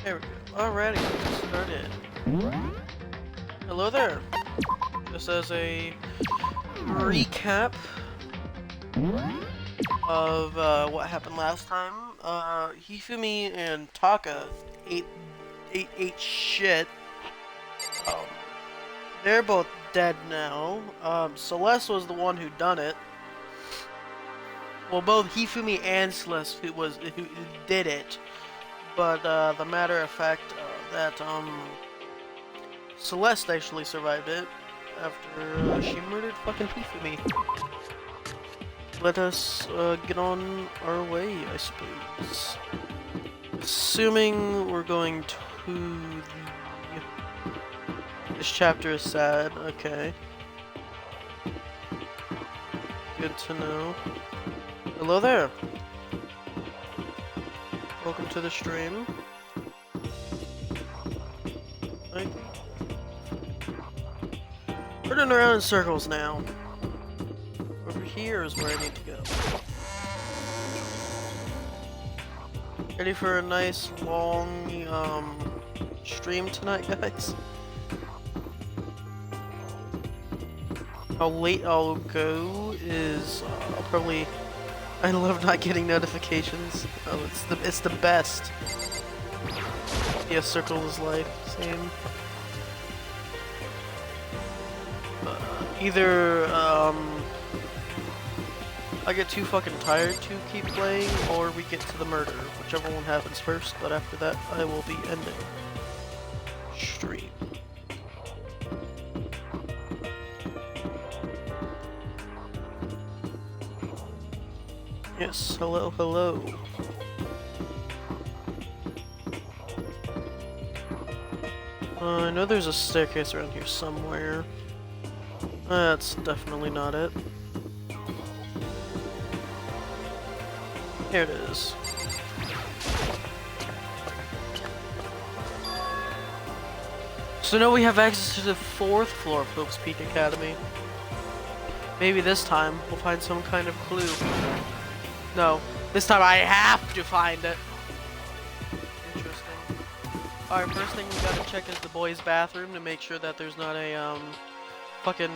There we go. Alrighty, let's start it. Hello there. This is a recap of what happened last time. Hifumi and Taka ate shit. They're both dead now. Celeste was the one who done it. Well, both Hifumi and Celeste who did it. But the matter of fact that Celeste actually survived it after she murdered fucking Hifumi. Let us get on our way, I suppose. Assuming we're going to the... This chapter is sad, okay. Good to know. Hello there. Welcome to the stream. Right. Running around in circles now. Over here is where I need to go. Ready for a nice long stream tonight, guys? How late I'll go is probably. I love not getting notifications. Oh, it's the best. Yeah, circle is life. Same. Either I get too fucking tired to keep playing, or we get to the murder, whichever one happens first. But after that, I will be ending stream. Yes, hello, hello. I know there's a staircase around here somewhere. That's definitely not it. Here it is. So now we have access to the 4th floor of Hope's Peak Academy. Maybe this time we'll find some kind of clue. No, this time I have to find it. Interesting. Alright, first thing we gotta check is the boys' bathroom to make sure that there's not a fucking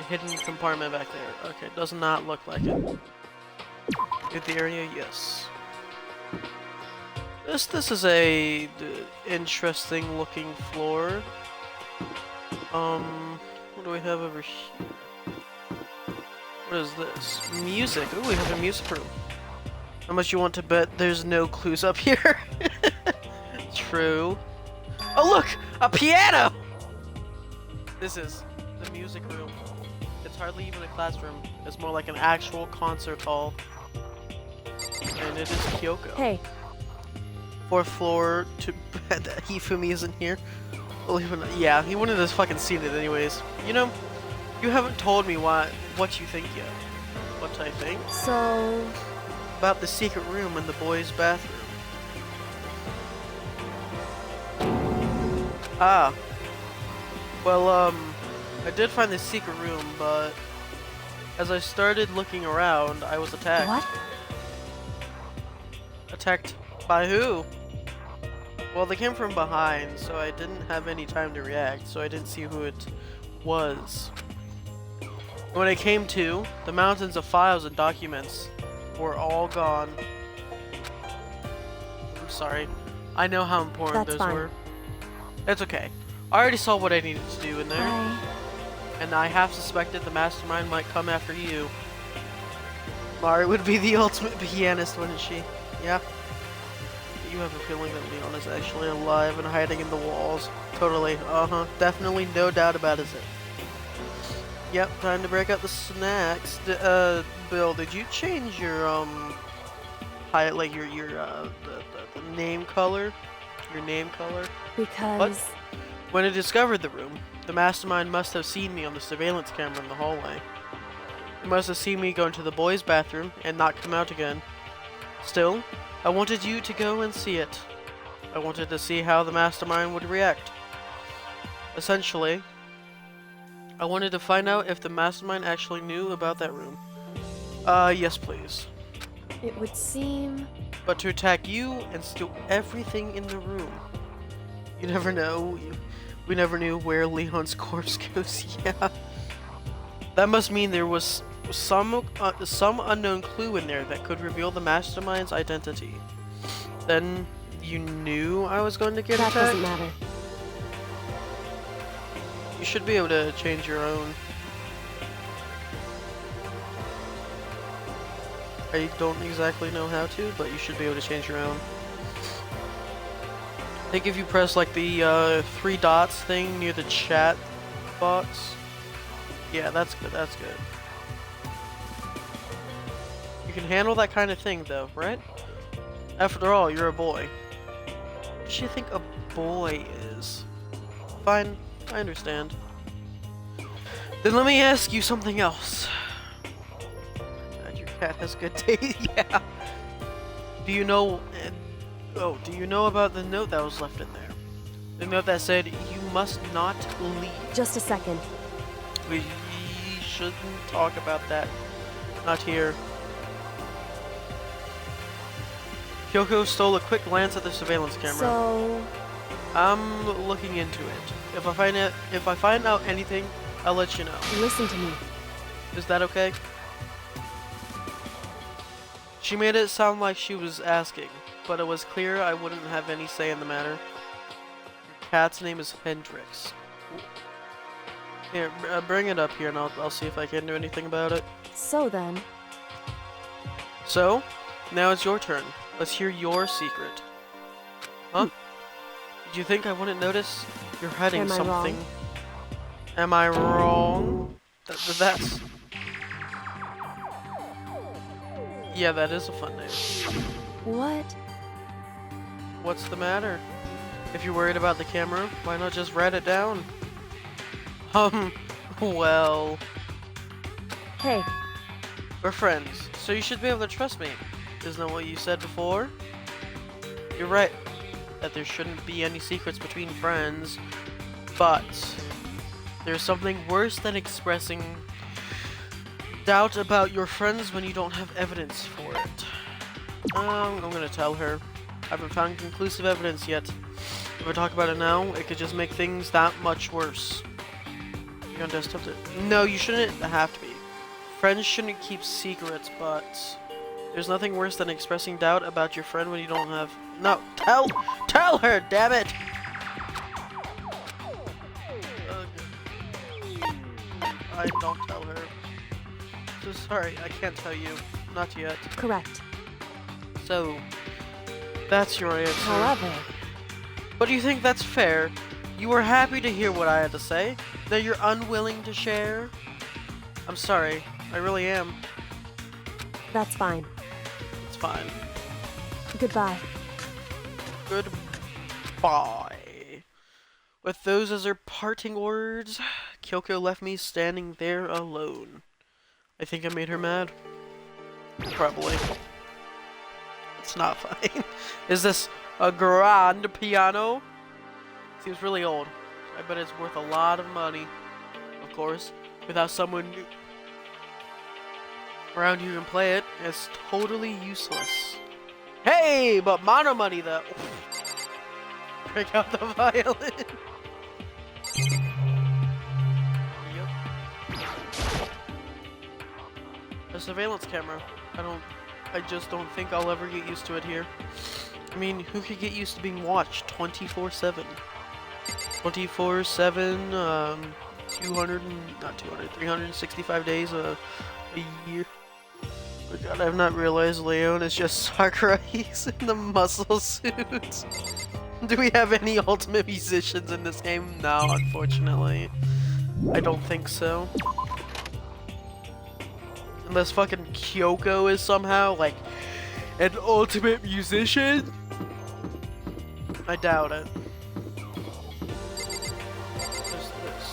hidden compartment back there. Okay, does not look like it. Get the area, yes. This is a interesting looking floor. What do we have over here? What is this? Music. Ooh, we have a music room. How much you want to bet there's no clues up here? True. Oh look! A piano! This is the music room. It's hardly even a classroom. It's more like an actual concert hall. And it is Kyoko. Hey. 4th floor to Hifumi isn't here. Believe it or not. Yeah, he wouldn't have fucking seen it anyways. You know, you haven't told me what you think yet. What I think? So... About the secret room in the boys' bathroom. Ah. Well, I did find the secret room, but as I started looking around, I was attacked. What? Attacked by who? Well, they came from behind, so I didn't have any time to react, so I didn't see who it was. When I came to, the mountains of files and documents were all gone. I'm sorry. I know how important those were. It's okay. I already saw what I needed to do in there. Hi. And I half suspected the mastermind might come after you. Mari would be the ultimate pianist, wouldn't she? Yeah. You have a feeling that Leon is actually alive and hiding in the walls. Totally. Uh-huh. Definitely no doubt about it. Yep, time to break out the snacks. Bill, did you change your the name color? Your name color? Because... What? When I discovered the room, the mastermind must have seen me on the surveillance camera in the hallway. He must have seen me go into the boys' bathroom and not come out again. Still, I wanted you to go and see it. I wanted to see how the mastermind would react. Essentially, I wanted to find out if the mastermind actually knew about that room. Yes please. It would seem... But to attack you and steal everything in the room. You never know. We never knew where Leon's corpse goes. Yeah. That must mean there was some unknown clue in there that could reveal the mastermind's identity. Then you knew I was going to get attacked? That doesn't matter. You should be able to change your own. I don't exactly know how to, but you should be able to change your own. I think if you press like the 3 dots thing near the chat box. Yeah, that's good, that's good. You can handle that kind of thing though, right? After all, you're a boy. What does she think a boy is? Fine, I understand. Then let me ask you something else. God, your cat has good taste. Yeah. Do you know... Oh, do you know about the note that was left in there? The note that said, you must not leave. Just a second. We shouldn't talk about that. Not here. Kyoko stole a quick glance at the surveillance camera. So... I'm looking into it. If I find out anything, I'll let you know. Listen to me. Is that okay? She made it sound like she was asking, but it was clear I wouldn't have any say in the matter. Your cat's name is Hendrix. Here, bring it up here and I'll see if I can do anything about it. So then... So, now it's your turn. Let's hear your secret. Huh? Did you think I wouldn't notice? You're hiding something. Am I wrong? That's... Yeah, that is a fun name. What? What's the matter? If you're worried about the camera, why not just write it down? Well... Hey. We're friends, so you should be able to trust me. Isn't that what you said before? You're right, that there shouldn't be any secrets between friends, but there's something worse than expressing doubt about your friends when you don't have evidence for it. I'm gonna tell her. I haven't found conclusive evidence yet. If I talk about it now, it could just make things that much worse. You're on desktop to... No, you shouldn't have to be. Friends shouldn't keep secrets, but there's nothing worse than expressing doubt about your friend when you don't have... No, tell her, damn it! I don't tell her. So sorry, I can't tell you. Not yet. Correct. So, that's your answer. However... But do you think that's fair? You were happy to hear what I had to say. Now you're unwilling to share? I'm sorry. I really am. That's fine. It's fine. Goodbye. Goodbye. With those as her parting words, Kyoko left me standing there alone. I think I made her mad. Probably. It's not fine. Is this a grand piano? Seems really old. I bet it's worth a lot of money. Of course, without someone around who can play it, it's totally useless. Hey, but mono money though. Break out the violin. Yep. A surveillance camera. I just don't think I'll ever get used to it here. I mean, who could get used to being watched 24/7? 24/7, 365 days a year. Oh god, I've not realized Leon is just Sakura. He's in the muscle suits. Do we have any ultimate musicians in this game? No, unfortunately. I don't think so. Unless fucking Kyoko is somehow, like, an ultimate musician? I doubt it. What's this?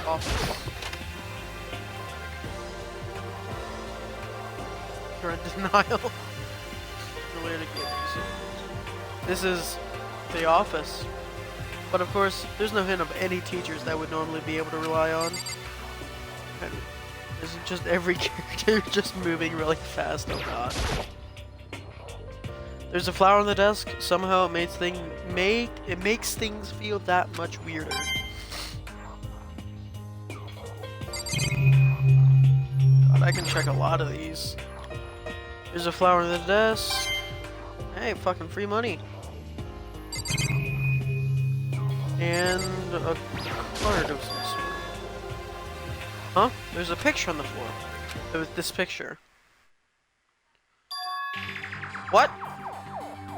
Office. You're in denial. Related games. This is the office. But of course, there's no hint of any teachers that would normally be able to rely on. And isn't just every character just moving really fast? Oh god. There's a flower on the desk. Somehow it makes things feel that much weirder. God, I can check a lot of these. There's a flower on the desk. Hey, fucking free money. And a card of some sort. Huh? There's a picture on the floor. With this picture. What?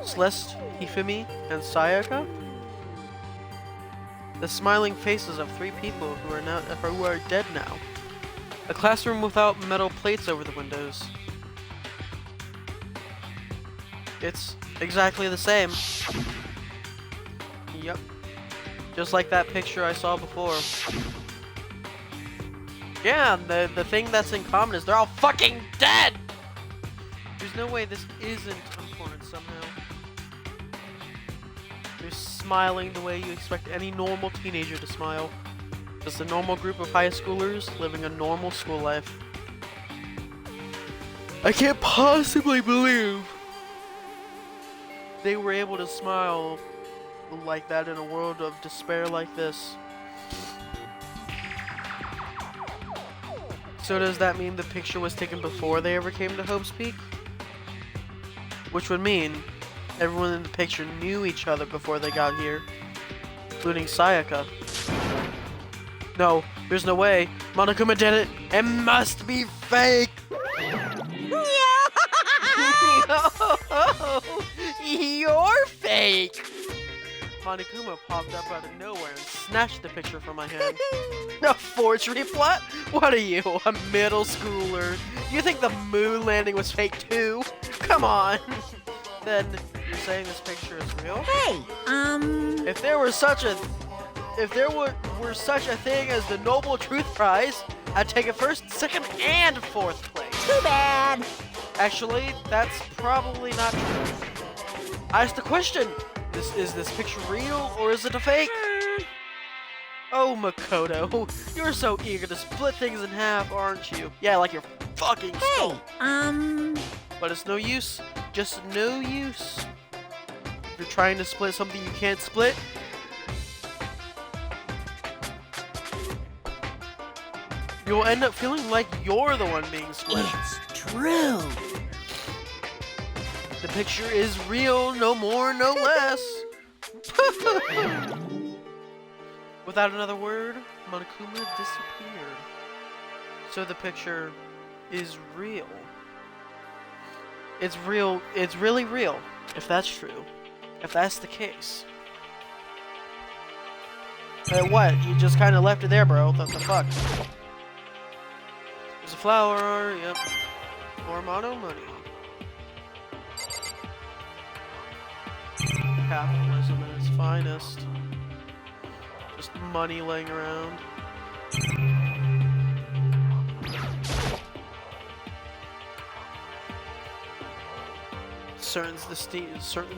Celeste, Hifumi, and Sayaka? The smiling faces of 3 people who are dead now. A classroom without metal plates over the windows. It's exactly the same. Yep. Just like that picture I saw before. Yeah, the thing that's in common is they're all fucking dead! There's no way this isn't important somehow. They're smiling the way you expect any normal teenager to smile. Just a normal group of high schoolers living a normal school life. I can't possibly believe they were able to smile like that in a world of despair like this. So does that mean the picture was taken before they ever came to Hope's Peak? Which would mean everyone in the picture knew each other before they got here, including Sayaka. No, there's no way. Monokuma did it. It must be fake. You're fake. Monokuma popped up out of nowhere and snatched the picture from my hand. A forgery plot? What are you, a middle schooler? You think the moon landing was fake too? Come on. Then you're saying this picture is real? Hey, If there were such a thing as the Noble Truth Prize, I'd take it first, second, and fourth place. too bad. Actually, that's probably not true. I asked the question. Is this picture real or is it a fake? Oh, Makoto, you're so eager to split things in half, aren't you? Yeah, like your fucking skull. Hey, But it's no use. Just no use. If you're trying to split something you can't split, you'll end up feeling like you're the one being split. it's true. The picture is real, no more, no less. Without another word, Monokuma disappeared. So the picture is real. It's real, it's really real, if that's true. If that's the case. What? You just kind of left it there, bro. What the fuck? There's a flower, yep. More mono money. Capitalism at its finest. Just money laying around. Certain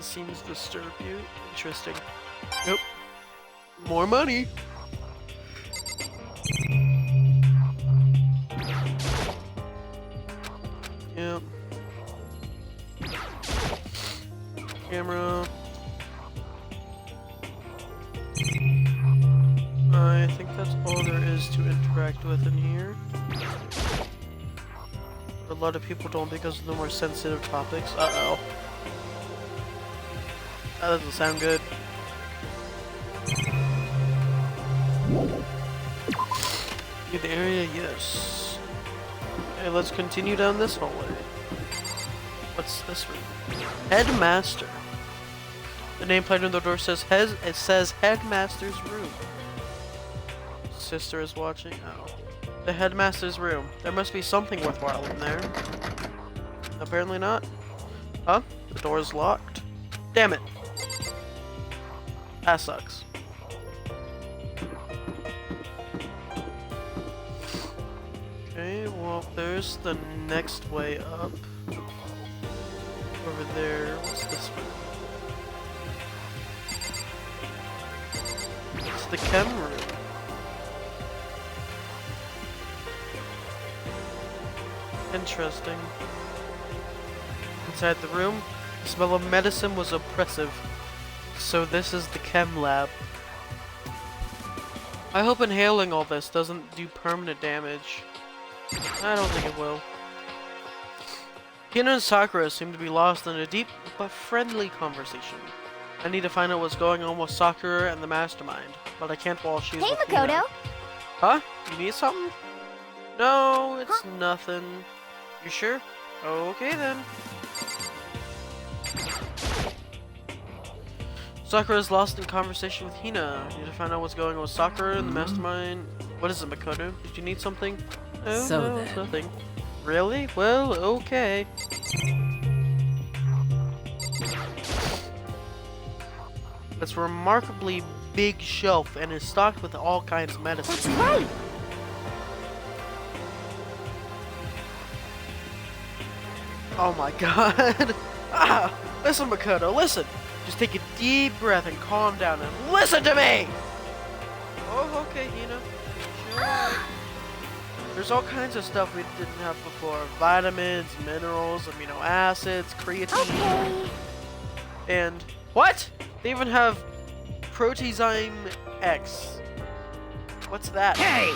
seems disturb you. Interesting. Nope. More money. Yep. Camera. I think that's all there is to interact with in here. A lot of people don't because of the more sensitive topics. Uh-oh. That doesn't sound good. Good area, yes. Okay, let's continue down this hallway. What's this room? Headmaster. The nameplate on the door says Headmaster's room. Sister is watching. Oh. The headmaster's room. There must be something worthwhile in there. Apparently not. Huh? The door is locked. Damn it. That sucks. Okay, well, there's the next way up. Over there. What's this room? It's the chem room. Interesting. Inside the room, The smell of medicine was oppressive. So this is the chem lab. I hope inhaling all this doesn't do permanent damage. I don't think it will. Hina and Sakura seem to be lost in a deep but friendly conversation. I need to find out what's going on with Sakura and the mastermind, but I can't while she's Hey, with Makoto. Hina. Huh? You need something? No, it's nothing. You sure? Okay then. Sakura is lost in conversation with Hina. I need to find out what's going on with Sakura and the mastermind. What is it, Makoto? Did you need something? Oh, So no, then. it's nothing. Really? Well, okay. It's a remarkably big shelf and is stocked with all kinds of medicine. That's right. Oh my god. Ah, listen, Makoto, listen. Just take a deep breath and calm down and listen to me! Oh, okay, Hina. Sure. There's all kinds of stuff we didn't have before. Vitamins, minerals, amino acids, creatine. Okay. And what? They even have Protezyme X. What's that? Hey!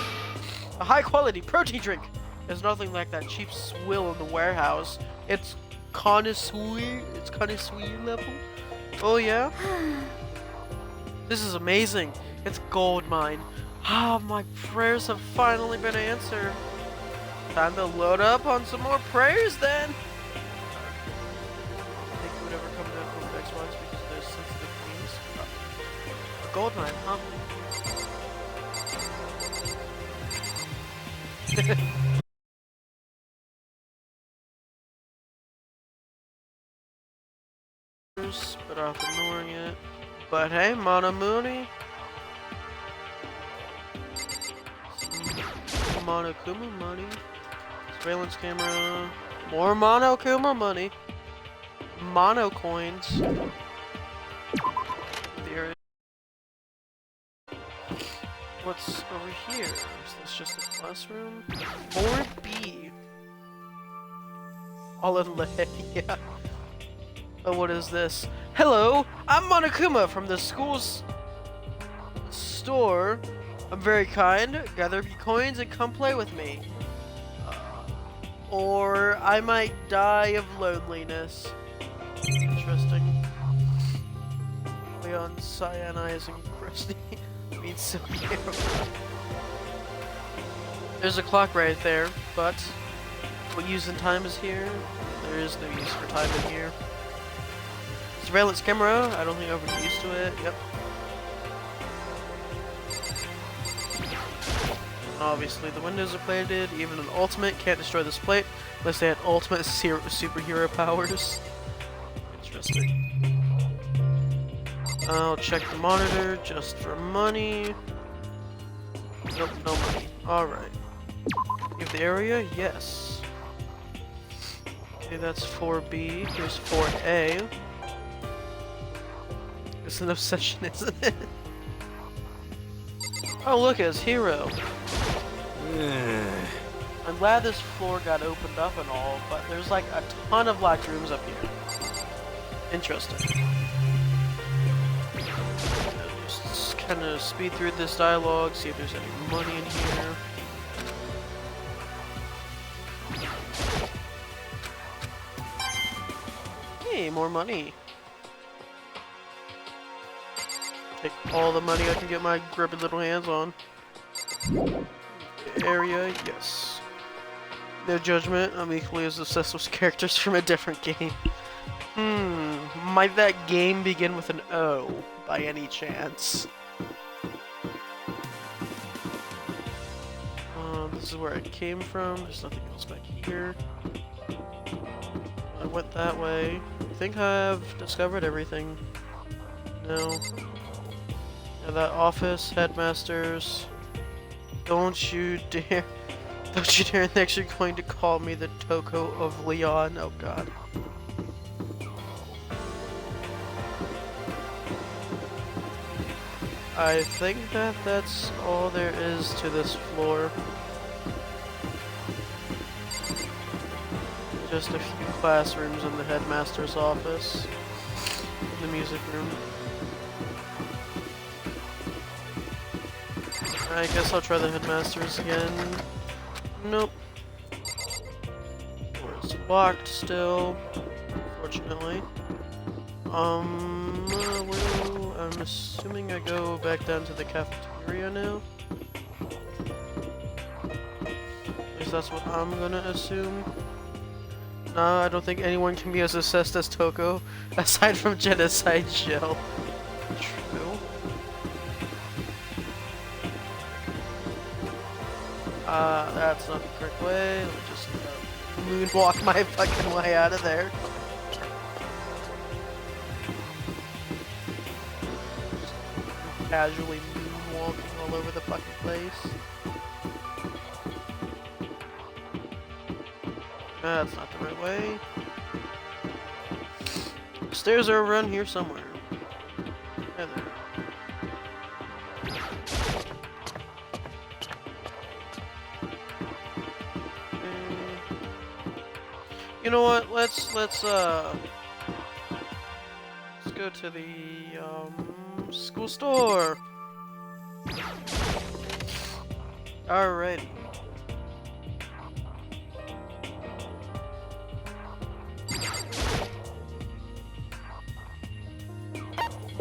A high quality protein drink. There's nothing like that cheap swill in the warehouse. It's connoisseur level. Oh yeah? This is amazing. It's gold mine. Ah, my prayers have finally been answered. Time to load up on some more prayers then. I think it would ever come down from Xbox because of those sensitive themes. A gold mine, huh? But off ignoring it. But hey, Monokuma Monokuma money. Surveillance camera. More Monokuma money. Mono coins. There. What's over here? Is this just a classroom? 4B. All in lead, yeah. Oh, what is this? Hello, I'm Monokuma from the school's store. I'm very kind. Gather your coins and come play with me. Or I might die of loneliness. Interesting. Leon cyanizing Krusty means so beautiful. There's a clock right there, but what use in time is here? There is no use for time in here. Surveillance camera, I don't think I've been used to it. Yep. Obviously the windows are plated. Even an ultimate can't destroy this plate unless they had ultimate superhero powers. Interesting. I'll check the monitor just for money. Nope, no money. Alright. Give the area? Yes. Okay, that's 4B. Here's 4A. It's an obsession, isn't it? Oh, look, it's Hero. I'm glad this floor got opened up and all, but there's like a ton of locked rooms up here. Interesting. Just kind of speed through this dialogue, see if there's any money in here. Hey, more money. Take all the money I can get my grubby little hands on. Area, yes. No judgment, I'm equally as obsessed with characters from a different game. Might that game begin with an O, by any chance? This is where I came from, there's nothing else back here. I went that way. I think I've discovered everything. No. Yeah, that office, headmasters. Don't you dare next you're going to call me the Toko of Leon. Oh god. I think that's all there is to this floor. just a few classrooms in the headmaster's office. The music room. I guess I'll try the headmaster's again. Nope. It's locked still, unfortunately. Well, I'm assuming I go back down to the cafeteria now. At least that's what I'm gonna assume. No, I don't think anyone can be as assessed as Toko, aside from Genocide Shell. True. That's not the correct way. Let me just moonwalk my fucking way out of there. Just casually moonwalking all over the fucking place. That's not the right way. Stairs are around here somewhere. There. You know what? Let's go to the school store. Alrighty.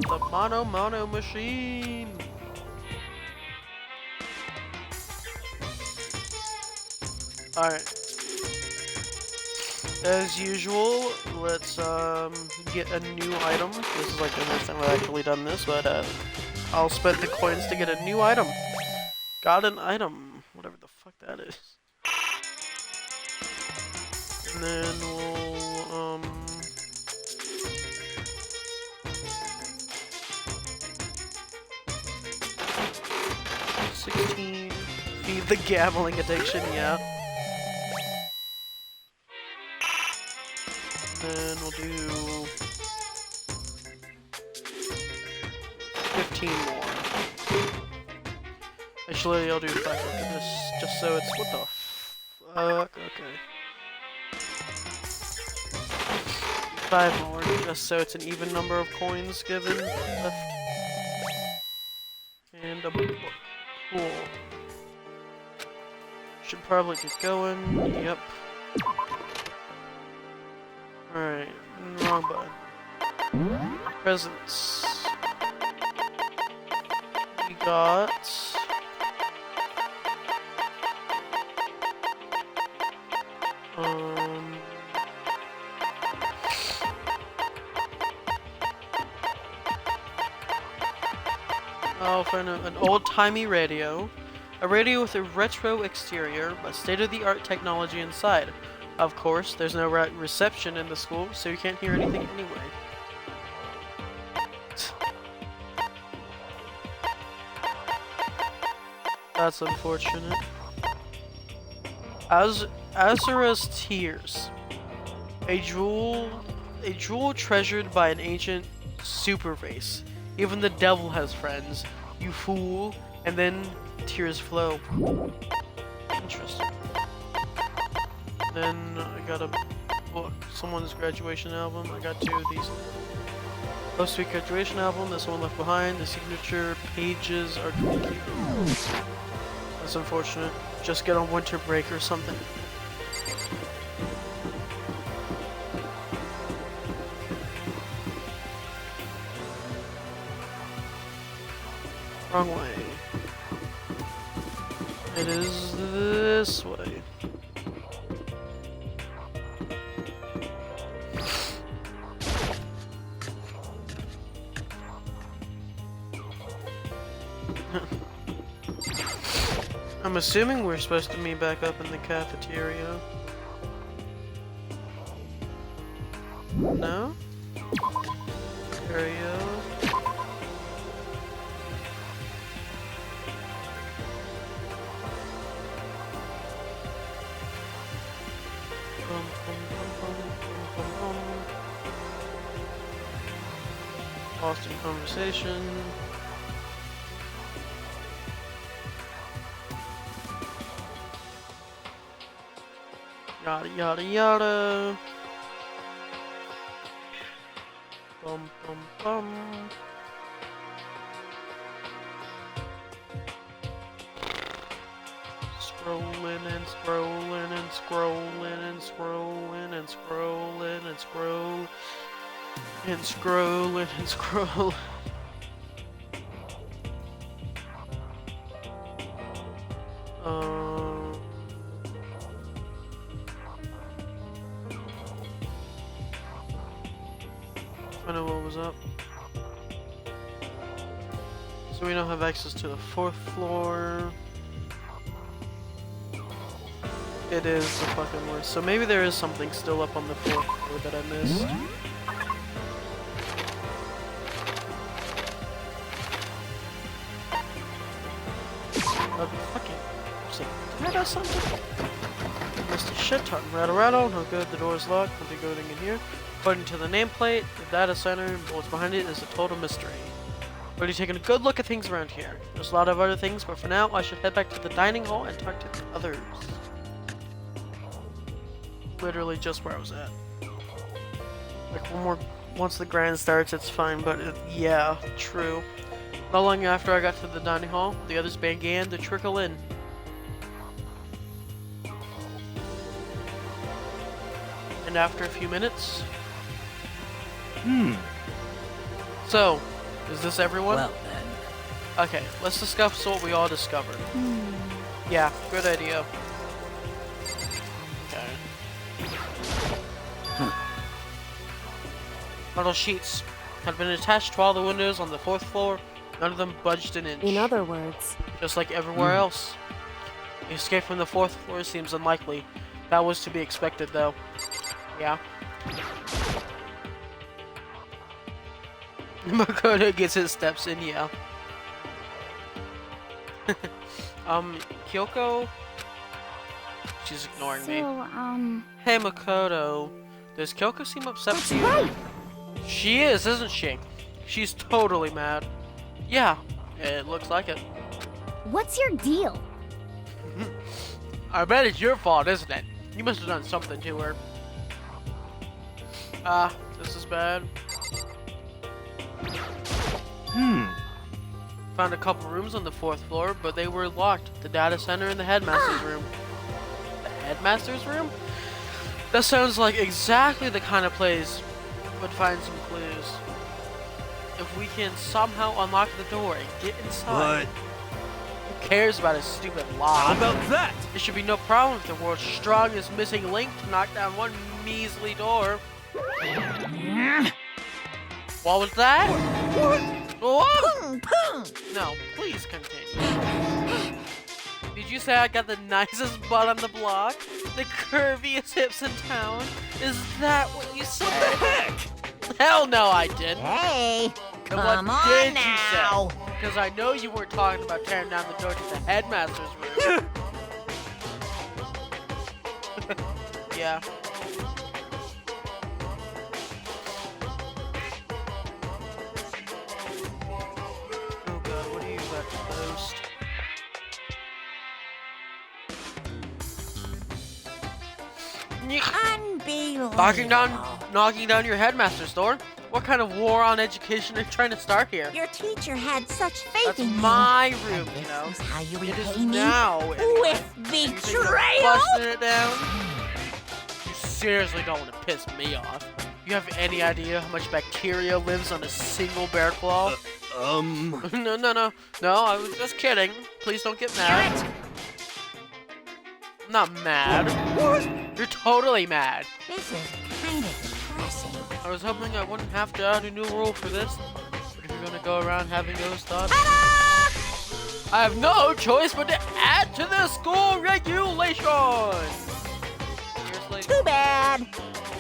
The mono machine. Alright. As usual, let's get a new item. This is like the first time I've actually done this, but I'll spend the coins to get a new item. Got an item, whatever the fuck that is. And then we'll 16. Feed the gambling addiction, yeah. Then we'll do 15 more. Actually, I'll do 5 after this, just so it's what the fuck. Okay. 5 more, just so it's an even number of coins given left. And a book. Cool. Should probably get going. Yep. Alright, wrong button. Presents. We got... I'll find an old-timey radio. A radio with a retro exterior, but state-of-the-art technology inside. Of course, there's no reception in the school, so you can't hear anything anyway. That's unfortunate. Azura's Tears. A jewel treasured by an ancient super race. Even the devil has friends. You fool. And then tears flow. Interesting. Then I got a book. Someone's graduation album. I got 2 of these. Post-week graduation album. This one left behind. The signature pages are complete. That's unfortunate. Just get on winter break or something. Wrong way. It is this way. I'm assuming we're supposed to meet back up in the cafeteria. No? Area. Lost in conversation. Yada yada yada. Bum bum bum. Scrolling and scrolling and scrolling and scrolling and scrolling and scroll and scrolling and scroll. I know what was up. So we don't have access to the 4th floor. It is the fucking worst. So maybe there is something still up on the 4th floor that I missed. Fucking sick. Did I do something? Missed a shit ton. Rattle rattle. No good. The door is locked. Nothing going in here. According to the nameplate, the data center and what's behind it is a total mystery. Already taking a good look at things around here. There's a lot of other things, but for now, I should head back to the dining hall and talk to the others. Literally just where I was at. Like once the grind starts, it's fine, but yeah, true. Not long after I got to the dining hall, the others began to trickle in. And after a few minutes... So, is this everyone? Well then. Okay, let's discuss what we all discovered. Yeah, good idea. Okay. Metal sheets had been attached to all the windows on the 4th floor. None of them budged an inch. In other words, Just like everywhere else. The escape from the 4th floor seems unlikely. That was to be expected, though. Yeah. Makoto gets his steps in, yeah. Kyoko? She's ignoring me. Hey, Makoto. Does Kyoko seem upset with you? Right. She is, isn't she? She's totally mad. Yeah, it looks like it. What's your deal? I bet it's your fault, isn't it? You must have done something to her. This is bad. Found a couple rooms on the 4th floor, but they were locked. The data center and the headmaster's room. The headmaster's room? That sounds like exactly the kind of place would find some clues. If we can somehow unlock the door and get inside. Who cares about a stupid lock? How about that? It should be no problem if the world's strongest missing link to knock down one measly door. What was that? What? No, please continue. Did you say I got the nicest butt on the block? The curviest hips in town? Is that what you said? What the heck? Hell no, I didn't. Hey, Then come what on did now. you say? Because I know you weren't talking about tearing down the door to the headmaster's room. Yeah. Oh god, what are you about to post? Unbelievable. Knocking down your headmaster's door? What kind of war on education are you trying to start here? Your teacher had such faith That's in you. my room, And you this know. is how you It is repay me? now. Anyway. With You think you're betrayal? busting it down? You seriously don't want to piss me off. You have any idea how much bacteria lives on a single bear claw? No, I was just kidding. Please don't get mad. Damn it. I'm not mad. What? You're totally mad. This is kind of depressing. I was hoping I wouldn't have to add a new rule for this. But if you're gonna go around having those thoughts, I have no choice but to add to the school regulations. Seriously? Too bad.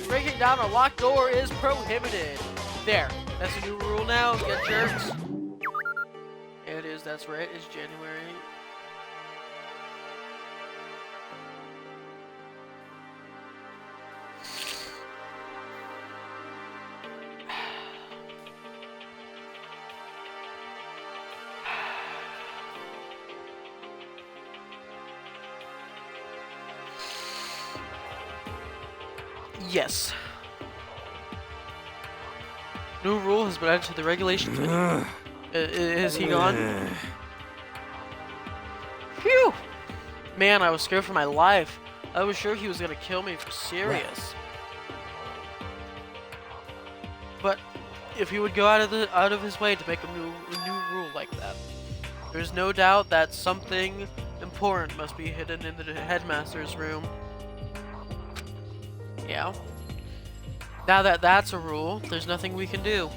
Breaking down a locked door is prohibited. There. That's a new rule now. Get jerks. It is. That's right. It's January. Yes. New rule has been added to the regulations. Is he gone? Phew! Man, I was scared for my life. I was sure he was gonna kill me for serious. But if he would go out of his way to make a new rule like that, there's no doubt that something important must be hidden in the headmaster's room. Yeah. Now that that's a rule, there's nothing we can do.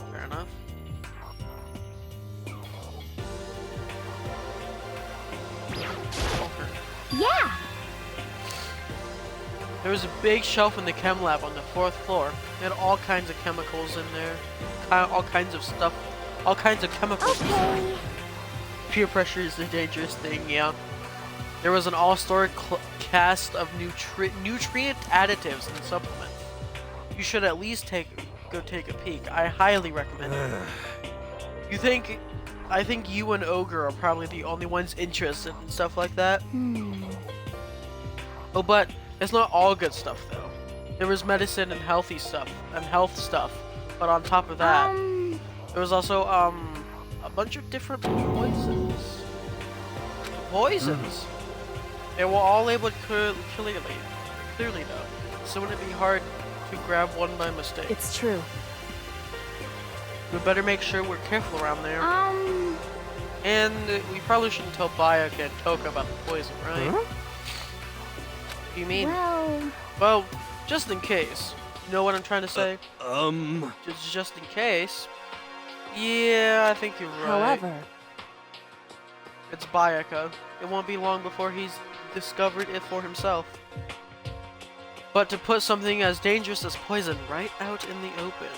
Fair enough. Yeah. There was a big shelf in the chem lab on the 4th floor. It had all kinds of chemicals in there. All kinds of stuff. All kinds of chemicals. Okay. Peer pressure is a dangerous thing, yeah. There was an all-star cast of nutrient additives and supplements. You should at least go take a peek. I highly recommend it. I think you and Ogre are probably the only ones interested in stuff like that. Oh, but it's not all good stuff though. There was medicine and health stuff. But on top of that, there was also a bunch of different poisons. They were all labeled clearly though, so wouldn't it be hard to grab one by mistake? It's true. We better make sure we're careful around there. And we probably shouldn't tell Bayek and Toka about the poison, right? What do you mean? Well, just in case. You know what I'm trying to say? Just in case. Yeah, I think you're right. However, it's Bayeka. It won't be long before he's discovered it for himself. But to put something as dangerous as poison right out in the open.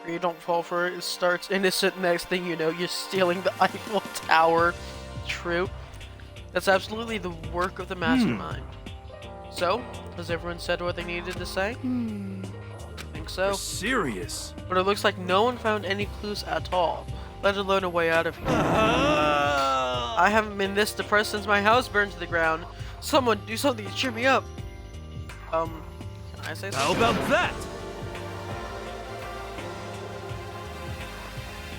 You don't fall for it, it starts innocent, next thing you know, you're stealing the Eiffel Tower. True. That's absolutely the work of the mastermind. So, has everyone said what they needed to say? I think so. You're serious? But it looks like no one found any clues at all, let alone a way out of here. I haven't been this depressed since my house burned to the ground. Someone do something to cheer me up. Can I say something? How about that?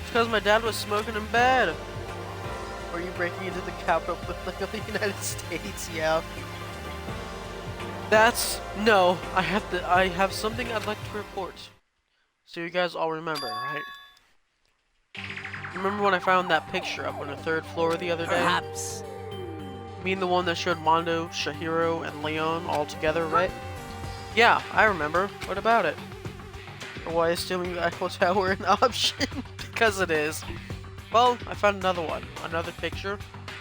Because my dad was smoking in bed. Or you breaking into the Capitol building of the United States? Yeah. No. I have something I'd like to report. So you guys all remember, right? Remember when I found that picture up on the 3rd floor the other day? Perhaps. You mean the one that showed Mondo, Shihiro, and Leon all together, right? Yeah, I remember. What about it? Or why is stealing the Eiffel Tower an option? Because it is. Well, I found another one. Another picture.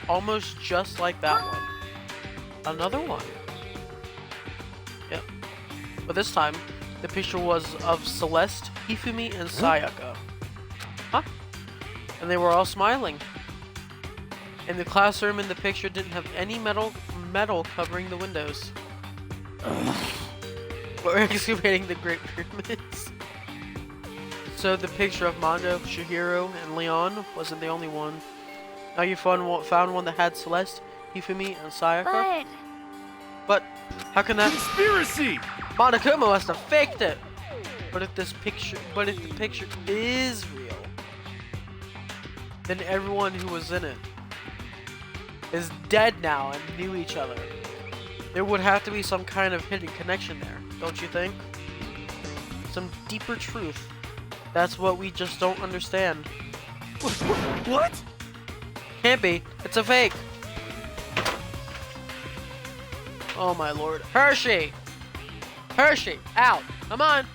Almost just like that one. Another one. Yep. But this time, the picture was of Celeste, Hifumi, and Sayaka. Huh? And they were all smiling. And the classroom in the picture didn't have any metal covering the windows. We're excavating the Great Pyramids. So the picture of Mondo, Shihiro, and Leon wasn't the only one. Now you found one that had Celeste, Hifumi, and Sayaka. But how can that? Conspiracy! Monokuma must have faked it. But if the picture is real, then everyone who was in it is dead now and knew each other. There would have to be some kind of hidden connection there, don't you think? Some deeper truth. That's what we just don't understand. What? Can't be. It's a fake. Oh my lord. Hershey! Hershey! Out! Come on!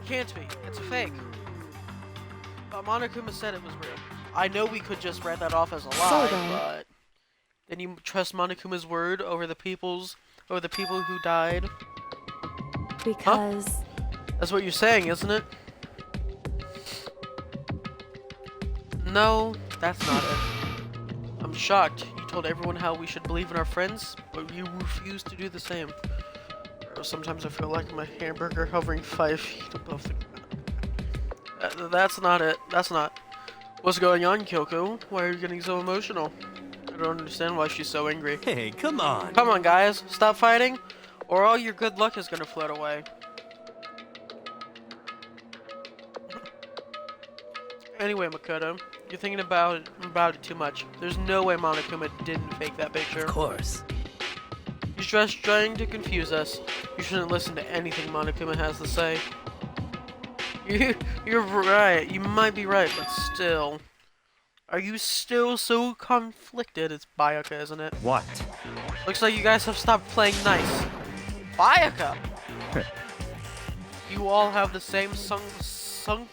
Can't be. It's a fake. Monokuma said it was real. I know we could just write that off as a lie, but then you trust Monokuma's word over the people who died? Because... Huh? That's what you're saying, isn't it? No, that's not it. I'm shocked. You told everyone how we should believe in our friends, but you refused to do the same. but sometimes I feel like my hamburger hovering 5 feet above the ground. That's not it. That's not. What's going on, Kyoko? Why are you getting so emotional? I don't understand why she's so angry. Hey, come on. Come on, guys. Stop fighting, or all your good luck is gonna float away. Anyway, Makoto, you're thinking about it too much. There's no way Monokuma didn't fake that picture. Of course. He's just trying to confuse us. You shouldn't listen to anything Monokuma has to say. You're right. You might be right, but still. Are you still so conflicted? It's Bayaka, isn't it? What? Looks like you guys have stopped playing nice. Bayaka! You all have the same sunken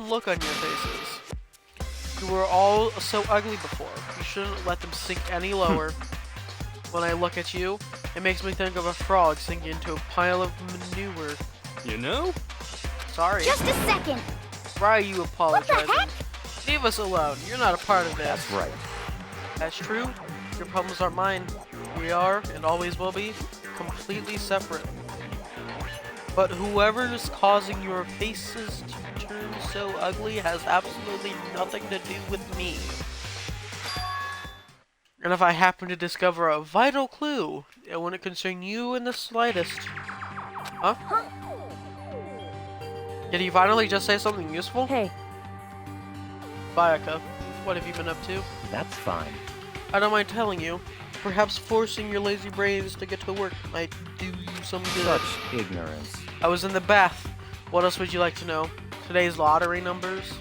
look on your faces. You were all so ugly before. You shouldn't let them sink any lower. When I look at you, it makes me think of a frog sinking into a pile of manure. You know? Sorry. Just a second. Why are you apologizing? heck? Leave us alone. You're not a part of this. That's right. That's true. Your problems aren't mine. We are, and always will be, completely separate. But whoever is causing your faces to turn so ugly has absolutely nothing to do with me. And if I happen to discover a vital clue, it wouldn't concern you in the slightest. Huh? Did he finally just say something useful? Hey, Bayaka, what have you been up to? That's fine. I don't mind telling you. Perhaps forcing your lazy brains to get to work might do you some good. Such ignorance. I was in the bath. What else would you like to know? Today's lottery numbers?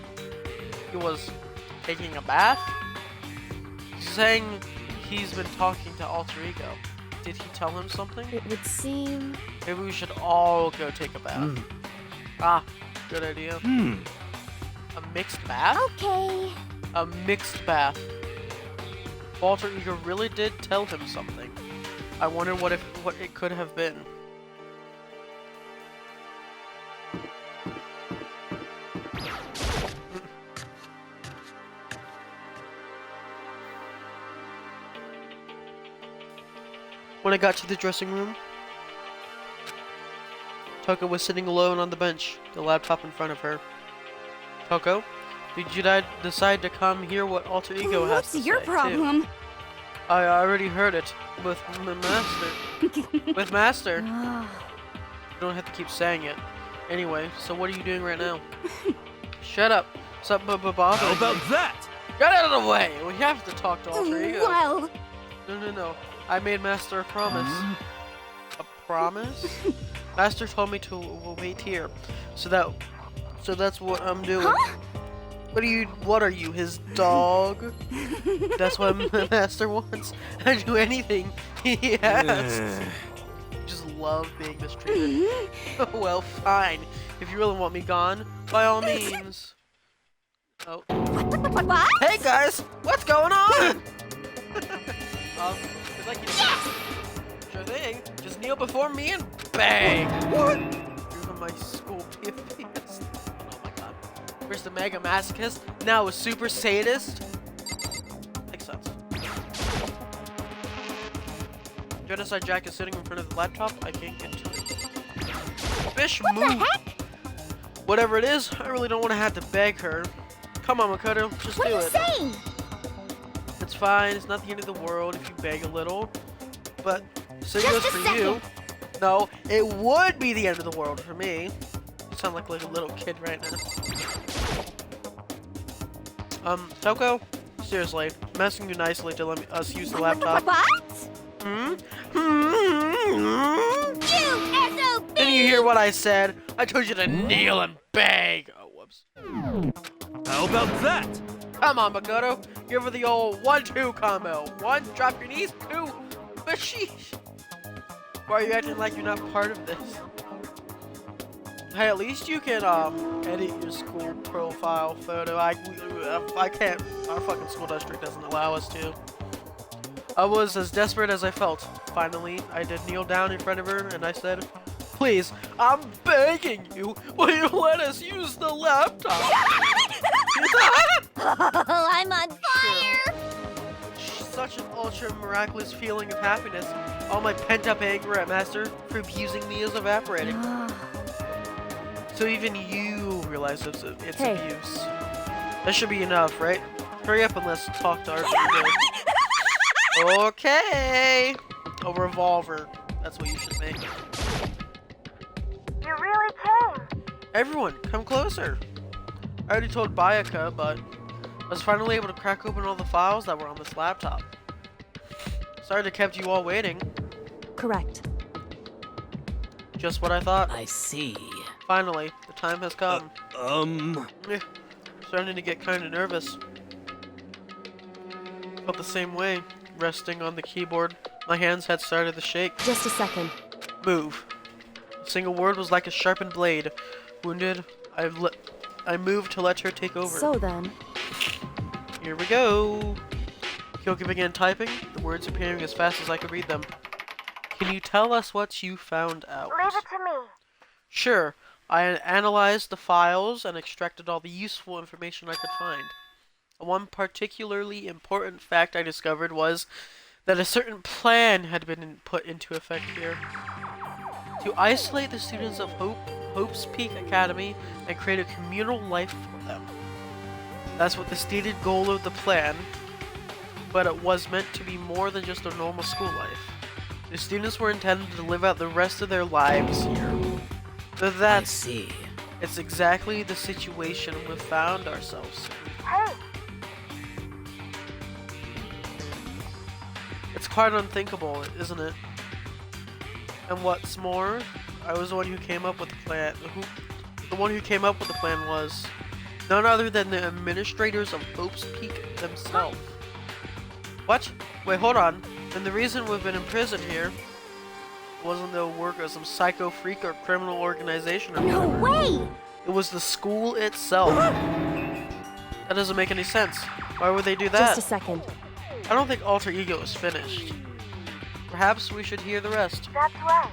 He was taking a bath? Saying he's been talking to Alter Ego. Did he tell him something? it would seem... Maybe we should all go take a bath. Ah, good idea. A mixed bath? Okay. A mixed bath. Alter Ego really did tell him something. I wonder what it could have been. When I got to the dressing room, Toko was sitting alone on the bench, the laptop in front of her. Toko, did you decide to come hear what Alter Ego has to What's your say, problem? too? I already heard it with Master. With Master. You don't have to keep saying it. Anyway, so what are you doing right now? Shut up. Stop bothering How about me. that? Get out of the way! We have to talk to Alter Ego. Well, No. I made Master a promise. A promise? Master told me to wait here. So that's what I'm doing. Huh? What are you, his dog? That's what Master wants. I do anything he asks. You just love being mistreated. Well, fine. If you really want me gone, by all means. Oh. what? Hey guys, what's going on? I'd like you to Sure thing. Just kneel before me and bang. What? You're my school PFPs. Oh my god. First a mega masochist, now a super sadist. Makes sense. Genocide Jack is sitting in front of the laptop. I can't get to it. Bish, move. Whatever it is, I really don't want to have to beg her. Come on, Makoto, just What do are you it. saying? It's fine, it's not the end of the world if you beg a little. But, so Just goes a for second. you. No, it would be the end of the world for me. You sound like a little kid right now. Toko? Seriously, I'm asking you nicely to let us use the laptop. What? Hmm? You SOB! Didn't you hear what I said? I told you to kneel and beg! Oh, whoops. How about that? Come on, Makoto. Give her the old 1-2 combo. 1, drop your knees. 2, basheesh. Why are you acting like you're not part of this? Hey, at least you can edit your school profile photo. I can't. Our fucking school district doesn't allow us to. I was as desperate as I felt. Finally, I did kneel down in front of her and I said, "Please, I'm begging you. Will you let us use the laptop?" I'm on fire! Such an ultra miraculous feeling of happiness. All my pent-up anger at Master for abusing me is evaporating. So even you realize it's Hey. abuse. That should be enough, right? Hurry up and let's talk to our Okay! A revolver. That's what you should make. You really came. Everyone, come closer. I already told Bayaka, but I was finally able to crack open all the files that were on this laptop. Sorry to kept you all waiting. Correct. Just what I thought. I see. Finally, the time has come. Uh, Starting to get kind of nervous. Felt the same way. Resting on the keyboard, my hands had started to shake. Just a second. Move. A single word was like a sharpened blade. Wounded, I moved to let her take over. So then, Here we go. Kyoki began typing, the words appearing as fast as I could read them. Can you tell us what you found out? Leave it to me. Sure. I analyzed the files and extracted all the useful information I could find. One particularly important fact I discovered was that a certain plan had been put into effect here. To isolate the students of Hope's Peak Academy and create a communal life for them. That's what the stated goal of the plan, but it was meant to be more than just a normal school life. The students were intended to live out the rest of their lives here. So I that's see. it's exactly the situation we found ourselves in. Hey, It's quite unthinkable, isn't it? And what's more, I was the one who came up with the plan. The one who came up with the plan was none other than the administrators of Hope's Peak themselves. What? Wait, hold on. Then the reason we've been imprisoned here wasn't the work of some psycho freak or criminal organization or no whatever. way. It was the school itself. That doesn't make any sense. Why would they do that? just a second. I don't think Alter Ego is finished. Perhaps we should hear the rest. That's right.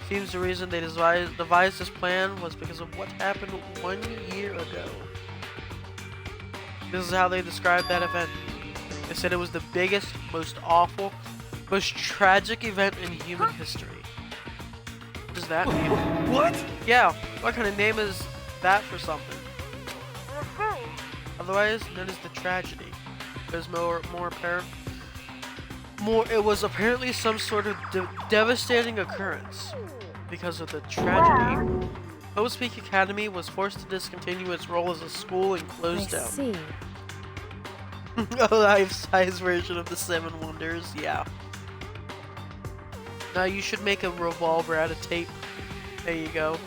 Seems the reason they devised this plan was because of what happened 1 year ago. This is how they described that event. They said it was the biggest, most awful, most tragic event in human history. What does that mean? what? Yeah, what kind of name is that for something? You see, Otherwise known as the tragedy. It was more apparent. It was apparently some sort of devastating occurrence because of the tragedy. Hope's Peak Academy was forced to discontinue its role as a school and I closed down. see. A life-size version of the Seven Wonders, yeah. Now you should make a revolver out of tape. There you go.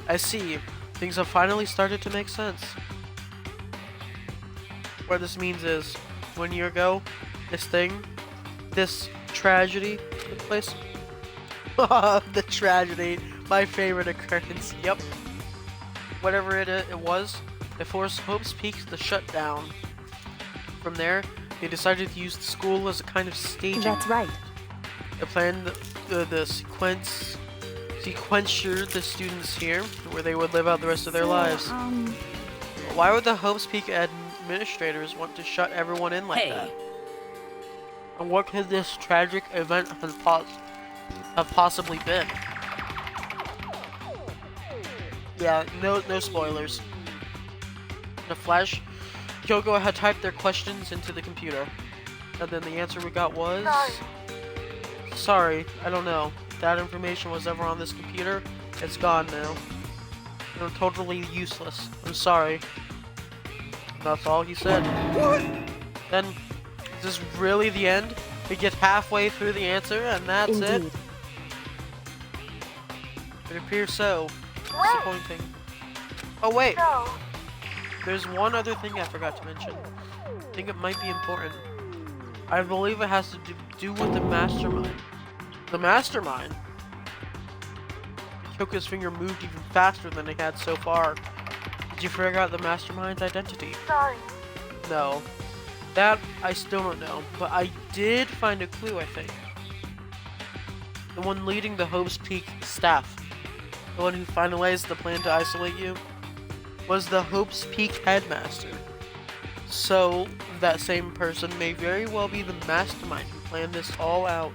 I see. Things have finally started to make sense. What this means is, 1 year ago, this tragedy took place. The tragedy, my favorite occurrence. Yep. Whatever it was, it forced Hope's Peak to shut down. From there, they decided to use the school as a kind of staging. That's right. They planned the sequenture the students here, where they would live out the rest of their lives. Why would the Hope's Peak administrators want to shut everyone in like Hey. that? And what could this tragic event have possibly been? Yeah, no spoilers. In a flash, Kyoko had typed their questions into the computer. And then the answer we got was... Sorry, I don't know. If that information was ever on this computer, it's gone now. And totally useless. I'm sorry. That's all he said. What? Then, is this really the end? We get halfway through the answer and that's it? Indeed. It appears so. Disappointing. Oh wait, so, there's one other thing I forgot to mention. I think it might be important. I believe it has to do with the mastermind. The mastermind? Kyoko's finger moved even faster than it had so far. Did you figure out the mastermind's identity? sorry. No. That I still don't know, but I did find a clue, I think. The one leading the Hope's Peak staff. The one who finalized the plan to isolate you was the Hope's Peak headmaster. So, that same person may very well be the mastermind who planned this all out.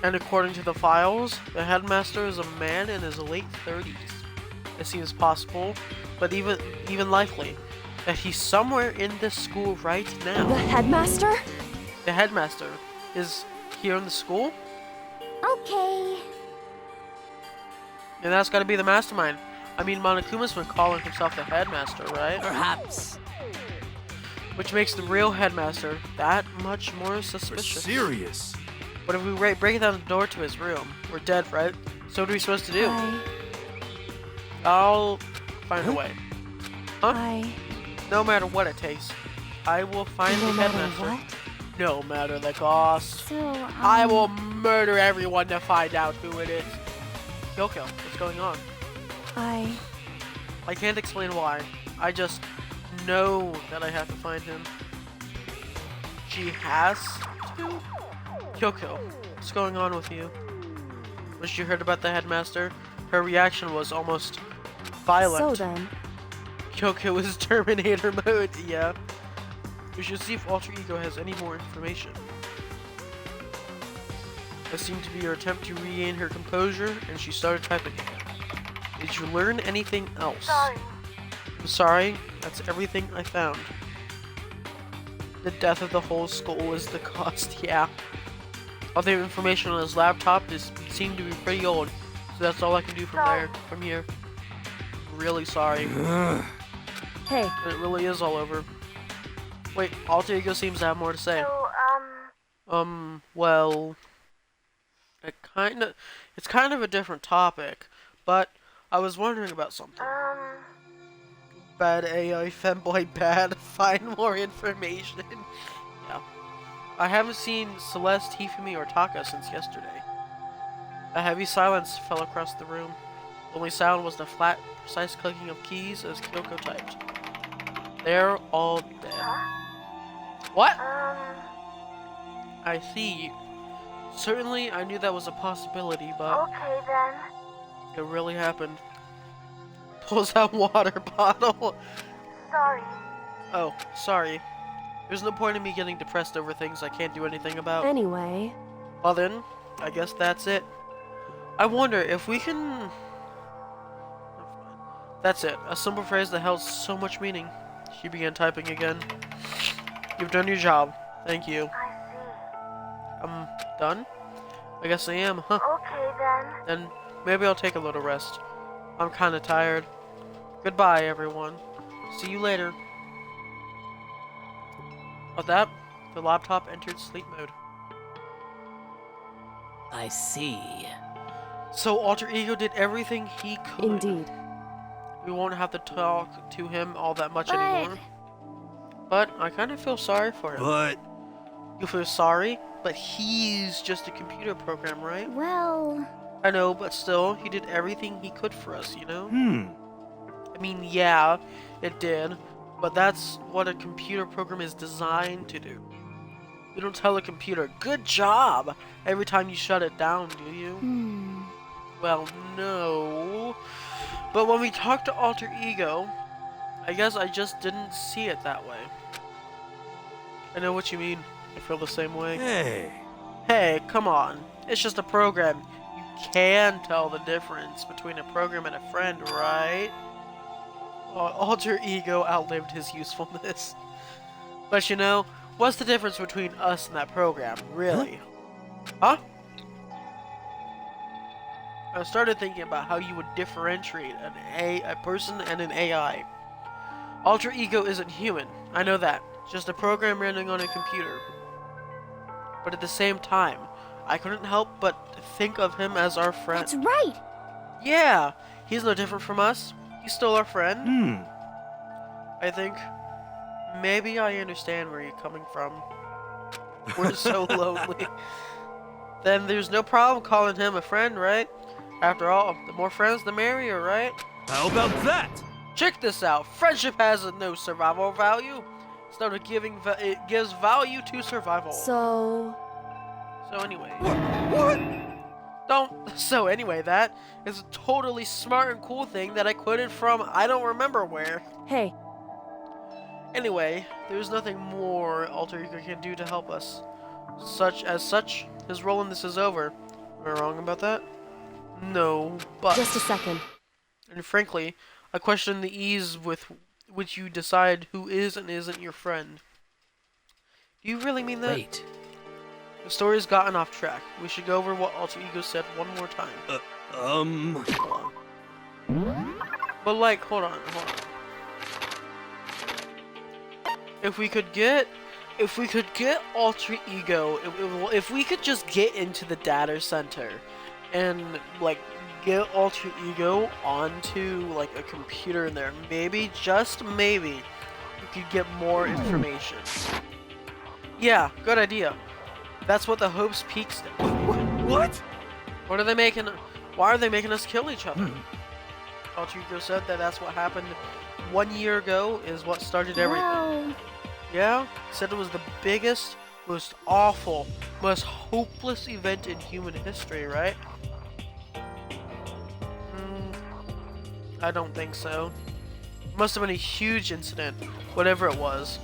And according to the files, the headmaster is a man in his late 30s. It seems possible, but even likely, that he's somewhere in this school right now. The headmaster? The headmaster is here in the school? Okay. And that's gotta be the mastermind. I mean, Monokuma's been calling himself the headmaster, right? Perhaps. Which makes the real headmaster that much more suspicious. Serious. But if we break down the door to his room, we're dead, right? So what are we supposed to do? I'll find a way. Huh? No matter what it takes, I will find the headmaster. What? No matter the cost. So, I will murder everyone to find out who it is. Kyoko, what's going on? I can't explain why. I just know that I have to find him. She has to? Kyoko, what's going on with you? When she heard about the headmaster, her reaction was almost violent. So then. Kyoko was Terminator mode, yeah. We should see if Alter Ego has any more information. That seemed to be her attempt to regain her composure, and she started typing again. Did you learn anything else? Sorry. I'm sorry, that's everything I found. The death of the whole school is the cost, yeah. All the information on his laptop seemed to be pretty old, so that's all I can do from here. Really sorry. Hey. But it really is all over. Wait, Alter Ego seems to have more to say. So, Well, it's kind of a different topic, but I was wondering about something. Bad AI femboy bad. Find more information. Yeah. I haven't seen Celeste, Hifumi, or Taka since yesterday. A heavy silence fell across the room. The only sound was the flat, precise clicking of keys as Kyoko typed. They're all dead. What? I see. Certainly, I knew that was a possibility, but okay then. it really happened. Pulls out water bottle. Sorry. Oh, sorry. There's no point in me getting depressed over things I can't do anything about. Anyway. Well then, I guess that's it. I wonder if we can... That's it. A simple phrase that held so much meaning. She began typing again. You've done your job. Thank you. I see. Done? I guess I am, huh? Okay then. Then maybe I'll take a little rest. I'm kinda tired. Goodbye, everyone. See you later. With that, the laptop entered sleep mode. I see. So Alter Ego did everything he could. Indeed. We won't have to talk to him all that much anymore. But I kind of feel sorry for him. But You feel sorry? But he's just a computer program, right? Well. I know, but still, he did everything he could for us, you know? I mean, yeah, it did. But that's what a computer program is designed to do. You don't tell a computer, good job, every time you shut it down, do you? Well, no. But when we talked to Alter Ego, I guess I just didn't see it that way. I know what you mean. I feel the same way. hey, Hey, come on. It's just a program. You can tell the difference between a program and a friend, right? Alter Ego outlived his usefulness. But you know, what's the difference between us and that program, really? Huh? I started thinking about how you would differentiate a person and an AI. Alter Ego isn't human, I know that. Just a program running on a computer. But at the same time, I couldn't help but think of him as our friend. That's right. Yeah, he's no different from us. He's still our friend. I think maybe I understand where you're coming from. We're so lonely. Then there's no problem calling him a friend, right? After all, the more friends, the merrier, right? how about that? Check this out. Friendship has no survival value. Instead of giving, it gives value to survival. So anyway. What? So anyway, that is a totally smart and cool thing that I quoted from I don't remember where. hey, Anyway, there's nothing more Alter Ego can do to help us. Such, his role in this is over. Am I wrong about that? No, but... Just a second. And frankly, I question the ease with which you decide who is and isn't your friend. Do you really mean that? Wait. The story's gotten off track. We should go over what Alter Ego said one more time. Hold on. But like, hold on. If we could get Alter Ego, if we could just get into the data center and like get Alter Ego onto like a computer in there, maybe, just maybe, we could get more information. Yeah, good idea. That's what the Hope's Peaks did. What? What are they making? Why are they making us kill each other? Alter Ego said that that's what happened 1 year ago is what started everything. Well, Yeah? Said it was the biggest, most awful, most hopeless event in human history, right? I don't think so. Must have been a huge incident, whatever it was.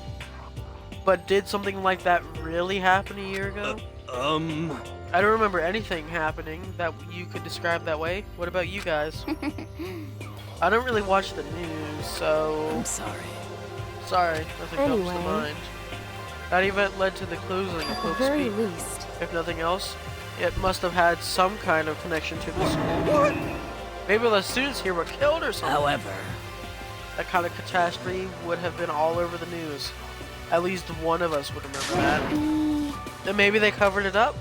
But did something like that really happen a year ago? I don't remember anything happening that you could describe that way. What about you guys? I don't really watch the news, so... I'm sorry. Sorry, nothing comes to Anyway. mind. That event led to the closing of at the Hope's very Peak. least. If nothing else, it must have had some kind of connection to the school. Maybe the students here were killed or something. However, That kind of catastrophe would have been all over the news. At least one of us would remember that. And maybe they covered it up?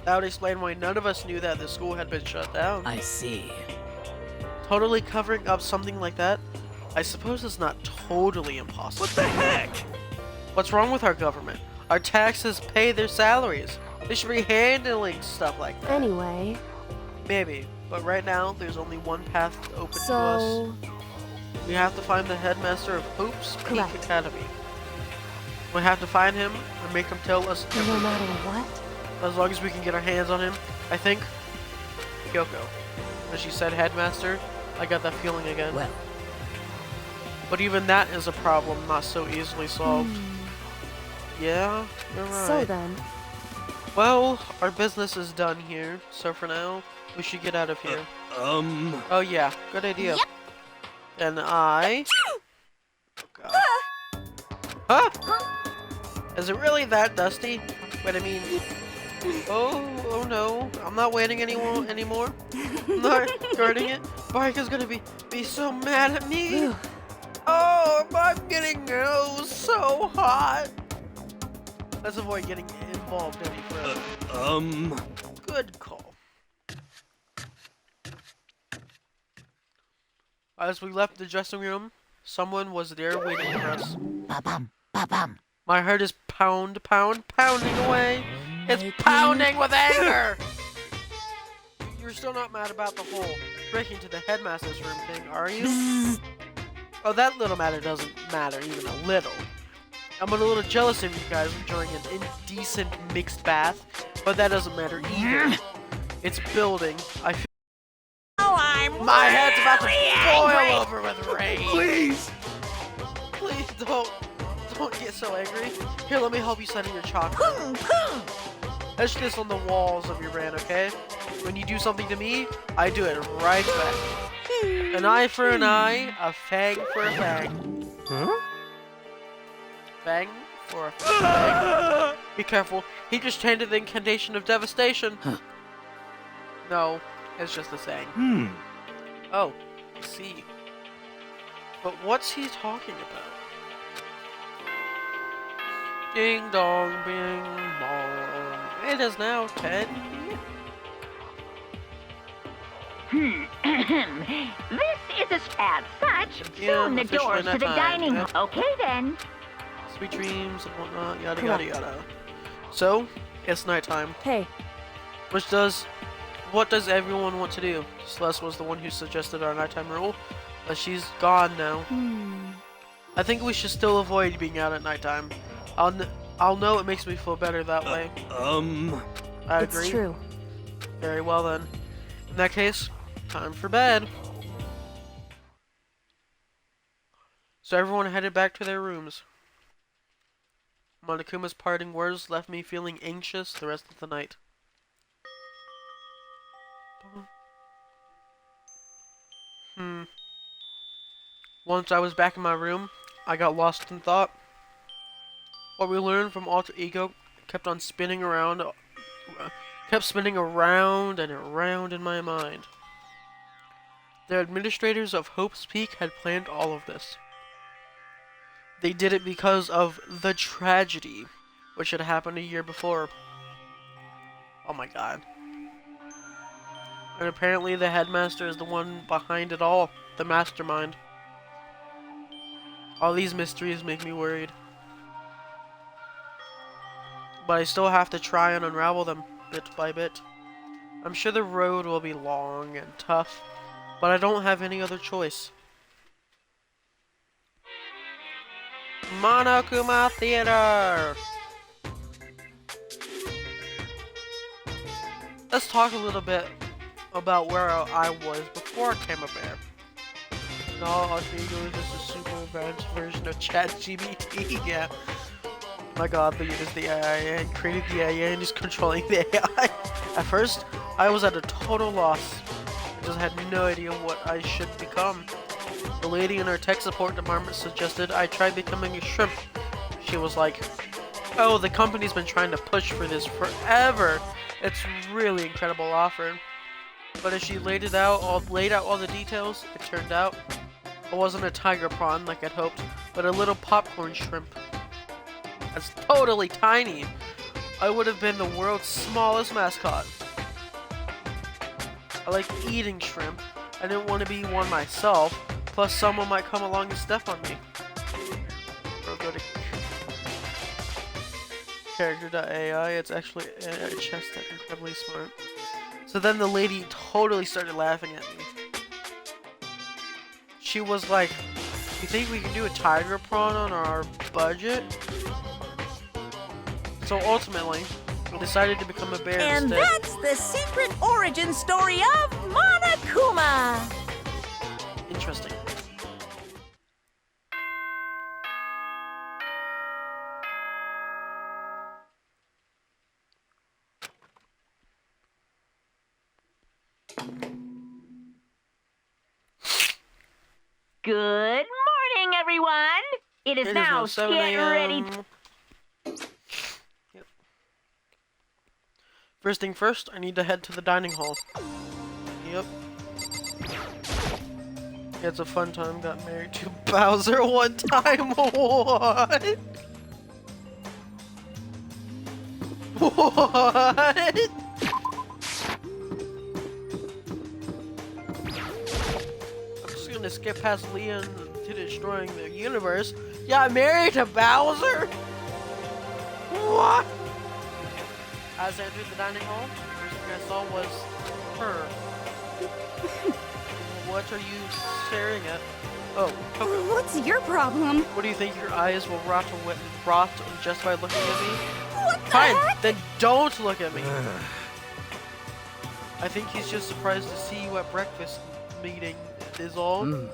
That would explain why none of us knew that the school had been shut down. I see. Totally covering up something like that? I suppose it's not totally impossible. What the heck? What's wrong with our government? Our taxes pay their salaries. They should be handling stuff like that. Anyway, Maybe. But right now, there's only one path open to us. so We have to find the headmaster of Hope's Peak Correct. Academy. We have to find him and make him tell us no everything. matter what, As long as we can get our hands on him, I think Kyoko. When she said headmaster, I got that feeling again. Well, But even that is a problem not so easily solved. Yeah, you're right. so then, Well, our business is done here, so for now, we should get out of here. Oh yeah, good idea. And I... Oh god. Huh? Is it really that dusty? Wait, I mean... Oh no, I'm not waiting anymore. I'm not guarding it. Barika's gonna be so mad at me. Phew. Oh, I'm getting so hot. Let's avoid getting involved any further. Good call. As we left the dressing room, someone was there waiting for us. ba-bum, ba-bum. My heart is pounding away. It's Making pounding with anger! You're still not mad about the whole breaking to the headmaster's room thing, are you? Oh, that little matter doesn't matter even a little. I'm a little jealous of you guys enjoying an indecent mixed bath, but that doesn't matter either. It's building. I feel my head's about to boil over with rage. Please don't get so angry. Here, let me help you settle your chocolate. Etch this on the walls of your brand, okay? When you do something to me, I do it right back. An eye for an eye, a fang for a fang. Huh? Fang for a fang. Be careful, he just chanted the incantation of devastation. No, it's just a saying. Oh, I see. But what's he talking about? Ding dong, bing bong. It is now 10 p.m. This is as such. Yeah, Soon the officially doors to that the time, dining yeah. hall. Okay then. Sweet dreams and whatnot, yada Correct. yada yada. So, it's nighttime. hey, What does everyone want to do? Celeste was the one who suggested our nighttime rule, but she's gone now. I think we should still avoid being out at nighttime. I'll know it makes me feel better that way. I it's agree. true. Very well then. In that case, time for bed. So everyone headed back to their rooms. Monokuma's parting words left me feeling anxious the rest of the night. Once I was back in my room, I got lost in thought. What we learned from Alter Ego kept on spinning around, kept spinning around and around in my mind. The administrators of Hope's Peak had planned all of this. They did it because of the tragedy, which had happened a year before. Oh my god. And apparently the headmaster is the one behind it all, the mastermind. All these mysteries make me worried. But I still have to try and unravel them bit by bit. I'm sure the road will be long and tough, but I don't have any other choice. Monokuma Theater! Let's talk a little bit about where I was before I became a bear. No, Alter Ego is just a super advanced version of ChatGPT. Yeah. My god, but it is the AI and created the AI and is controlling the AI. At first, I was at a total loss. I just had no idea what I should become. The lady in our tech support department suggested I try becoming a shrimp. She was like, "Oh, the company's been trying to push for this forever. It's really incredible offer." But as she laid out all the details, it turned out it wasn't a tiger prawn like I'd hoped, but a little popcorn shrimp. That's totally tiny. I would have been the world's smallest mascot. I like eating shrimp. I didn't want to be one myself. Plus, someone might come along and step on me. Or go to character.ai. It's actually a chest that's incredibly smart. So then the lady totally started laughing at me. She was like, "You think we can do a tiger prawn on our budget?" So ultimately, I decided to become a bear And instead. that's the secret origin story of Monokuma. Interesting. Good morning, everyone. It is now 7 get ready. a.m. Yep. First thing first, I need to head to the dining hall. Yep. Yeah, it's a fun time. Got married to Bowser one time. What? What? I'm just gonna skip past Leon to destroying the universe. Got married to Bowser? What? As I entered the dining hall, the first thing I saw was her. What are you staring at? Oh, Coco. What's your problem? What do you think, your eyes will rot just by looking at me? What the Fine, heck? then don't look at me. I think he's just surprised to see you at breakfast meeting is all. You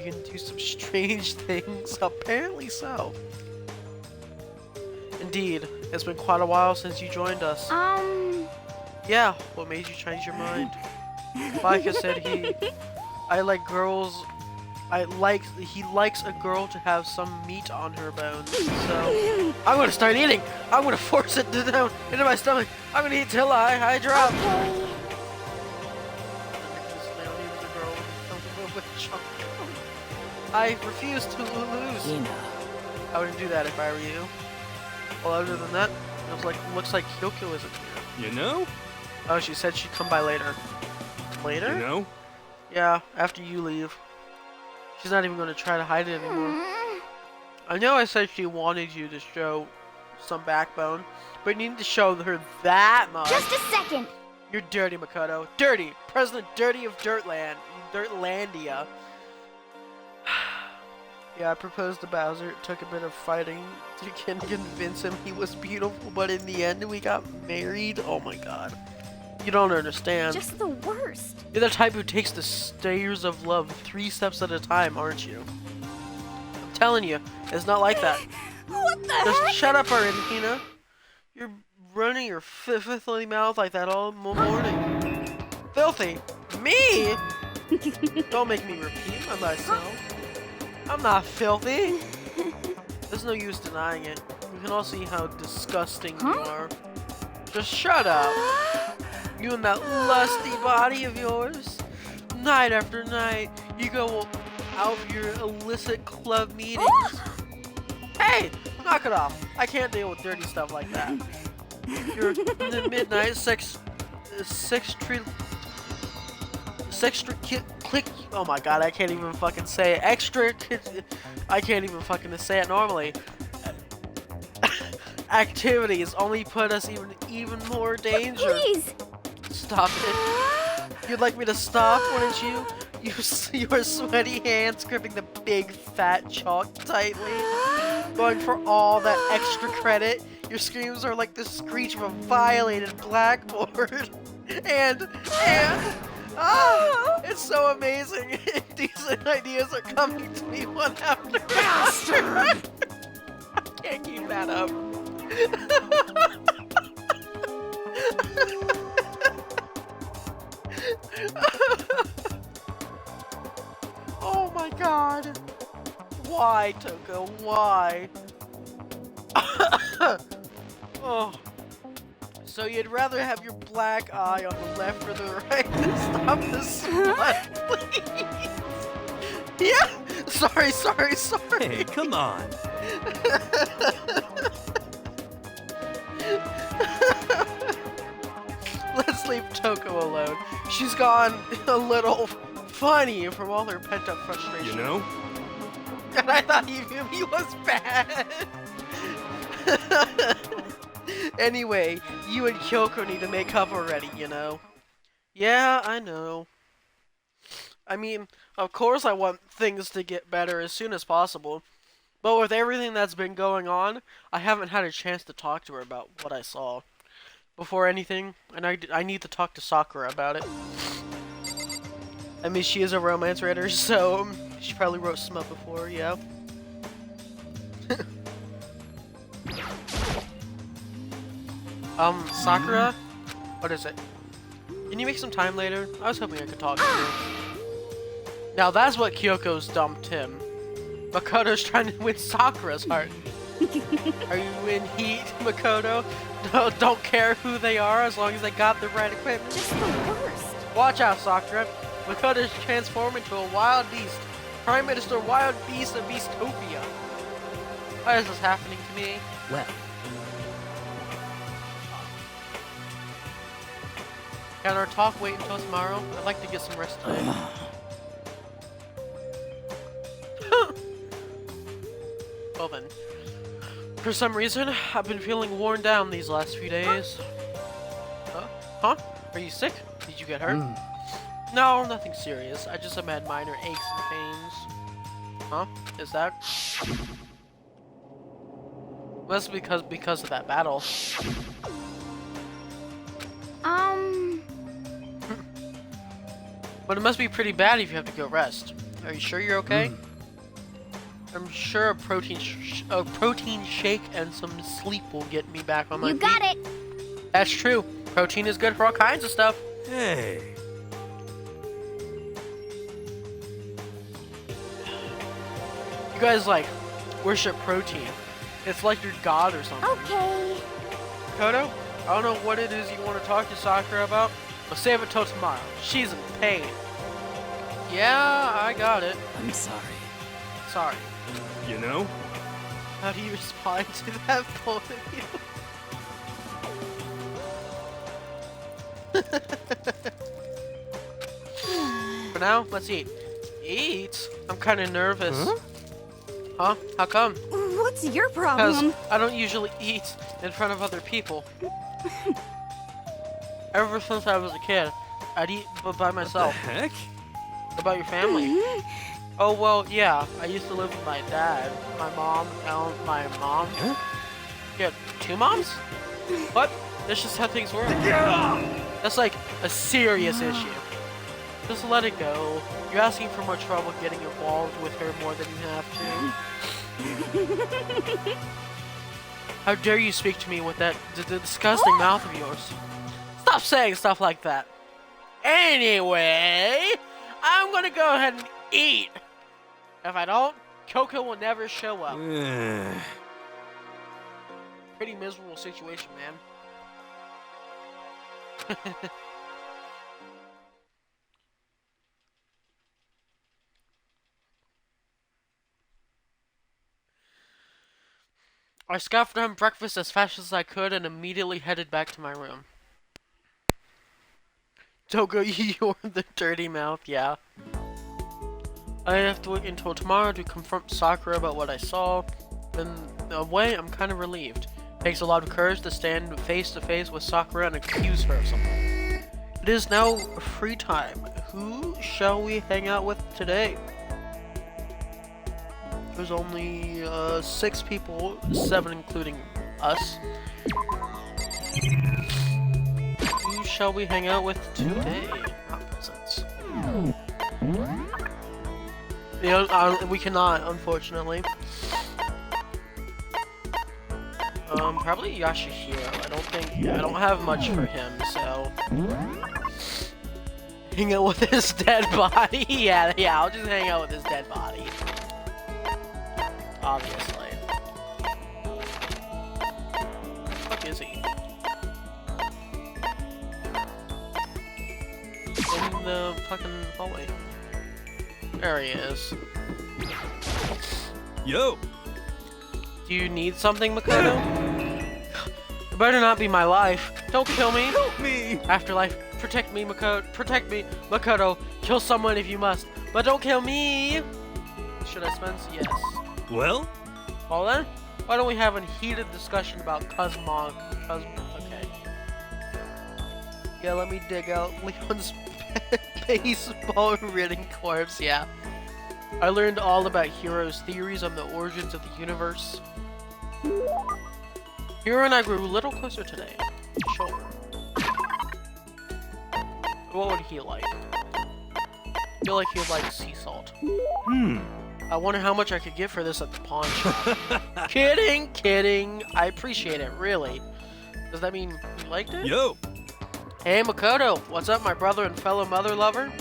can do some strange things, apparently so. Indeed, it's been quite a while since you joined us. Yeah, what made you change your mind? Micah said he likes a girl to have some meat on her bones. So I'm gonna start eating. I'm gonna force it down into my stomach. I'm gonna eat till I drop. I refuse to lose. I wouldn't do that if I were you. Well, other than that, looks like Kyoko isn't here. You know? Oh, she said she'd come by later. Later? You know? Yeah, after you leave. She's not even going to try to hide it anymore. I know I said she wanted you to show some backbone, but you need to show her that much. Just a second. You're dirty, Makoto. Dirty! President Dirty of Dirtlandia. Yeah, I proposed to Bowser. It took a bit of fighting to convince him he was beautiful, but in the end we got married. Oh my god. You don't understand. Just the worst. You're the type who takes the stairs of love 3 steps at a time, aren't you? I'm telling you, it's not like that. What the Just heck? shut up, Argentina. You're running your fiddly mouth like that all morning. filthy. Me? Don't make me repeat myself. I'm not filthy. There's no use denying it. You can all see how disgusting you are. Just shut up. You and that lusty body of yours. Night after night, you go out of your illicit club meetings. Hey, knock it off. I can't deal with dirty stuff like that. Your midnight click. Oh my god, I can't even fucking say it. I can't even fucking say it normally. Activities only put us even more danger. Please. Stop it. You'd like me to stop, wouldn't you? Your sweaty hands gripping the big fat chalk tightly, going for all that extra credit. Your screams are like the screech of a violated blackboard. and it's so amazing. Decent ideas are coming to me one after another. I can't keep that up. Oh my god. Why, Toko? Why? Oh. So you'd rather have your black eye on the left or the right than stop the smut, please? Yeah! Sorry. Hey, come on. Let's leave Toko alone. She's gone a little funny from all her pent-up frustration. You know? And I thought he was bad. Anyway, you and Kyoko need to make up already, you know? Yeah, I know. I mean, of course I want things to get better as soon as possible. But with everything that's been going on, I haven't had a chance to talk to her about what I saw. Before anything, and I need to talk to Sakura about it. I mean, she is a romance writer, so she probably wrote smut before, yeah. Sakura? What is it? Can you make some time later? I was hoping I could talk to you. Now that's what Kyoko's dumped him. Makoto's trying to win Sakura's heart. Are you in heat, Makoto? No, don't care who they are as long as they got the right equipment. Just the worst. Watch out, Sakura. Makoto's transformed into a wild beast. Prime Minister Wild Beast of Beastopia. Why is this happening to me? Well, Can our talk wait until tomorrow? I'd like to get some rest today. Well then. For some reason, I've been feeling worn down these last few days. Huh? Are you sick? Did you get hurt? No, nothing serious. I just have had minor aches and pains. Huh? Is that? Must be because of that battle. But it must be pretty bad if you have to go rest. Are you sure you're okay? I'm sure a protein shake and some sleep will get me back on my feet. You got it. That's true. Protein is good for all kinds of stuff. Hey. You guys like worship protein. It's like your god or something. Okay. Kodo, I don't know what it is you want to talk to Sakura about, but save it till tomorrow. She's in pain. Yeah, I got it. I'm sorry. Sorry. You know? How do you respond to that, both of you? For now, let's eat. Eat? I'm kind of nervous. Huh? How come? What's your Because problem? I don't usually eat in front of other people. Ever since I was a kid, I'd eat by myself. What the heck? What about your family? Oh, well, yeah. I used to live with my dad, my mom, and my mom. Huh? You had 2 moms? What? That's just how things work. That's like a serious issue. Just let it go. You're asking for more trouble getting involved with her more than you have to. How dare you speak to me with that disgusting mouth of yours? Stop saying stuff like that. Anyway, I'm gonna go ahead and eat. If I don't, Coco will never show up. Pretty miserable situation, man. I scoffed on breakfast as fast as I could and immediately headed back to my room. Togo, you're the dirty mouth, yeah. I have to wait until tomorrow to confront Sakura about what I saw. In a way, I'm kind of relieved. It takes a lot of courage to stand face to face with Sakura and accuse her of something. It is now free time. Who shall we hang out with today? There's only 6 people, 7 including us. Who shall we hang out with today? Not peasants. We cannot, unfortunately. Probably Yashihiro. I don't have much for him, so. Hang out with his dead body? yeah, I'll just hang out with his dead body. Obviously. Where the fuck is he? In the fucking hallway. There he is. Yo! Do you need something, Makoto? It better not be my life. Don't kill me. Help me! Afterlife, protect me, Makoto. Protect me, Makoto. Kill someone if you must, but don't kill me. Should I spend? Yes. Well? Well then, why don't we have a heated discussion about Cosmog? Okay. Yeah, let me dig out Leon's baseball ridden corpse. Yeah. I learned all about Hiro's theories on the origins of the universe. Hiro and I grew a little closer today. Sure. What would he like? I feel like he'd like sea salt. I wonder how much I could get for this at the pawn shop. Kidding. I appreciate it, really. Does that mean you liked it? Yo! Hey, Makoto. What's up, my brother and fellow mother lover?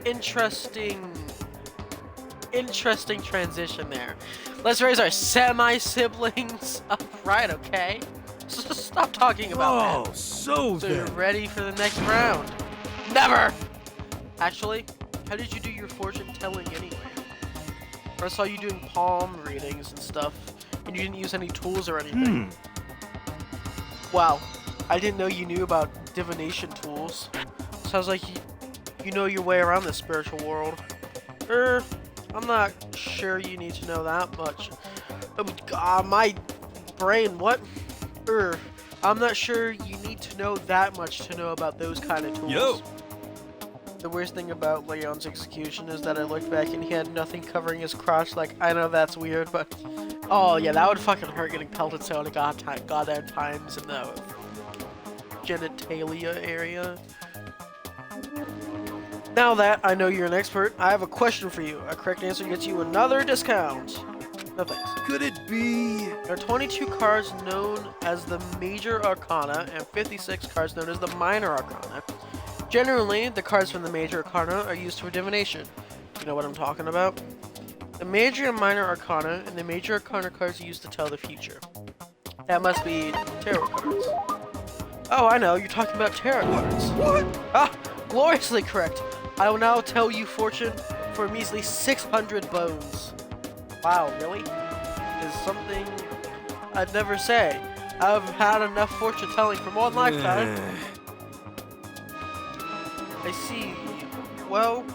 Interesting transition there. Let's raise our semi-siblings upright, okay? So stop talking about that. So you're ready for the next round? Never! Actually, how did you do your fortune telling anyway? I saw you doing palm readings and stuff, and you didn't use any tools or anything. Wow, I didn't know you knew about divination tools. Sounds like you know your way around the spiritual world. I'm not sure you need to know that much. My brain, what? I'm not sure you need to know that much to know about those kind of tools. Yo! The worst thing about Leon's execution is that I looked back and he had nothing covering his crotch. Like, I know that's weird, but... Oh, yeah, that would fucking hurt getting pelted so many goddamn times in the genitalia area. Now that I know you're an expert, I have a question for you. A correct answer gets you another discount. No thanks. Could it be? There are 22 cards known as the Major Arcana and 56 cards known as the Minor Arcana. Generally, the cards from the Major Arcana are used for divination. You know what I'm talking about? The Major and Minor Arcana and the Major Arcana cards are used to tell the future. That must be tarot cards. Oh, I know. You're talking about tarot cards. What? Ah, gloriously correct. I will now tell you fortune for a measly 600 bones. Wow, really? Is something I'd never say. I've had enough fortune telling for one lifetime. I see. Well,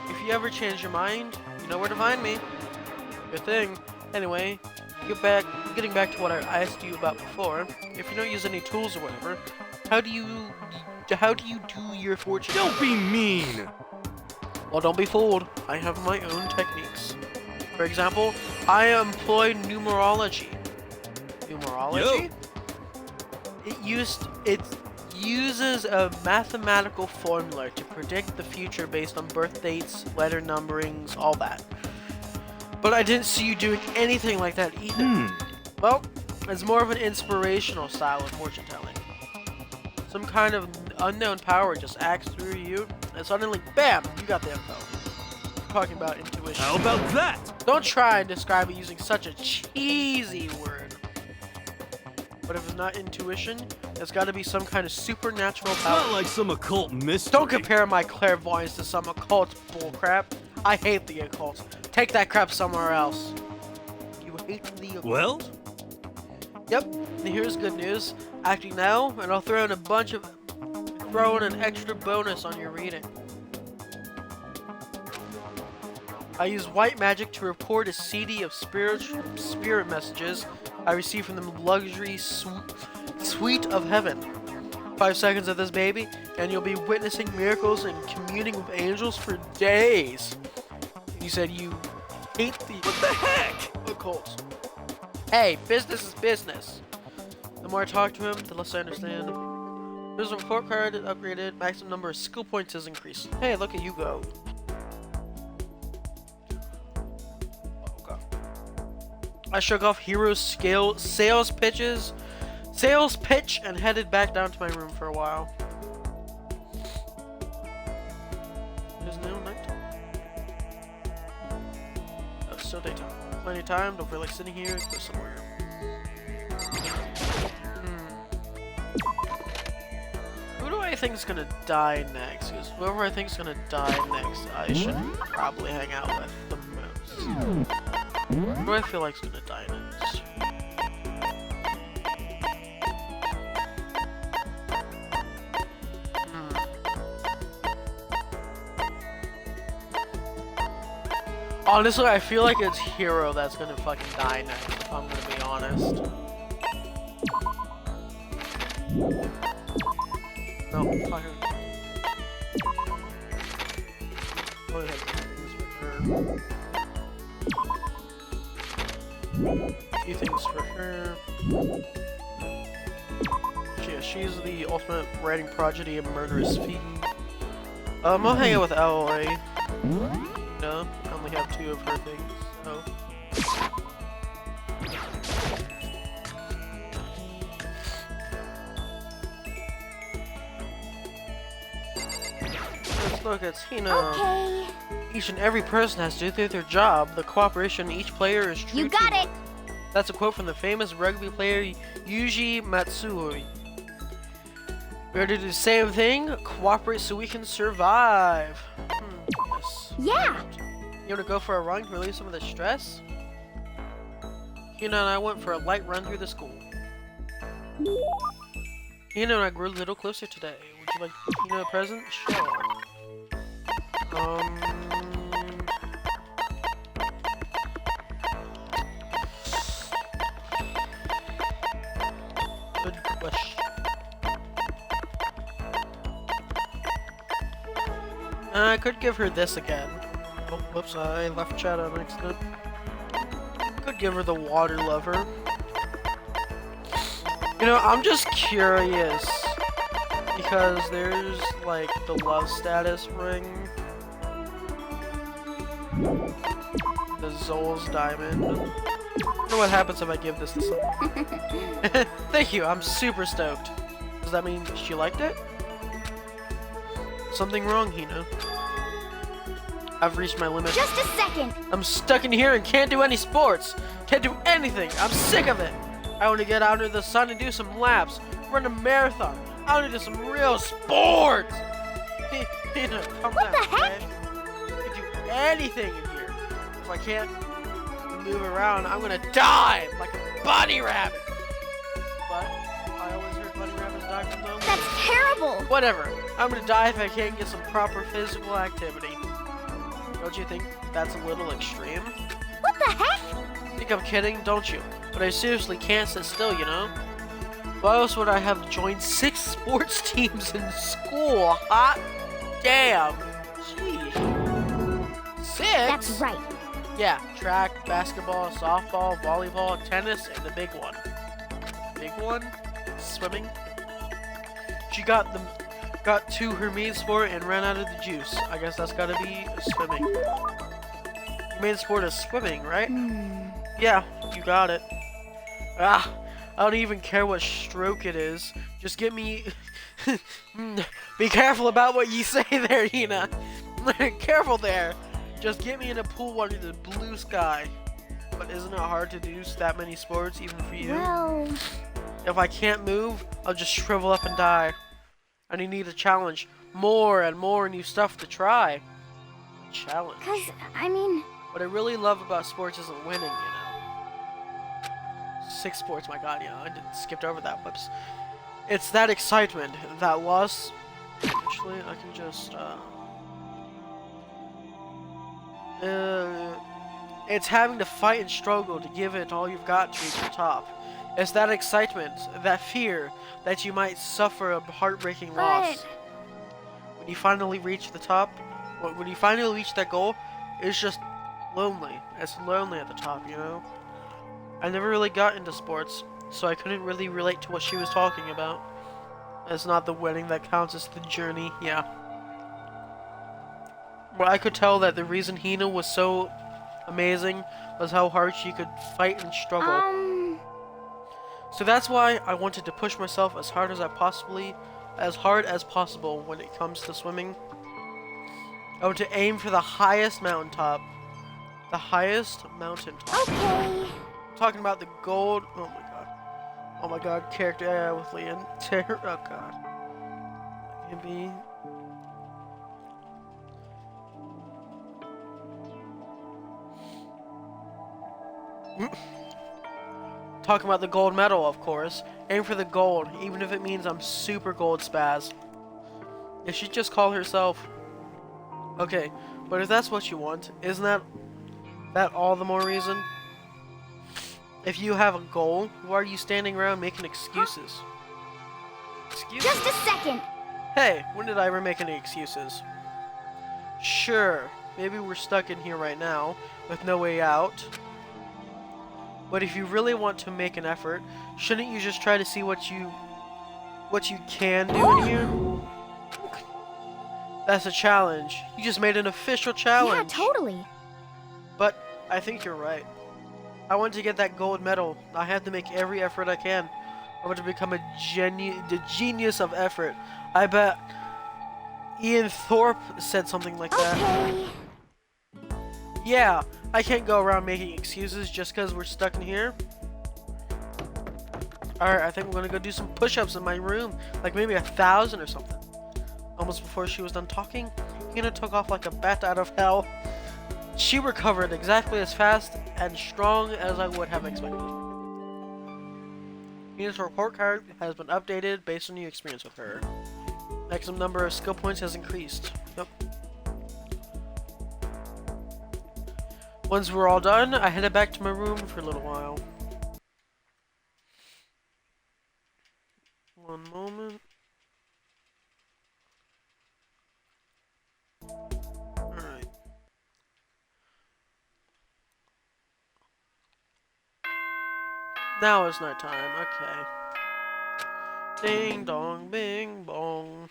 if you ever change your mind, you know where to find me. Good thing. Anyway, getting back to what I asked you about before. If you don't use any tools or whatever, how do you do your fortune? Don't be mean! Well, don't be fooled. I have my own techniques. For example, I employ numerology. Numerology? Yo. It uses a mathematical formula to predict the future based on birth dates, letter numberings, all that. But I didn't see you doing anything like that either. Well, it's more of an inspirational style of fortune telling. some kind of unknown power just acts through you, and suddenly, bam, you got the info. I'm talking about intuition. How about that? Don't try and describe it using such a cheesy word. But if it's not intuition, it's got to be some kind of supernatural It's power. not like some occult mystery. Don't compare my clairvoyance to some occult bullcrap. I hate the occult. Take that crap somewhere else. You hate the occult. Well, Yep, and here's good news. Acting now, and I'll throw in an extra bonus on your reading. I use white magic to record a CD of spirit messages I receive from the luxury suite of heaven. 5 seconds of this baby, and you'll be witnessing miracles and communing with angels for days. You said you hate the what the heck? occult. Hey, business is business. The more I talk to him, the less I understand. There's a report card upgraded. Maximum number of skill points is increased. Hey, look at you go. I shook off Hero's sales pitch, and headed back down to my room for a while. It is now nighttime. Oh, it's still daytime. Plenty of time. Don't feel like sitting here. Go somewhere. Who do I think is gonna die next? Because whoever I think is gonna die next, I should probably hang out with the most. Who do I feel like is gonna die next? Honestly, I feel like it's Hero that's gonna fucking die next, if I'm gonna be honest. No, fuck her. What the heck is with her? Few things for her. She's the ultimate writing prodigy and murderous fiend. I'll hang out with Alloy. No, I only have 2 of her things, so. Let's look at Tina. Okay. Each and every person has to do their job. The cooperation of each player is true. You got it. That's a quote from the famous rugby player Yuji Matsui. We are to do the same thing, cooperate so we can survive. Yes. Yeah. You want to go for a run to relieve some of the stress? Hina and I went for a light run through the school. Hina and I grew a little closer today. Would you like Hina a present? Sure. Good question. I could give her this again. Oh, whoops, I left chat on accident. Could give her the water lover. You know, I'm just curious. Because there's, like, the love status ring. The Zol's diamond. I wonder what happens if I give this to someone. Thank you, I'm super stoked. Does that mean she liked it? Something wrong, Hina. I've reached my limit. Just a second. I'm stuck in here and can't do any sports. Can't do anything. I'm sick of it. I want to get out into the sun and do some laps. Run a marathon. I want to do some real sports. Hina, calm down, What the heck? okay? I can do anything in here. If I can't move around, I'm gonna die like a bunny rabbit. But I always heard bunny rabbits die from them. That's terrible. Whatever. I'm gonna die if I can't get some proper physical activity. Don't you think that's a little extreme? What the heck? Think I'm kidding, don't you? But I seriously can't sit still, you know? Why else would I have joined 6 sports teams in school? Hot damn. Jeez. 6? That's right. Yeah, track, basketball, softball, volleyball, tennis, and the big one. Big one? Swimming? She got to her main sport and ran out of the juice. I guess that's gotta be swimming. Your main sport is swimming, right? Yeah, you got it. I don't even care what stroke it is. Just get me Be careful about what you say there, Hina. Careful there. Just get me in a pool under the blue sky. But isn't it hard to do that many sports, even for you? Well, If I can't move, I'll just shrivel up and die. And you need a challenge. More and more new stuff to try. Challenge. cause, I mean, What I really love about sports isn't winning, you know. 6 sports, my god, I skipped over that. Whoops. It's that excitement, that loss. Actually, I can just, it's having to fight and struggle to give it all you've got to reach the top. It's that excitement, that fear, that you might suffer a heartbreaking loss. When you finally reach the top, when you finally reach that goal, it's just lonely. It's lonely at the top, you know? I never really got into sports, so I couldn't really relate to what she was talking about. It's not the winning that counts, it's the journey, yeah. But I could tell that the reason Hina was so amazing was how hard she could fight and struggle. So that's why I wanted to push myself as hard as possible when it comes to swimming. I want to aim for the highest mountaintop. The highest mountaintop. okay. I'm talking about the gold. Oh my god. Oh my god. Character with Leon. Oh god. Maybe. Talking about the gold medal, of course. Aim for the gold, even if it means I'm super gold spaz. If she'd just call herself. Okay, but if that's what you want, isn't that all the more reason? If you have a goal, why are you standing around making excuses? Excuses? Just a second. Hey, when did I ever make any excuses? Sure, maybe we're stuck in here right now, with no way out. But if you really want to make an effort, shouldn't you just try to see what you can do in here? That's a challenge. You just made an official challenge. Yeah, totally. But I think you're right. I want to get that gold medal. I have to make every effort I can. I want to become the genius of effort. I bet Ian Thorpe said something like that. Okay. Yeah, I can't go around making excuses just because we're stuck in here. Alright, I think we're gonna go do some push-ups in my room. Like maybe 1,000 or something. Almost before she was done talking, Hina took off like a bat out of hell. She recovered exactly as fast and strong as I would have expected. Hina's report card has been updated based on your experience with her. Maximum number of skill points has increased. Yep. Once we're all done, I headed back to my room for a little while. One moment. Alright. Now it's night time, okay. Ding dong, bing bong.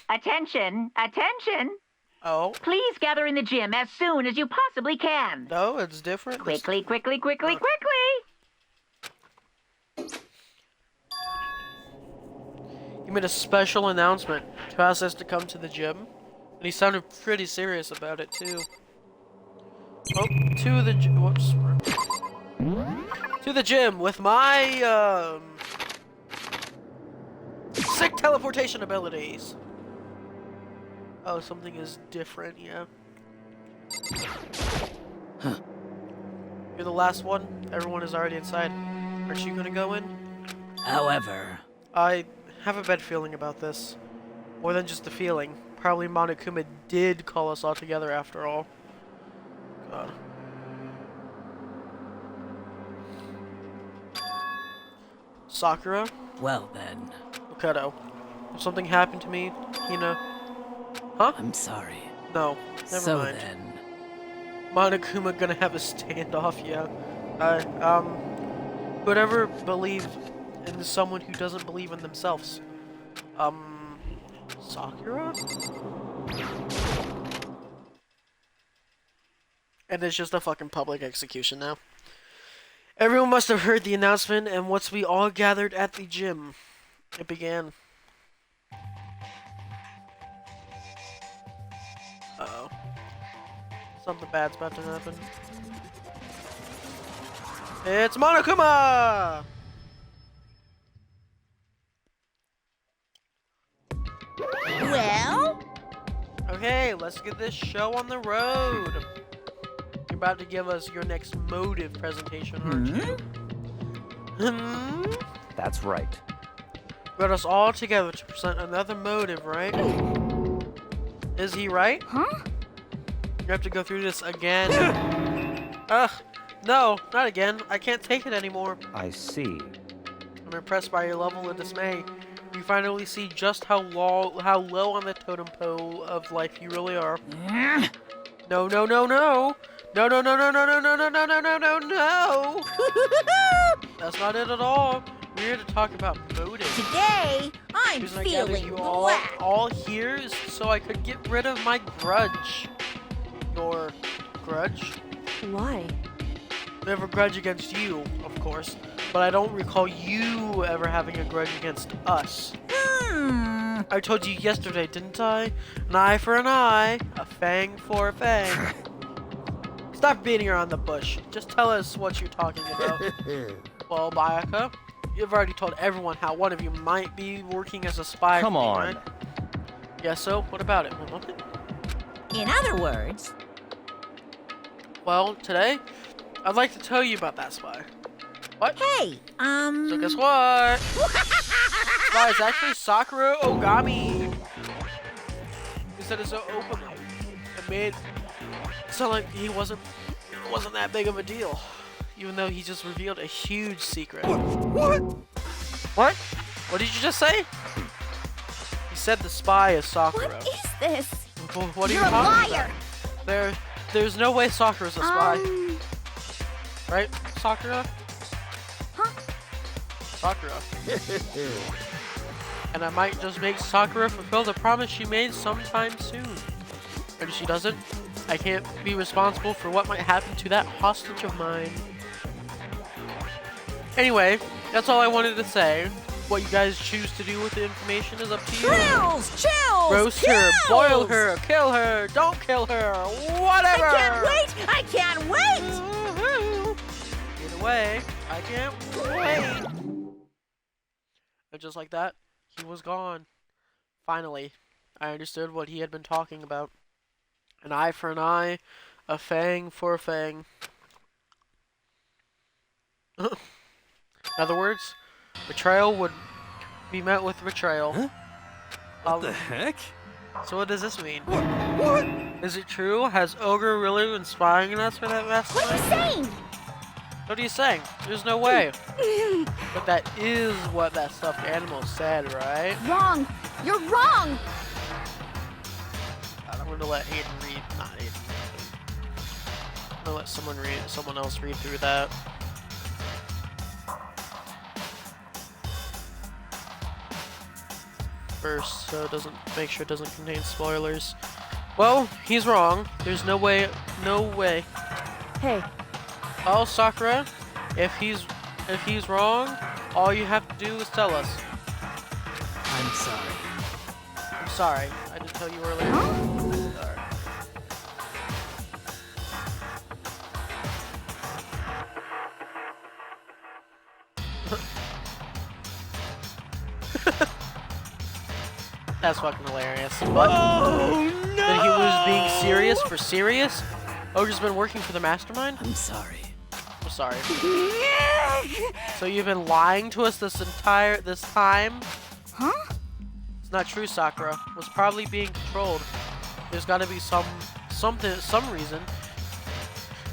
Attention, attention. Oh, Please gather in the gym as soon as you possibly can. no, it's different. Quickly, quickly, quickly, quickly. He made a special announcement to ask us to come to the gym, and he sounded pretty serious about it too. Oh, to the gym. Whoops. To the gym with my sick teleportation abilities. Oh, something is different, yeah. Huh. You're the last one. Everyone is already inside. Aren't you gonna go in? However, I have a bad feeling about this. More than just a feeling. Probably Monokuma did call us all together after all. God. Sakura? well then, Hokkaido. If something happened to me, Hina. Huh? I'm sorry. No. Never so mind. then, Monokuma gonna have a standoff, yeah. Whoever believed in someone who doesn't believe in themselves. Sakura? And it's just a fucking public execution now. Everyone must have heard the announcement, and once we all gathered at the gym, It began. Uh-oh. Something bad's about to happen. It's Monokuma! Well, Okay, let's get this show on the road. You're about to give us your next motive presentation, aren't you? That's right. Brought us all together to present another motive, right? Is he right? Huh? You have to go through this again. Ugh, no, not again. I can't take it anymore. I see. I'm impressed by your level of dismay. We finally see just how low on the totem pole of life you really are. No, no, no, no. No, no, no, no, no, no, no, no, no, no, no, no, no. That's not it at all. We're here to talk about motive. today I'm The reason I gathered feeling you black. all here is so I could get rid of my grudge. Your grudge? Why? I have a grudge against you, of course, but I don't recall you ever having a grudge against us. I told you yesterday, didn't I? An eye for an eye, a fang for a fang. Stop beating around the bush. Just tell us what you're talking about. Well, Bayaka, you've already told everyone how one of you might be working as a spy. Come for me, on. right? Yeah, so what about it? In other words, Well, today, I'd like to tell you about that spy. What? hey, So guess what? Spy is actually Sakura Ogami. He said it so openly. It made it sound like it wasn't that big of a deal. Even though he just revealed a huge secret. What? What? What did you just say? He said the spy is Sakura. What is this? What are You're you a talking liar. about? There's no way Sakura's a spy. Right? Sakura? Huh? Sakura. And I might just make Sakura fulfill the promise she made sometime soon. And if she doesn't, I can't be responsible for what might happen to that hostage of mine. Anyway, that's all I wanted to say. What you guys choose to do with the information is up to you. chills, Roast her, boil her, kill her, don't kill her, whatever! I can't wait! I can't wait! Woohoo. Either way, I can't wait. And just like that, he was gone. Finally, I understood what he had been talking about. An eye for an eye, a fang for a fang. In other words, betrayal would be met with betrayal. Huh? What the heck? So what does this mean? What? Is it true? Has Ogre really been spying on us for that What are mastermind? you saying? What are you saying? There's no way. But that is what that stuffed animal said, right? Wrong. You're wrong. I'm gonna let Hayden read. Not Hayden. I'm gonna let someone else read through that. First, so it doesn't make sure it doesn't contain spoilers. Well, he's wrong. There's no way. Hey, Oh, Sakura, if he's wrong, all you have to do is tell us. I'm sorry. I'm sorry. I didn't tell you earlier. Sorry. That's fucking hilarious. What? Oh no! That he was being serious for serious? Ogre's been working for the mastermind? I'm sorry. I'm sorry. So you've been lying to us this time? Huh? It's not true, Sakura. It was probably being controlled. There's gotta be some reason.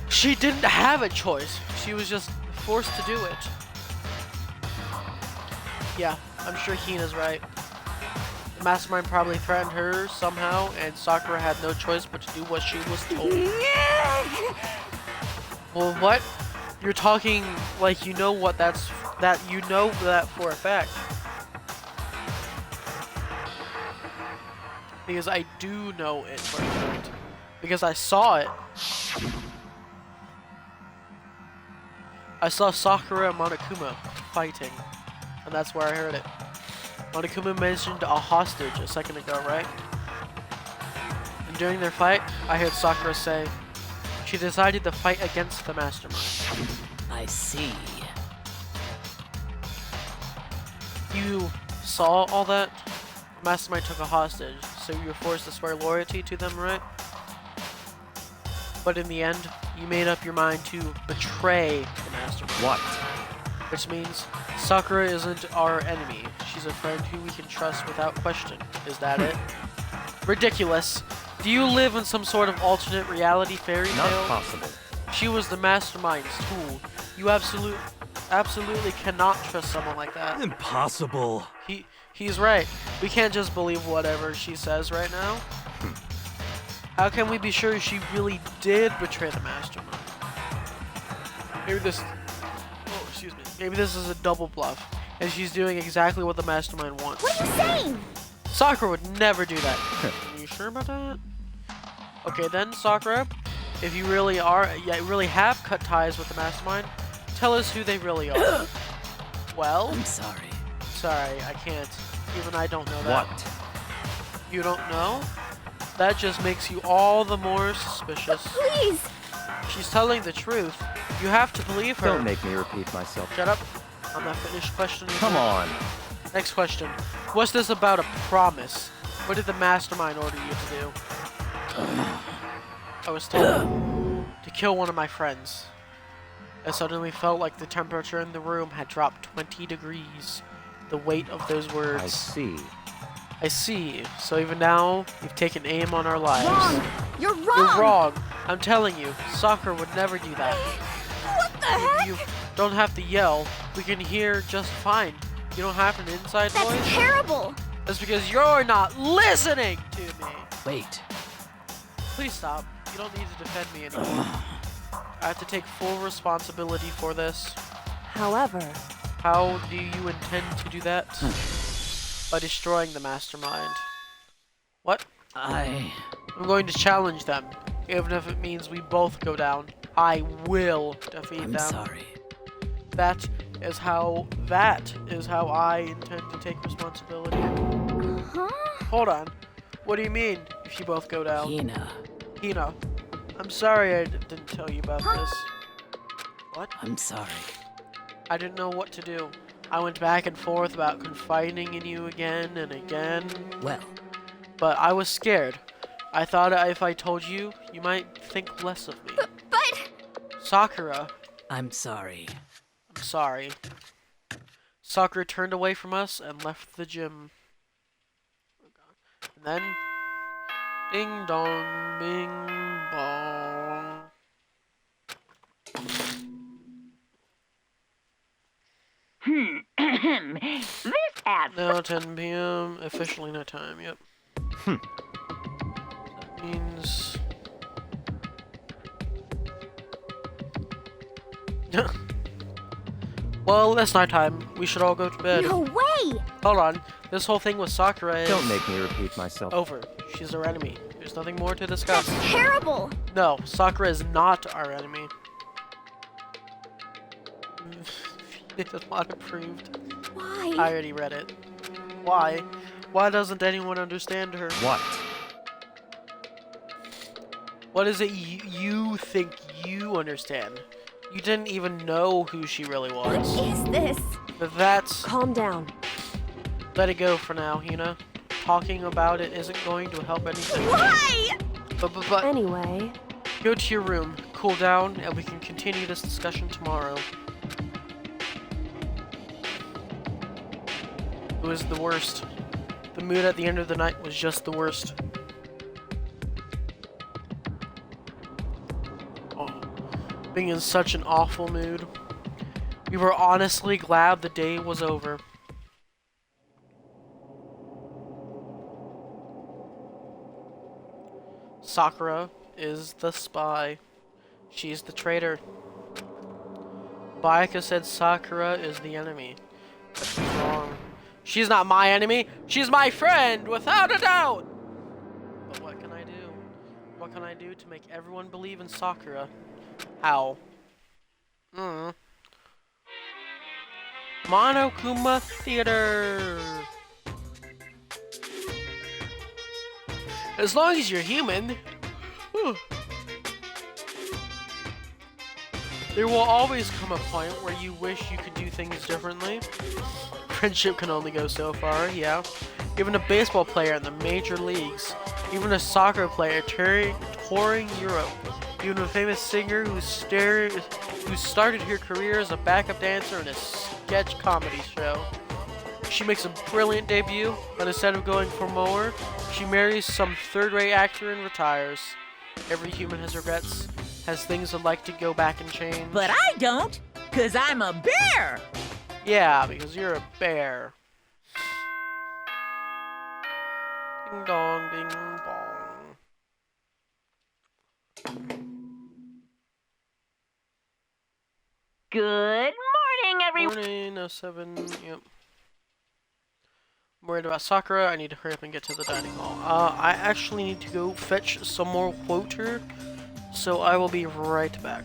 She didn't have a choice. She was just forced to do it. Yeah, I'm sure Hina's right. The mastermind probably threatened her somehow, and Sakura had no choice but to do what she was told. Well, what? You're talking like you know you know that for a fact. Because I do know it for a fact. Because I saw it. I saw Sakura and Monokuma fighting. And that's where I heard it. Monokuma mentioned a hostage a second ago, right? And during their fight, I heard Sakura say she decided to fight against the mastermind. I see. You saw all that? The mastermind took a hostage, so you were forced to swear loyalty to them, right? But in the end, you made up your mind to betray the mastermind. What? Which means Sakura isn't our enemy. She's a friend who we can trust without question. Is that it? Ridiculous. Do you live in some sort of alternate reality fairy tale? Not possible. She was the mastermind's tool. You absolutely cannot trust someone like that. Impossible. He's right. We can't just believe whatever she says right now. How can we be sure she really did betray the mastermind? Maybe this... Oh, excuse me. Maybe this is a double bluff, and she's doing exactly what the mastermind wants. What are you saying? Sakura would never do that. Are you sure about that? Okay then, Sakura, if you really really have cut ties with the mastermind, tell us who they really are. Well? I'm sorry. Sorry, I can't. Even I don't know that. What? You don't know? That just makes you all the more suspicious. Please. She's telling the truth. You have to believe her. Don't make me repeat myself. Shut up. I'm not finished questioning. Come on. Next question. What's this about a promise? What did the mastermind order you to do? I was told to kill one of my friends. I suddenly felt like the temperature in the room had dropped 20 degrees. The weight of those words. I see. I see. So even now, you've taken aim on our lives. Wrong. You're wrong. You're wrong. I'm telling you, Sakura would never do that. What the heck? You don't have to yell. We can hear just fine. You don't have an inside That's voice? terrible. That's because you're not listening to me. Wait. Please stop. You don't need to defend me anymore. I have to take full responsibility for this. However, How do you intend to do that? By destroying the mastermind. What? I'm going to challenge them. Even if it means we both go down. I will defeat I'm them. sorry. That is how I intend to take responsibility. Huh? Hold on. What do you mean if you both go down? Hina, I'm sorry I didn't tell you about this. What? I'm sorry. I didn't know what to do. I went back and forth about confiding in you again and again. Well, But I was scared. I thought if I told you, you might think less of me. But Sakura, I'm sorry. I'm sorry. Sakura turned away from us and left the gym. And then, ding dong, bing bong. This adds Now 10 p.m. Officially no time. Yep. That means. Well, that's night time. We should all go to bed. no way. Hold on. This whole thing with Sakura is Don't make me repeat myself. over. She's our enemy. There's nothing more to discuss. That's terrible. No, Sakura is not our enemy. It is not approved. Why? I already read it. Why? Why doesn't anyone understand her? What? What is it you think you understand? You didn't even know who she really What was. is this? But that's... calm down. Let it go for now, Hina. Talking about it isn't going to help anything. Why? But Anyway, go to your room, cool down, and we can continue this discussion tomorrow. It was the worst. The mood at the end of the night was just the worst. Oh, being in such an awful mood. We were honestly glad the day was over. Sakura is the spy. She's the traitor. Bayaka said Sakura is the enemy. But she's wrong. She's not my enemy. She's my friend, without a doubt. But what can I do? What can I do to make everyone believe in Sakura? How? Monokuma Theater. As long as you're human. Whew. There will always come a point where you wish you could do things differently. Friendship can only go so far, yeah. Even a baseball player in the major leagues. Even a soccer player touring Europe. Even a famous singer who started her career as a backup dancer in a sketch comedy show. She makes a brilliant debut, but instead of going for more, she marries some third-rate actor and retires. Every human has regrets, has things they'd like to go back and change. But I don't, 'cause I'm a bear. Yeah, because you're a bear. Ding dong, ding dong. Good morning, everyone. Morning, 07, yep. I'm worried about Sakura. I need to hurry up and get to the dining hall. I actually need to go fetch some more water, so I will be right back.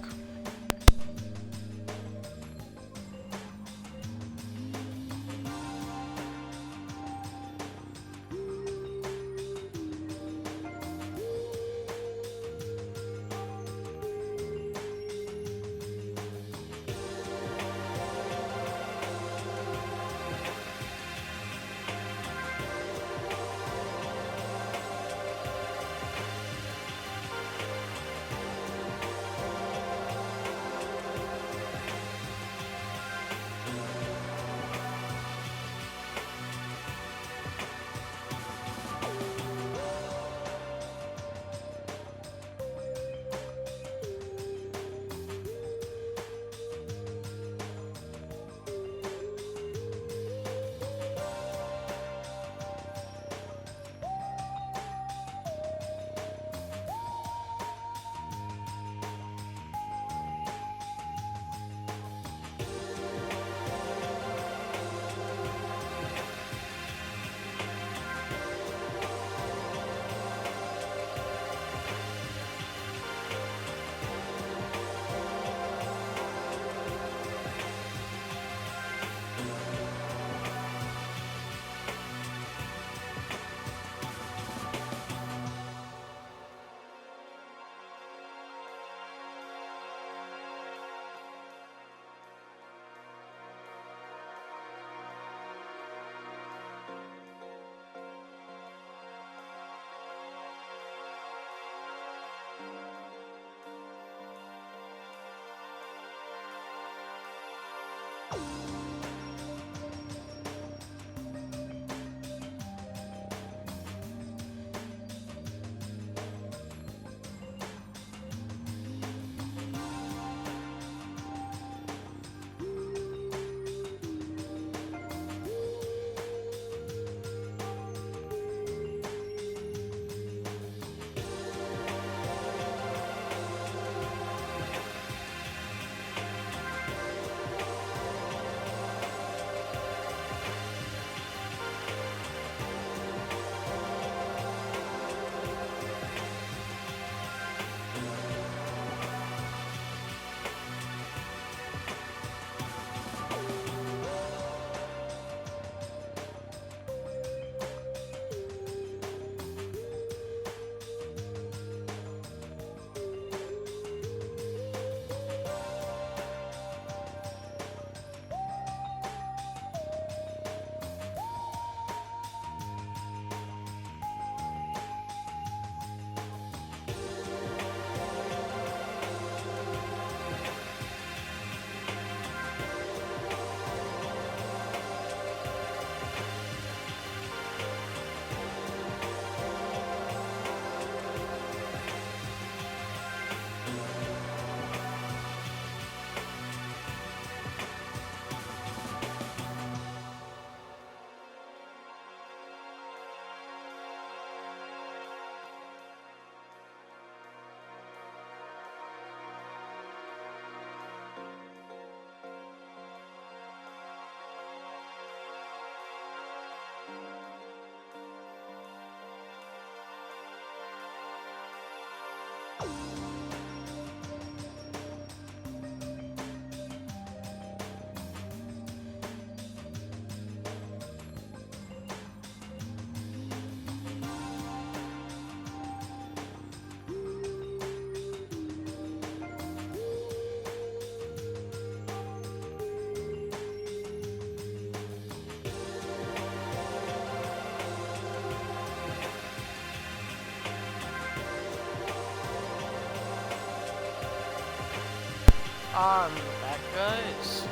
I'm back, guys.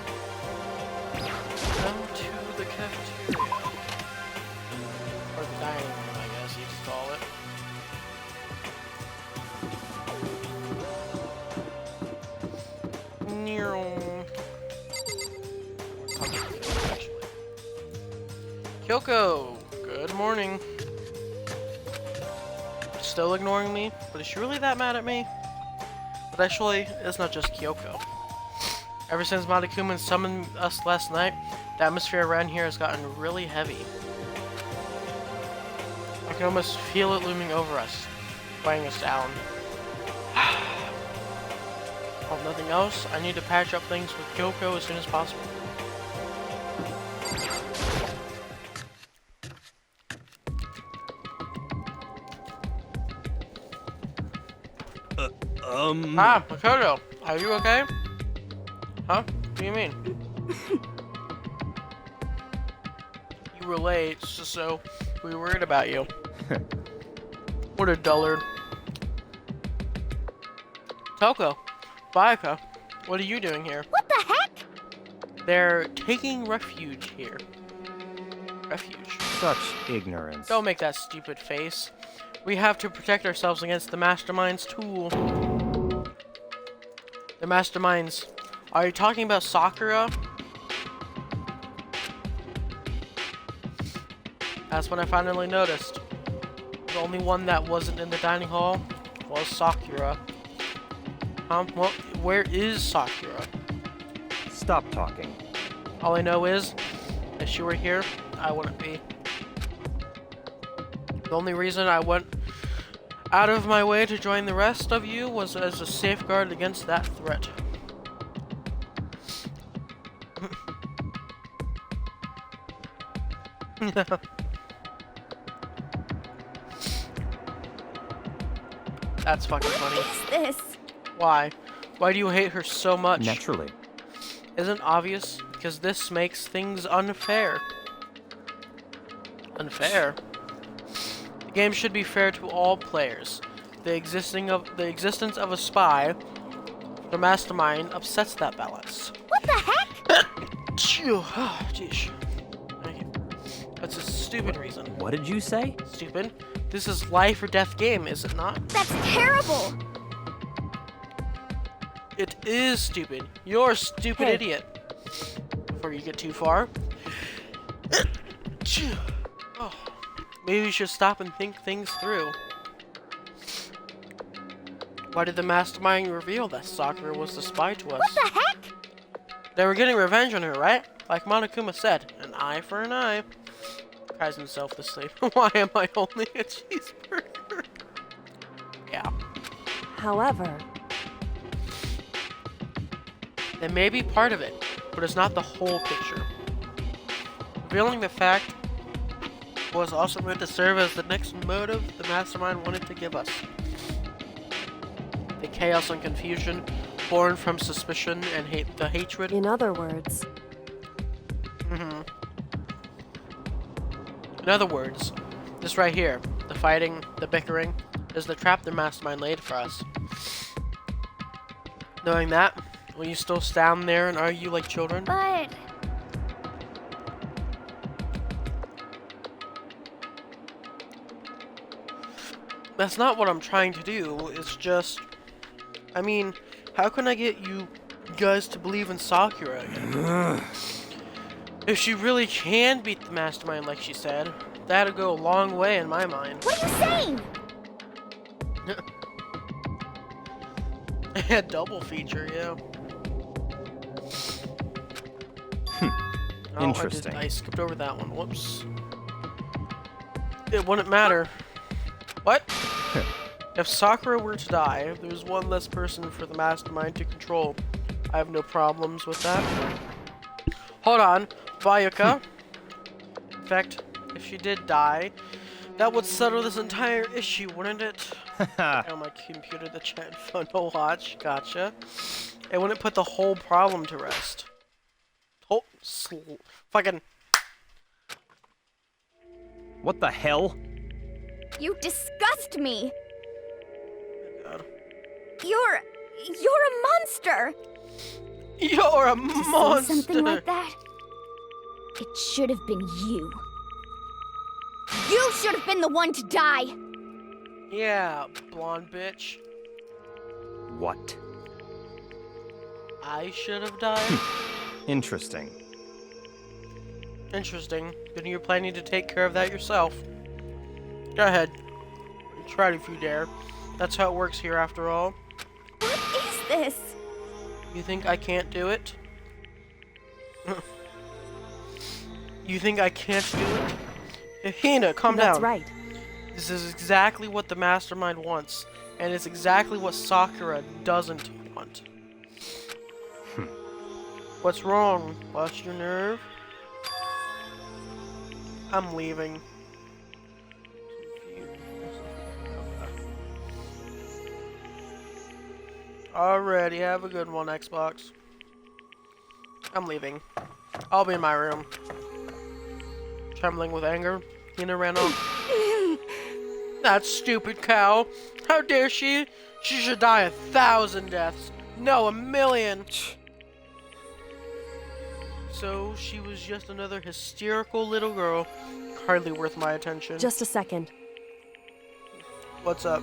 Come to the cafeteria. Or the dining room, I guess you could call it. Kyoko, good morning. Still ignoring me? But is she really that mad at me? But actually, it's not just Kyoko. Ever since Monokuma summoned us last night, the atmosphere around here has gotten really heavy. I can almost feel it looming over us, weighing us down. If nothing else, I need to patch up things with Kyoko as soon as possible. Ah, Makoto, are you okay? Huh? What do you mean? You were late, so we were worried about you. What a dullard. Toko, Bayaka, what are you doing here? What the heck? They're taking refuge here. Refuge. Such ignorance. Don't make that stupid face. We have to protect ourselves against the Mastermind's tool. The Masterminds. Are you talking about Sakura? That's when I finally noticed. The only one that wasn't in the dining hall was Sakura. Well, where is Sakura? Stop talking. All I know is, if she were here, I wouldn't be. The only reason I went out of my way to join the rest of you was as a safeguard against that threat. That's fucking funny. What is this? Why? Why do you hate her so much? Naturally. Isn't obvious? Because this makes things unfair. Unfair? The game should be fair to all players. The existence of a spy, the mastermind, upsets that balance. What the heck? Jeez. That's a stupid reason. What did you say? Stupid? This is life or death game, is it not? That's terrible. It is stupid. You're a stupid Hey. idiot. Before you get too far. Oh, maybe you should stop and think things through. Why did the mastermind reveal that Sakura was the spy to us? What the heck? They were getting revenge on her, right? Like Monokuma said, an eye for an eye. Cries himself to sleep. Why am I only a cheeseburger? Yeah. However, That may be part of it, but it's not the whole picture. Revealing the fact was also meant to serve as the next motive the mastermind wanted to give us. The chaos and confusion born from suspicion and the hatred. in other words, In other words, this right here, the fighting, the bickering, is the trap the mastermind laid for us. Knowing that, will you still stand there and argue like children? But That's not what I'm trying to do. It's just, I mean, how can I get you guys to believe in Sakura again? If she really can beat the mastermind like she said, that'd go a long way in my mind. what are you saying? Yeah, double feature, yeah. Oh, Interesting. I skipped over that one. Whoops. It wouldn't matter. What? If Sakura were to die, there's one less person for the mastermind to control. I have no problems with that. Hold on, Bayaka. In fact, if she did die, that would settle this entire issue, wouldn't it? On my computer, the chat fun to watch. Gotcha. It wouldn't put the whole problem to rest. Oh, fucking. What the hell? You disgust me. God. You're You're a monster! You're a To say monster! something like that? It should have been you. You should have been the one to die! Yeah, blonde bitch. What? I should have died? Interesting. Interesting. Then you're planning to take care of that yourself. Go ahead. Try it if you dare. That's how it works here after all. What is this? You think I can't do it? You think I can't do it? Hina, calm down. That's right. This is exactly what the mastermind wants, and it's exactly what Sakura doesn't want. What's wrong? Lost your nerve? I'm leaving. Alrighty, have a good one, Xbox. I'm leaving. I'll be in my room. Trembling with anger, Hina ran off. That stupid cow! How dare she? She should die 1,000 deaths. No, 1,000,000! So, she was just another hysterical little girl. Hardly worth my attention. Just a second. What's up?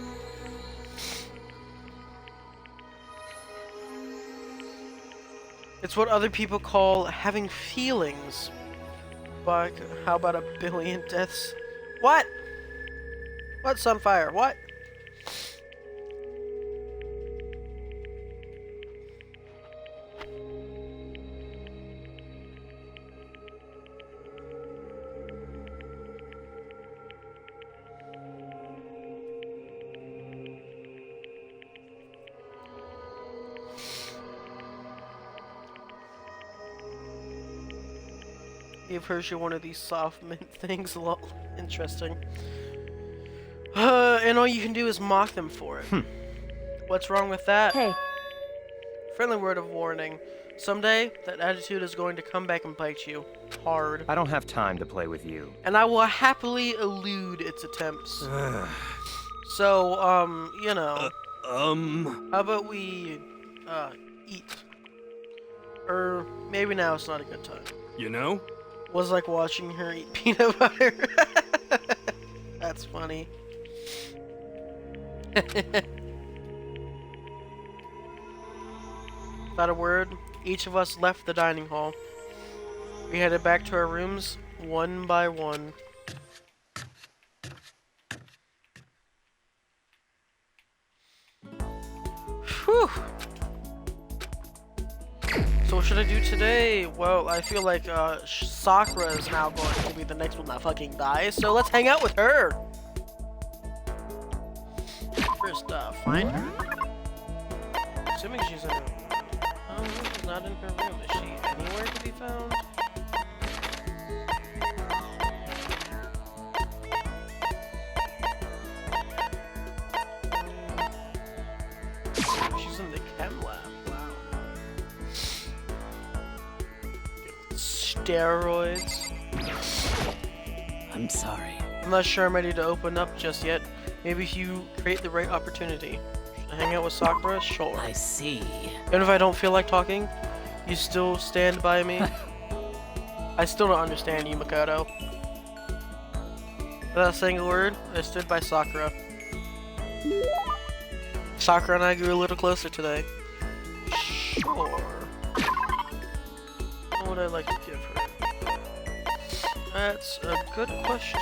It's what other people call having feelings. But how about 1,000,000,000 deaths? What? What, Sunfire? What? Give Hershey one of these soft mint things. Lol. Interesting. And all you can do is mock them for it. What's wrong with that? Hey, Friendly word of warning. Someday, that attitude is going to come back and bite you. Hard. I don't have time to play with you. And I will happily elude its attempts. So, you know. How about we, eat? Or maybe now it's not a good time. You know? Was like watching her eat peanut butter. That's funny. Without a word, each of us left the dining hall. We headed back to our rooms, one by one. Whew. So what should I do today? Well, I feel like Sakura is now going to be the next one that fucking dies, so let's hang out with her. First, find her. Assuming she's in her room. Oh, she's not in her room. Is she anywhere to be found? She's in the chem lab. Wow. Steroids. I'm sorry. I'm not sure I'm ready to open up just yet. Maybe if you create the right opportunity. Should I hang out with Sakura? Sure. I see. Even if I don't feel like talking, you still stand by me? I still don't understand you, Makoto. Without saying a word, I stood by Sakura. Sakura and I grew a little closer today. Sure. What would I like to give her? That's a good question.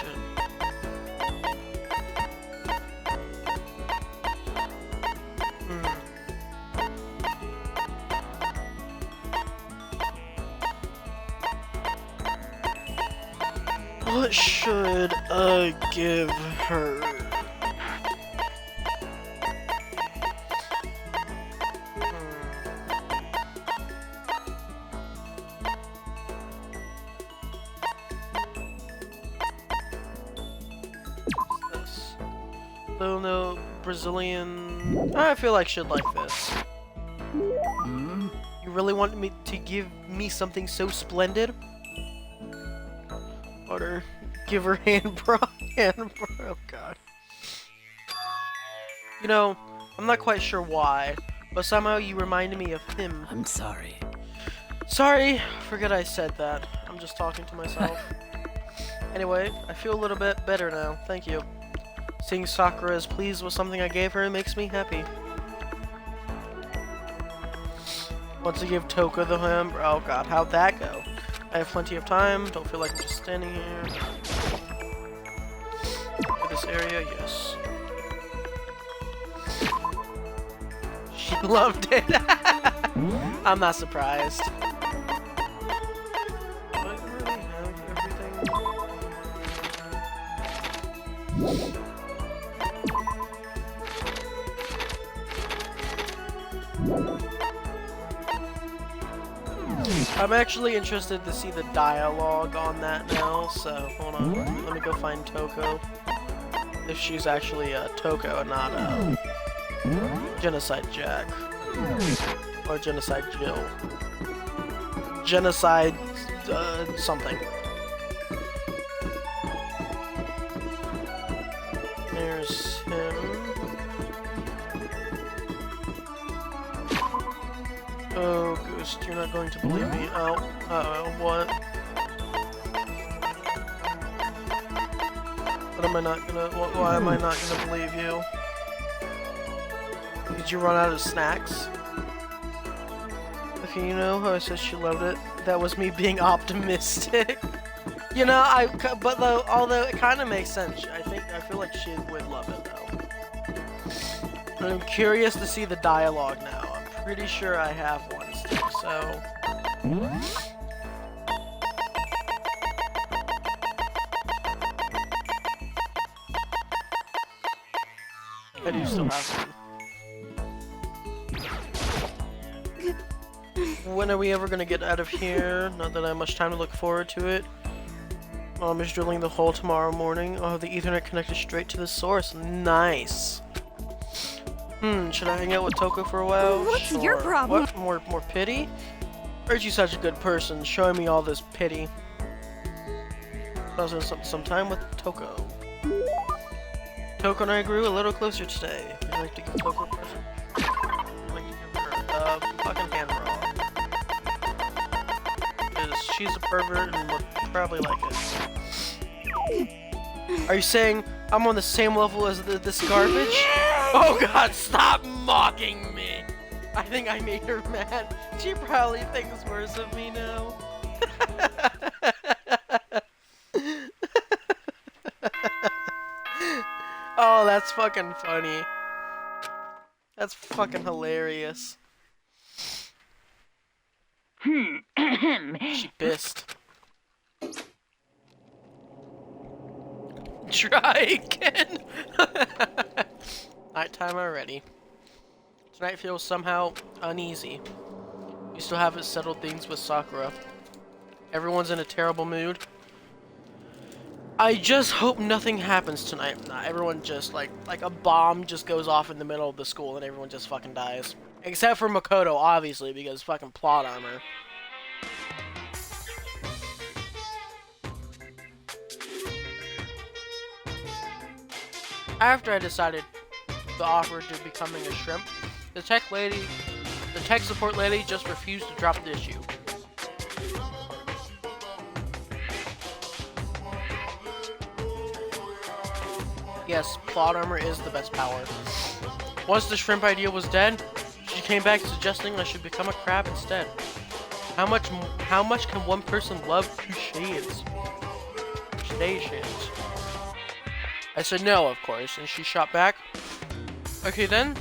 What should I give her? What's this? Little no Brazilian. I feel like she'd like this. You really want me to give me something so splendid? Or give her hand bra. Oh god. You know, I'm not quite sure why, but somehow you reminded me of him. I'm sorry. Sorry, forget I said that. I'm just talking to myself. Anyway, I feel a little bit better now. Thank you. Seeing Sakura is pleased with something I gave her makes me happy. Want to give Toko the hamburger? Oh god, how'd that go? I have plenty of time. Don't feel like I'm just standing here. For this area, yes. She loved it. I'm not surprised. Do I really have everything? I'm actually interested to see the dialogue on that now, so hold on. Let me go find Toko. If she's actually Toko and not Genocide Jack. Or Genocide Jill. Genocide something. There's him. Oh, Ghost, you're not going to believe me. Oh, what? What am I not gonna, why am I not gonna believe you? Did you run out of snacks? Okay, you know how I said she loved it? That was me being optimistic. You know, although it kind of makes sense. I feel like she would love it though. I'm curious to see the dialogue now. I'm pretty sure I have one still, so. I do still have one. When are we ever gonna get out of here? Not that I have much time to look forward to it. Mom is drilling the hole tomorrow morning. I'll have the Ethernet connected straight to the source. Nice. Should I hang out with Toko for a while? What's your problem? What? More pity? Aren't you such a good person, showing me all this pity? I was spend some time with Toko. Toko and I grew a little closer today. Would you like to give Toko a present? I'd like to give her a fucking handball. Because she's a pervert and would probably like it. Are you saying I'm on the same level as this garbage? Oh god, stop mocking me! I think I made her mad. She probably thinks worse of me now. Oh, that's fucking funny. That's fucking hilarious. She pissed. Try again. Nighttime already. Tonight feels somehow uneasy. We still haven't settled things with Sakura. Everyone's in a terrible mood. I just hope nothing happens tonight. Nah, everyone just like a bomb just goes off in the middle of the school and everyone just fucking dies. Except for Makoto, obviously, because fucking plot armor. After I decided to offer to becoming a shrimp, the tech support lady just refused to drop the issue. Yes, plot armor is the best power. Once the shrimp idea was dead, she came back suggesting I should become a crab instead. How much can one person love crustaceans? I said no, of course, and she shot back. Okay then,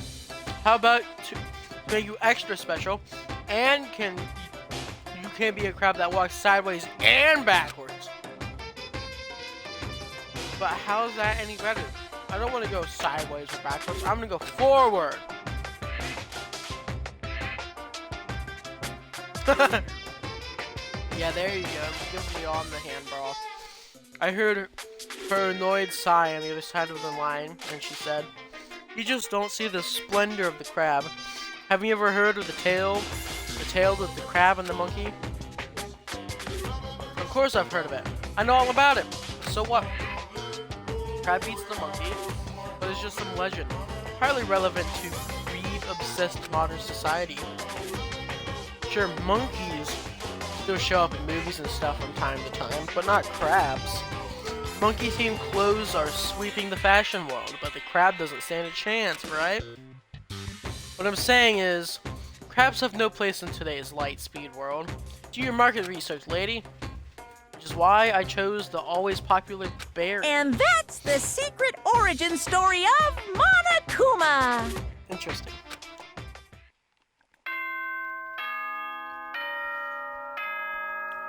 how about to make you extra special, and you can be a crab that walks sideways and backwards. But how's that any better? I don't want to go sideways or backwards. I'm gonna go forward. Yeah, there you go. Give me on the handball. I heard her annoyed sigh on the other side of the line, and she said, "You just don't see the splendor of the crab. Have you ever heard of the tale of the crab and the monkey?" Of course I've heard of it. I know all about it. So what? Crab beats the monkey, but it's just some legend. Hardly relevant to greed-obsessed modern society. Sure, monkeys still show up in movies and stuff from time to time, but not crabs. Monkey-themed clothes are sweeping the fashion world, but the crab doesn't stand a chance, right? What I'm saying is, crabs have no place in today's light-speed world. Do your market research, lady. Which is why I chose the always popular bear. And that's the secret origin story of Monokuma. Interesting.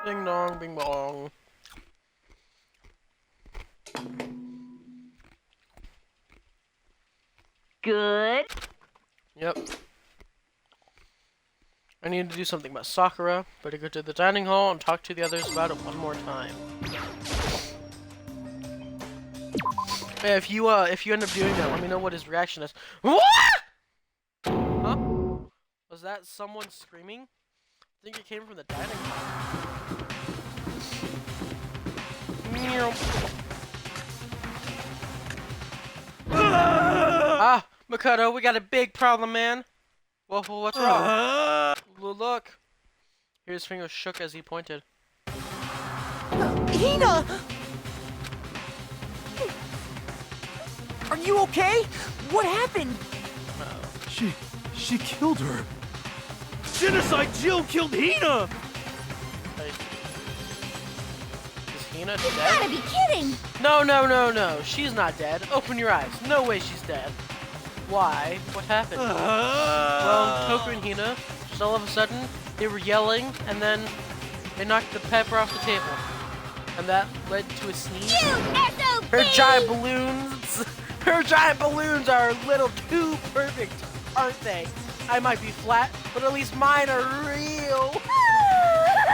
Ding dong, bing bong. Good. Yep. I need to do something about Sakura. Better go to the dining hall and talk to the others about it one more time. Hey, if you end up doing that, let me know what his reaction is. What? Huh? Was that someone screaming? I think it came from the dining hall. Meow. Ah, Makoto, we got a big problem, man. Whoa, what's wrong? Look. His finger shook as he pointed. Hina! Are you okay? What happened? She killed her. Genocide Jill killed Hina! Is Hina You dead? gotta be kidding! No. She's not dead. Open your eyes. No way she's dead. Why? What happened? Well, Toku and Hina, just all of a sudden, they were yelling, and then they knocked the pepper off the table. And that led to a sneeze. You SOB! Her giant balloons are a little too perfect, aren't they? I might be flat, but at least mine are real.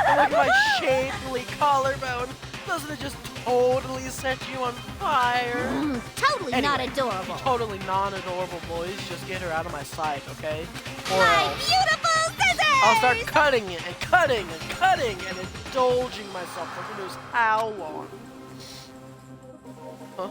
And look at my shapely collarbone. Doesn't it just totally set you on fire? Totally not adorable. Totally non-adorable, boys. Just get her out of my sight, okay? Or My else beautiful scissors! I'll start cutting it and cutting and cutting and indulging myself for who knows how long. Huh?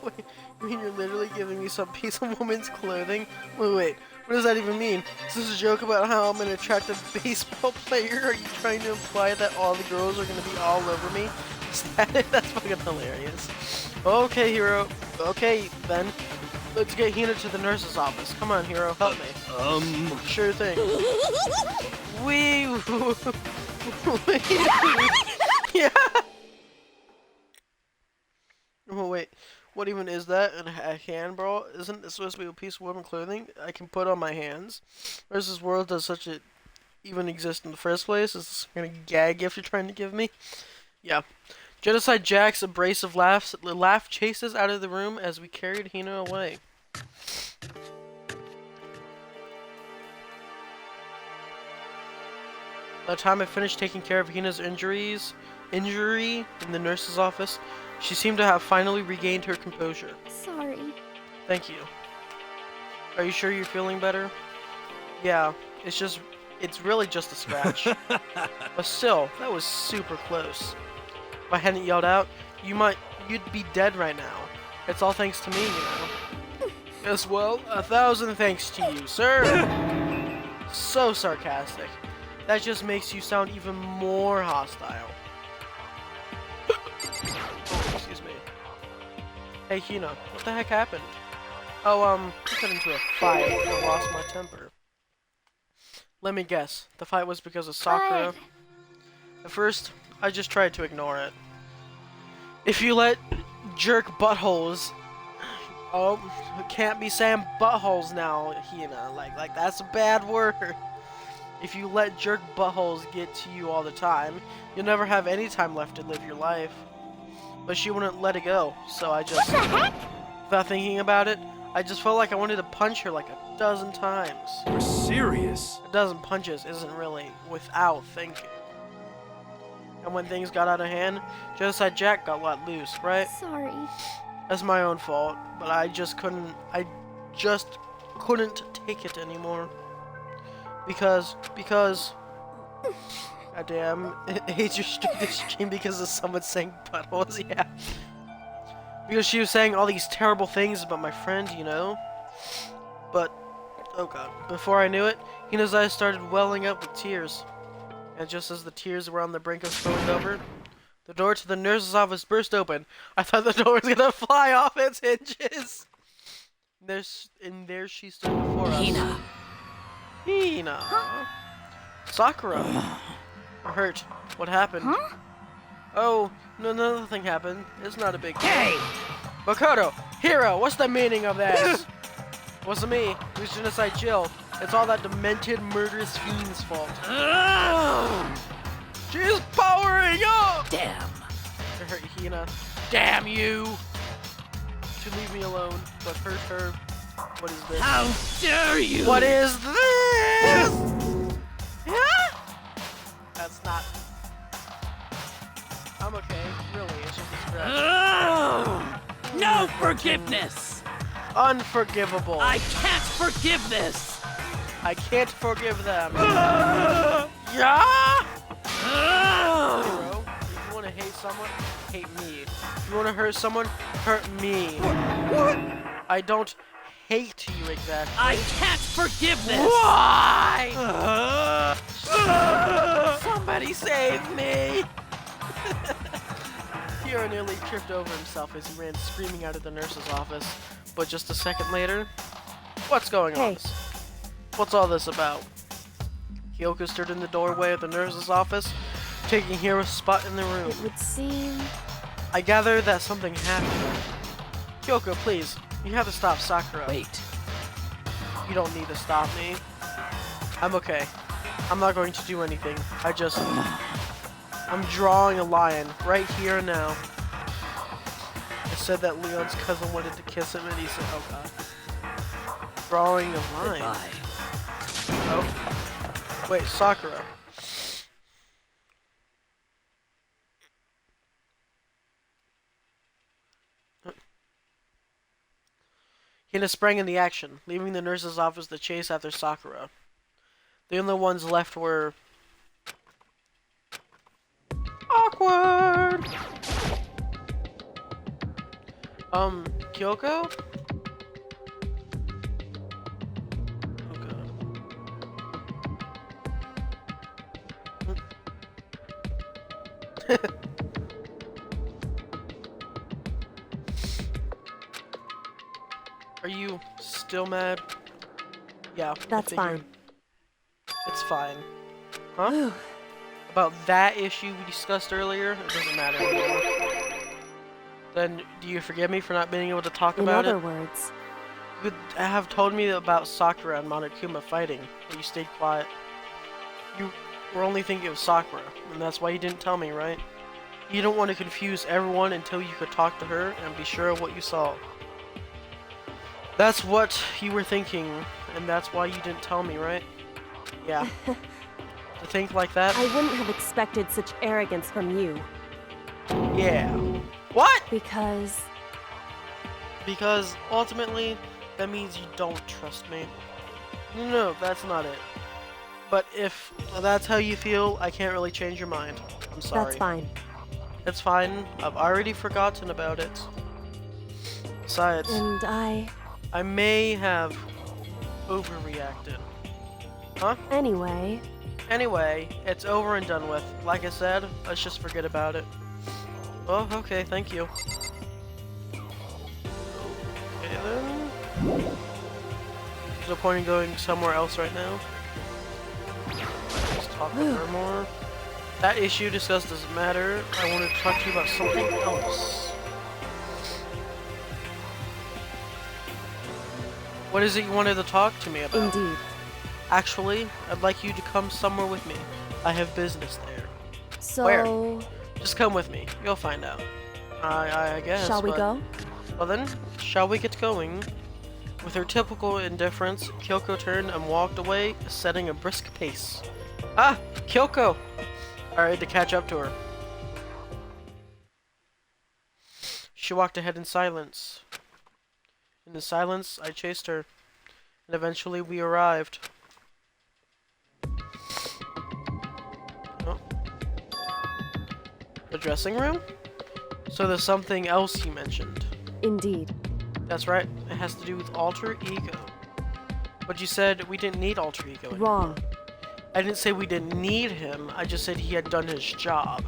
Wait, you mean you're literally giving me some piece of woman's clothing? Wait, what does that even mean? Is this a joke about how I'm an attractive baseball player? Are you trying to imply that all the girls are gonna be all over me? Is that it? That's fucking hilarious. Okay, Hiro. Okay, then. Let's get Hina to the nurse's office. Come on, Hiro, help me. Sure thing. Yeah. Oh wait, what even is that? A hand bra? Isn't it supposed to be a piece of women's clothing I can put on my hands? Or is this world does such a even exist in the first place? Is this kind of gag gift you're trying to give me? Yeah. Genocide Jack's abrasive laugh chases out of the room as we carried Hina away. By the time I finished taking care of Hina's injury in the nurse's office, she seemed to have finally regained her composure. Sorry. Thank you. Are you sure you're feeling better? Yeah, it's really just a scratch. But still, that was super close. If I hadn't yelled out, you'd be dead right now. It's all thanks to me, you know. Yes, well, 1,000 thanks to you, sir. So sarcastic. That just makes you sound even more hostile. Oh, excuse me. Hey, Hina, what the heck happened? Oh, I got into a fight and lost my temper. Let me guess. The fight was because of Sakura. At first, I just tried to ignore it. If you let jerk buttholes... Oh, can't be saying buttholes now, Hina. Like that's a bad word. If you let jerk buttholes get to you all the time, you'll never have any time left to live your life. But she wouldn't let it go, so I just... What the heck? Without thinking about it, I just felt like I wanted to punch her like a dozen times. You're serious? A dozen punches isn't really without thinking. And when things got out of hand, Genocide Jack got let loose, right? Sorry. That's my own fault, but I just couldn't take it anymore. Because, goddamn, hate your stupid stream because of someone saying buttholes, yeah. Because she was saying all these terrible things about my friend, you know? But Oh god. Before I knew it, Hina's eyes started welling up with tears. And just as the tears were on the brink of spilling over, the door to the nurse's office burst open. I thought the door was gonna fly off its hinges. There she stood before us. Hina. Hina. Sakura. I'm hurt. What happened? Huh? Oh, no, nothing happened. It's not a big deal. Hey! Makoto! Hero! What's the meaning of this? Wasn't me. It was Genocide Jill. It's all that demented, murderous fiend's fault. She's powering up! Damn. To hurt Hina. Damn you! To leave me alone, but hurt her. What is this? How dare you! What is this? Yeah? That's not. I'm okay. Really, it's just a scratch. No forgiveness! Unforgivable. I can't forgive this! I can't forgive them. Yeah? Hero, if you want to hate someone, hate me. If you want to hurt someone, hurt me. What? I don't hate you exactly. I can't forgive this! Why? Somebody save me! Hero nearly tripped over himself as he ran screaming out of the nurse's office. But just a second later, what's going on? What's all this about? Kyoko stood in the doorway of the nurse's office, taking Hero's spot in the room. It would seem... I gather that something happened. Kyoko, please, you have to stop Sakura. Wait. You don't need to stop me. I'm okay. I'm not going to do anything. I'm drawing a lion right here and now. I said that Leon's cousin wanted to kiss him and he said, oh god. Drawing a line. Goodbye. Oh. Wait, Sakura. Hina sprang in the action, leaving the nurse's office to chase after Sakura. The only ones left were... awkward! Kyoko? Okay. Are you still mad? Yeah. That's fine. It's fine. Huh? About that issue we discussed earlier? It doesn't matter anymore. Then, do you forgive me for not being able to talk about it? In other words... You could have told me about Sakura and Monokuma fighting, but you stayed quiet. You were only thinking of Sakura, and that's why you didn't tell me, right? You didn't want to confuse everyone until you could talk to her and be sure of what you saw. That's what you were thinking, and that's why you didn't tell me, right? Yeah. To think like that? I wouldn't have expected such arrogance from you. Yeah. What? Because ultimately, that means you don't trust me. No, that's not it. But if that's how you feel, I can't really change your mind. I'm sorry. that's fine. It's fine. I've already forgotten about it. Besides, And I may have overreacted. Huh? Anyway, Anyway, it's over and done with. Like I said, let's just forget about it. Oh, okay, thank you. Okay then. There's no point in going somewhere else right now. Let's talk with her more. That issue discussed doesn't matter. I wanted to talk to you about something else. What is it you wanted to talk to me about? indeed. Actually, I'd like you to come somewhere with me. I have business there. So... Where? Just come with me. You'll find out. I guess. Shall we but- go? Well then, shall we get going? With her typical indifference, Kyoko turned and walked away, setting a brisk pace. Ah! Kyoko! I had to catch up to her. She walked ahead in silence. In the silence, I chased her. And eventually we arrived. Oh. The dressing room? So there's something else you mentioned. Indeed. That's right, it has to do with alter ego. But you said we didn't need Alter Ego anymore. Wrong. I didn't say we didn't need him, I just said he had done his job.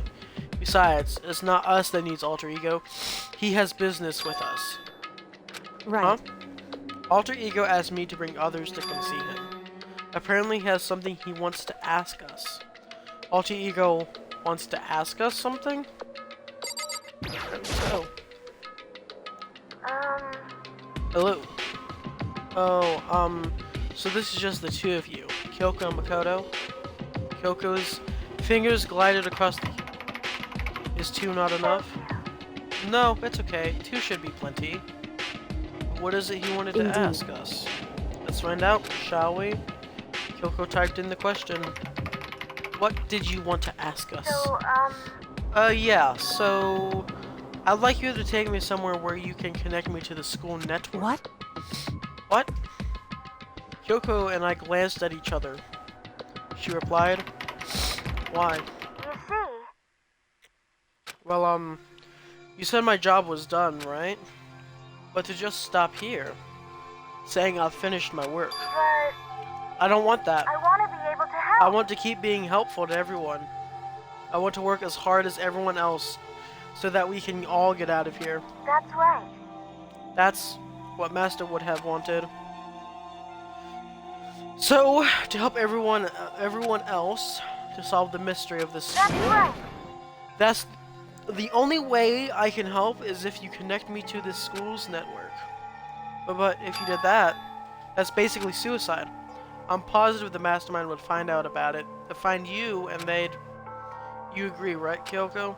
Besides, it's not us that needs Alter Ego. He has business with us. Right. Huh? Alter Ego asked me to bring others to come see him. Apparently he has something he wants to ask us. Alter Ego wants to ask us something? Oh. Hello. Oh, so this is just the two of you. Kyoko and Makoto. Kyoko's fingers glided across the... Is two not enough? No, it's okay. Two should be plenty. What is it he wanted to Indeed. ask us? Let's find out, shall we? Kyoko typed in the question. What did you want to ask us? So, Yeah, so... I'd like you to take me somewhere where you can connect me to the school network. What? What? Kyoko and I glanced at each other. She replied, why? you see, Well, you said my job was done, right? But to just stop here, saying I've finished my work. but I don't want that. I want to be able to help. I want to keep being helpful to everyone. I want to work as hard as everyone else so that we can all get out of here. That's right. That's what Master would have wanted. So, to help everyone else to solve the mystery of this That's school, right. that's the only way I can help is if you connect me to this school's network. But if you did that, that's basically suicide. I'm positive the mastermind would find out about it, find you, and they'd... You agree, right, Kyoko?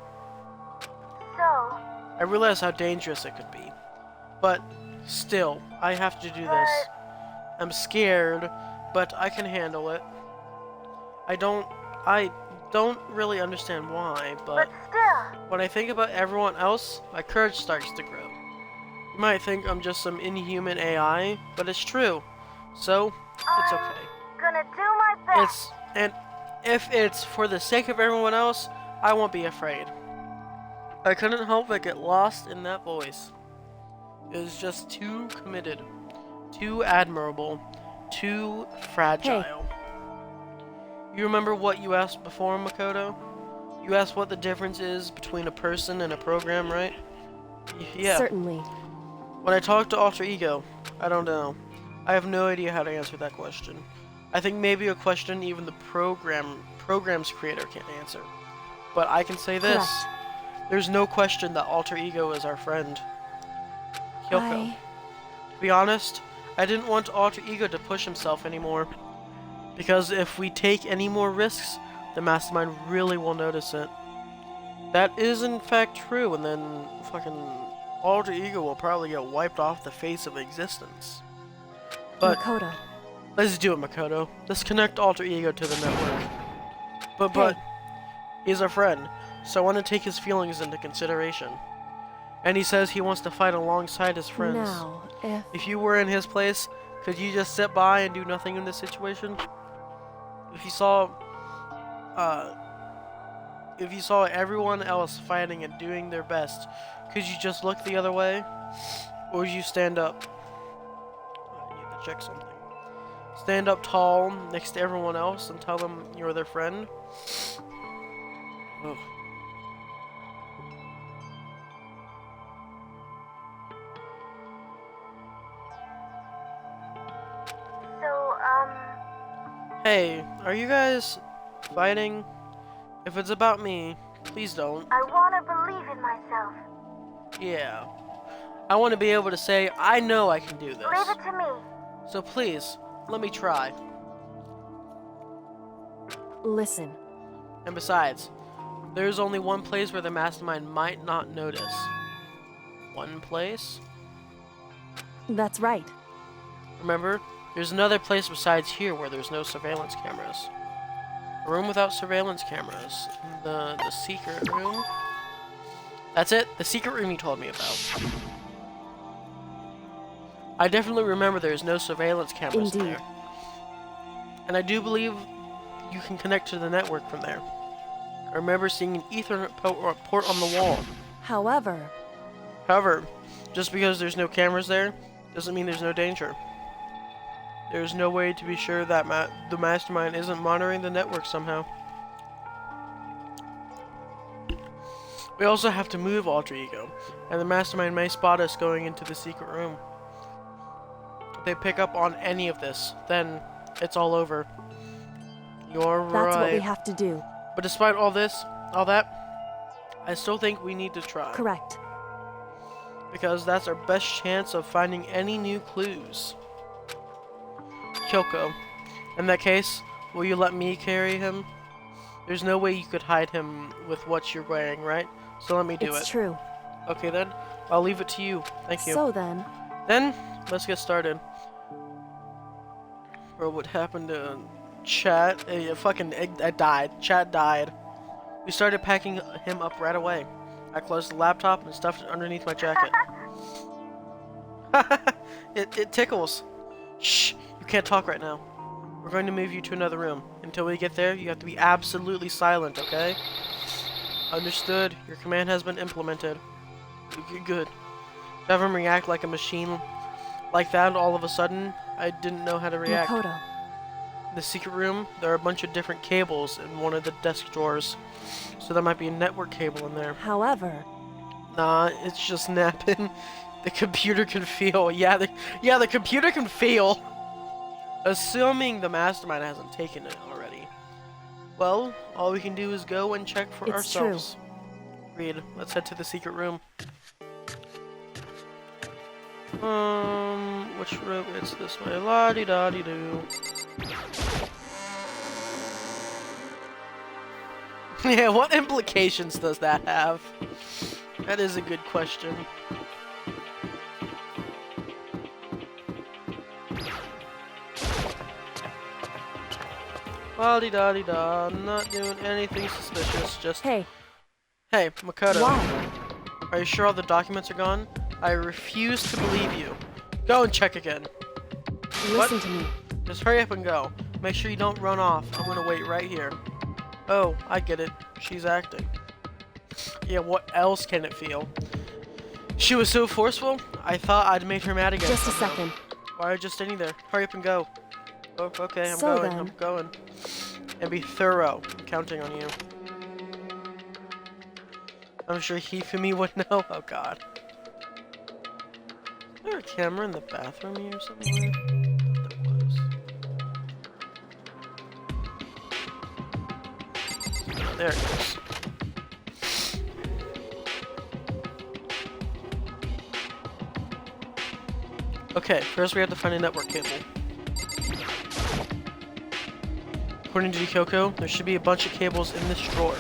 So, I realize how dangerous it could be. But, still, I have to do this. I'm scared, but I can handle it. I don't really understand why, but but still, when I think about everyone else, my courage starts to grow. You might think I'm just some inhuman AI, but it's true. So, it's I'm okay. gonna do my best. And if it's for the sake of everyone else, I won't be afraid. I couldn't help but get lost in that voice. It was just too committed, too admirable, too fragile. You remember what you asked before, Makoto? You asked what the difference is between a person and a program, right? Yeah. Certainly. When I talk to Alter Ego, I don't know. I have no idea how to answer that question. I think maybe a question even the program's creator can't answer. But I can say this. Correct. There's no question that Alter Ego is our friend. Kyoko. I... To be honest, I didn't want Alter Ego to push himself anymore. Because if we take any more risks, the mastermind really will notice it. That is in fact true, and then fucking Alter Ego will probably get wiped off the face of existence. But Makoto. let's do it, Makoto. Let's connect Alter Ego to the network. But he's our friend, so I want to take his feelings into consideration. And he says he wants to fight alongside his friends. Now, If you were in his place, could you just sit by and do nothing in this situation? If you saw everyone else fighting and doing their best, could you just look the other way? Or would you stand up? I need to check something. Stand up tall next to everyone else and tell them you're their friend? Ugh. So, Hey, are you guys fighting? If it's about me, please don't. I want to believe in myself. Yeah. I want to be able to say, I know I can do this. Leave it to me. So please, let me try. listen. And besides, there's only one place where the mastermind might not notice. One place? That's right. Remember, there's another place besides here where there's no surveillance cameras. A room without surveillance cameras. The secret room? That's it, the secret room you told me about. I definitely remember there's no surveillance cameras Indeed. there. And I do believe you can connect to the network from there. I remember seeing an Ethernet port on the wall. However, However, just because there's no cameras there, doesn't mean there's no danger. There's no way to be sure that the mastermind isn't monitoring the network somehow. We also have to move Alter Ego, and the mastermind may spot us going into the secret room. If they pick up on any of this, then it's all over. You're right. That's what we have to do. But despite all that, I still think we need to try. Correct. Because that's our best chance of finding any new clues. Kyoko, in that case, will you let me carry him? There's no way you could hide him with what you're wearing, right? So let me do it. It's true. Okay then, I'll leave it to you. Thank you. So then, Let's get started. Bro, what happened to Chat? I died. Chat died. We started packing him up right away. I closed the laptop and stuffed it underneath my jacket. It tickles. Shh, you can't talk right now. We're going to move you to another room. Until we get there, you have to be absolutely silent, okay? Understood. Your command has been implemented. Good. To have him react like a machine like that all of a sudden, I didn't know how to react. Makoto. In the secret room, there are a bunch of different cables in one of the desk drawers. So there might be a network cable in there. However, Nah, it's just napping. The computer can feel. Yeah, the computer can feel. Assuming the mastermind hasn't taken it already. Well, all we can do is go and check for It's ourselves. Agreed. Let's head to the secret room. Which room? It's this way. La-di-da-di-doo. Yeah, what implications does that have? That is a good question. La-di-da-di-da. Not doing anything suspicious, just... hey, Hey, Makoto. why? Are you sure all the documents are gone? I refuse to believe you. Go and check again. Listen to me. Just hurry up and go. Make sure you don't run off. I'm gonna wait right here. Oh, I get it. She's acting. Yeah, what else can it feel? She was so forceful, I thought I'd made her mad again. Just a second. Why are you just standing there? Hurry up and go. Oh, okay, I'm So going. then- I'm going. And be thorough. I'm counting on you. I'm sure Hifumi would know. Oh god. Is there a camera in the bathroom here somewhere? There was. Oh, there it goes. Okay, first we have to find a network cable. According to Kyoko, there should be a bunch of cables in this drawer.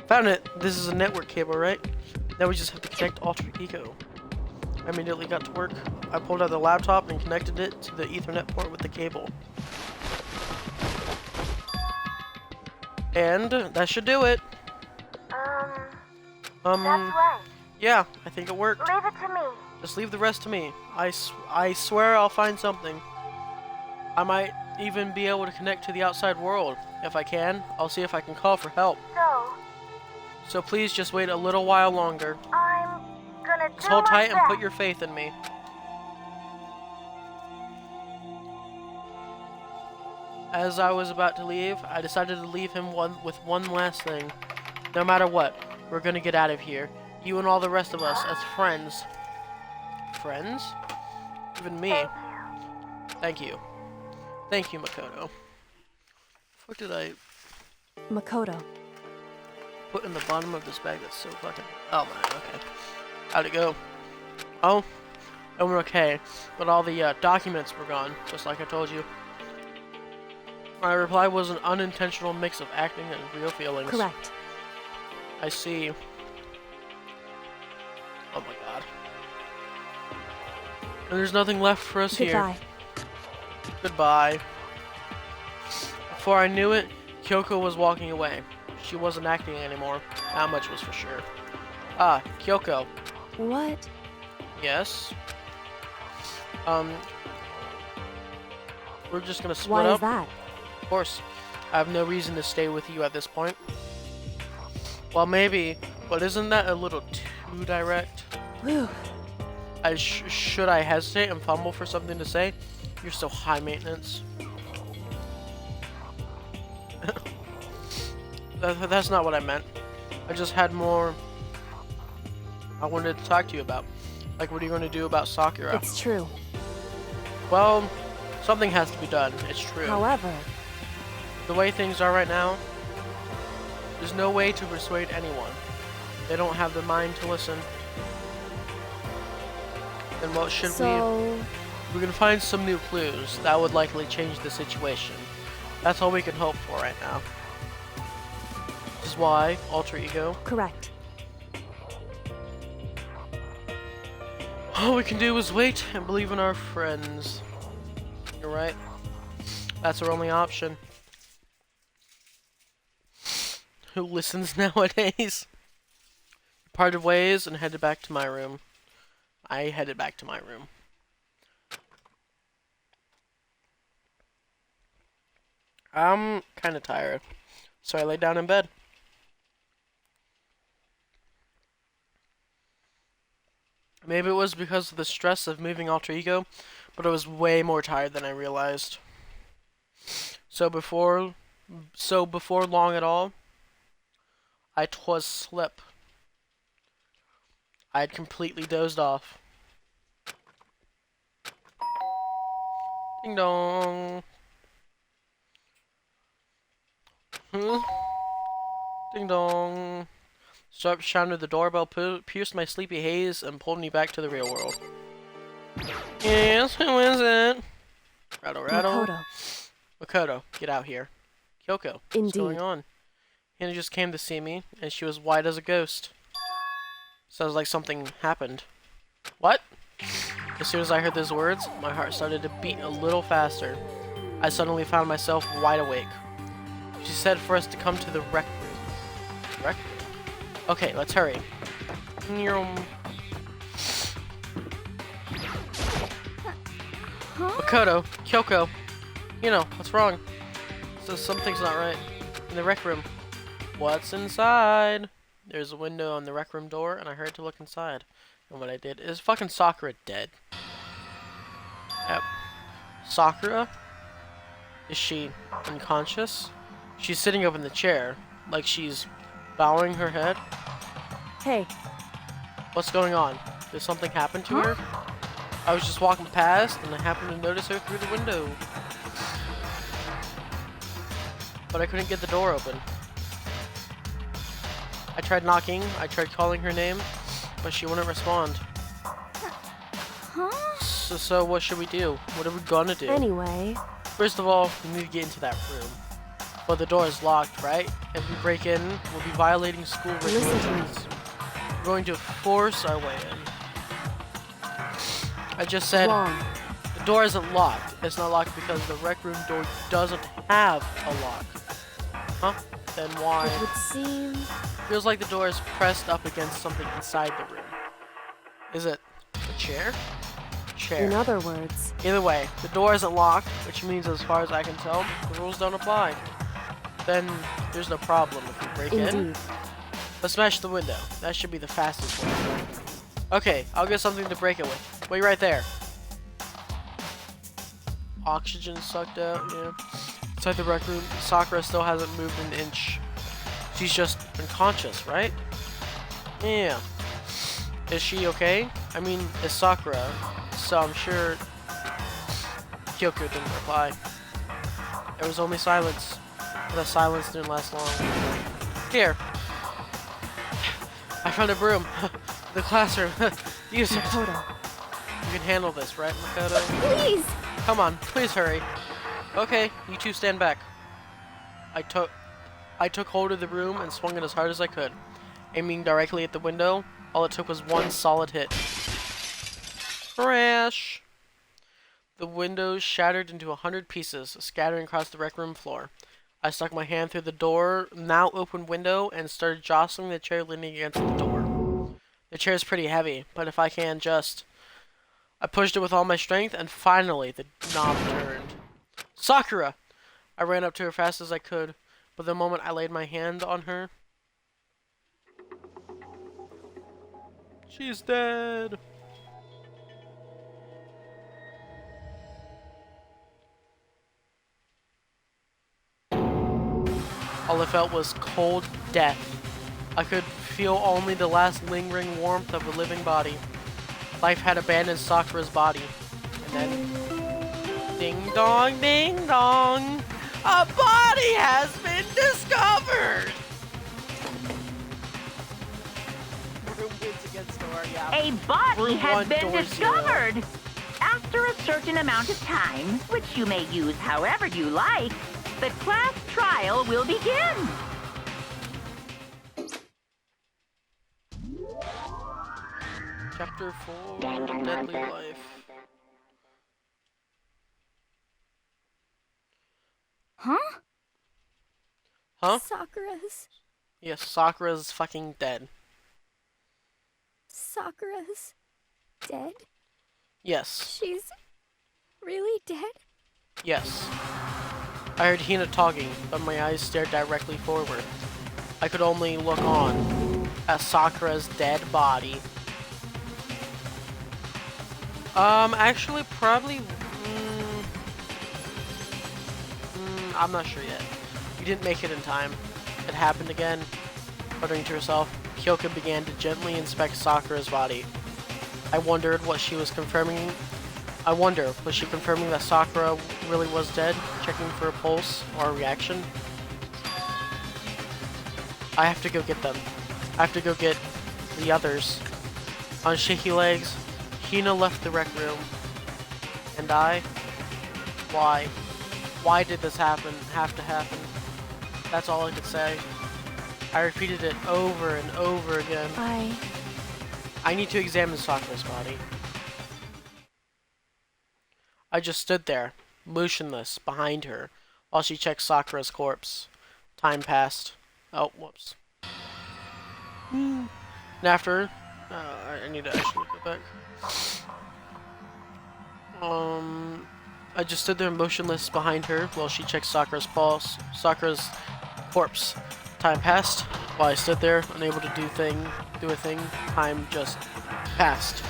Found it! This is a network cable, right? Now we just have to connect Alter Ego. I immediately got to work. I pulled out the laptop and connected it to the Ethernet port with the cable. And that should do it. That's right. Yeah, I think it worked. Leave it to me. Just leave the rest to me. I swear I'll find something. I might even be able to connect to the outside world. If I can, I'll see if I can call for help. So please just wait a little while longer. I'm gonna Just do hold my tight and best. put your faith in me. As I was about to leave, I decided to leave him with one last thing. No matter what, we're gonna get out of here. You and all the rest of us as friends. Friends? Even me. Thank you. Thank you, Makoto. What did I Makoto. put in the bottom of this bag that's so fucking... Oh man, okay. How'd it go? Oh, it went okay. But all the documents were gone, just like I told you. My reply was an unintentional mix of acting and real feelings. Correct. I see. Oh my god. And there's nothing left for us here. Goodbye. Goodbye. Before I knew it, Kyoko was walking away. She wasn't acting anymore. That much was for sure. Ah, Kyoko. What? Yes? We're just gonna split Why up. is that? Of course. I have no reason to stay with you at this point. Well, maybe, but isn't that a little too direct? Whew. should I hesitate and fumble for something to say? You're so high maintenance. That's not what I meant. I just had more I wanted to talk to you about. Like, what are you going to do about Sakura? It's true. Well, something has to be done. It's true. However, The way things are right now, there's no way to persuade anyone. They don't have the mind to listen. Then what should we... We can find some new clues. That would likely change the situation. That's all we can hope for right now. This is why, alter ego. correct. All we can do is wait and believe in our friends. You're right. That's our only option. Who listens nowadays? Parted ways and headed back to my room. I headed back to my room. I'm kind of tired, so I lay down in bed. Maybe it was because of the stress of moving alter ego, but I was way more tired than I realized. So before long at all, I 'twas slip. I had completely dozed off. Ding dong. Ding dong. Sharp sound of the doorbell pierced my sleepy haze and pulled me back to the real world. Yes, who is it? Rattle, rattle. Makoto. Makoto, get out here. Kyoko, what's Indeed. going on? Hannah just came to see me, and she was white as a ghost. Sounds like something happened. What? As soon as I heard those words, my heart started to beat a little faster. I suddenly found myself wide awake. She said for us to come to the rec room. Rec room? Okay, let's hurry. Makoto, Kyoko, you know, what's wrong? So something's not right. In the rec room. What's inside? There's a window on the rec room door, and I hurried to look inside. And what I did is fucking Sakura dead. Yep. Sakura? Is she unconscious? She's sitting up in the chair, like she's bowing her head. Hey, What's going on? Did something happen to her? I was just walking past, and I happened to notice her through the window. But I couldn't get the door open. I tried knocking, I tried calling her name, but she wouldn't respond. So what should we do? What are we gonna do? anyway, First of all, we need to get into that room. But the door is locked, right? If we break in, we'll be violating school Listen to me. regulations. We're going to force our way in. I just said wrong. the door isn't locked. It's not locked because the rec room door doesn't have a lock. Huh? Then why? It would seem... Feels like the door is pressed up against something inside the room. Is it a chair? Chair. In other words, Either way, the door isn't locked, which means as far as I can tell, the rules don't apply. Then there's no problem if we break in. indeed. Let's smash the window. That should be the fastest way. Okay, I'll get something to break it with. Wait right there. Oxygen sucked out, yeah. Inside the rec room, Sakura still hasn't moved an inch. She's just unconscious, right? Yeah. Is she okay? I mean, it's Sakura, so I'm sure Kyoko didn't reply. There was only silence, but the silence didn't last long. Here. I found a broom. The classroom. Use it. Makoto, You can handle this, right, Makoto? Please! Come on, please hurry. Okay, you two stand back. I took hold of the broom and swung it as hard as I could. Aiming directly at the window, all it took was one solid hit. Crash! The window shattered into 100 pieces, scattering across the rec room floor. I stuck my hand through the door, now open window, and started jostling the chair leaning against the door. The chair is pretty heavy, but if I can just... I pushed it with all my strength, and finally the knob turned. Sakura! I ran up to her fast as I could, but the moment I laid my hand on her... She's dead! All I felt was cold death. I could feel only the last lingering warmth of a living body. Life had abandoned Sakura's body. And then... ding dong, ding dong! A body has been discovered! Room wins against door, yeah. A body Room has one, been door discovered. After a certain amount of time, which you may use however you like, the class trial will begin. Chapter 4, Deadly Life. Huh? Huh? Sakura's Yes, Sakura's fucking dead. dead? Yes. She's really dead? Yes. I heard Hina talking, but my eyes stared directly forward. I could only look on at Sakura's dead body. Actually, probably... I'm not sure yet. You didn't make it in time. It happened again. Muttering to herself, Kyoka began to gently inspect Sakura's body. I wondered what she was confirming. I wonder, was she confirming that Sakura really was dead? Checking for a pulse or a reaction? I have to go get them. I have to go get the others. On shaky legs, Hina left the rec room. And I? Why? Why did this have to happen? That's all I could say. I repeated it over and over again. I need to examine Sakura's body. I just stood there, motionless, behind her, while she checked Sakura's corpse. Time passed. Oh, whoops. And after, I need to actually go back. I just stood there motionless behind her while she checked Sakura's corpse. Time passed. While I stood there, unable to do a thing, time just passed.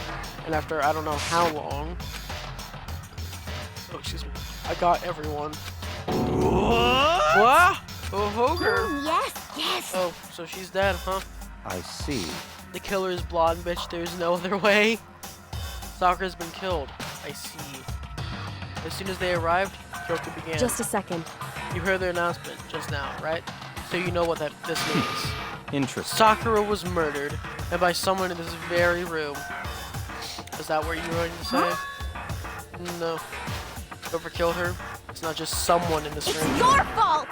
And after I don't know how long, oh excuse me, I got everyone. What? Oh, Hoger. Yes. Oh, so she's dead, huh? I see. The killer is blonde, bitch. There's no other way. Sakura's been killed. I see. As soon as they arrived, Kyoka began. Just a second. You heard their announcement just now, right? So you know what this means. Interesting. Sakura was murdered, and by someone in this very room. Is that what you were going to say? No. Whoever killed her, it's not just someone in this room. It's your fault!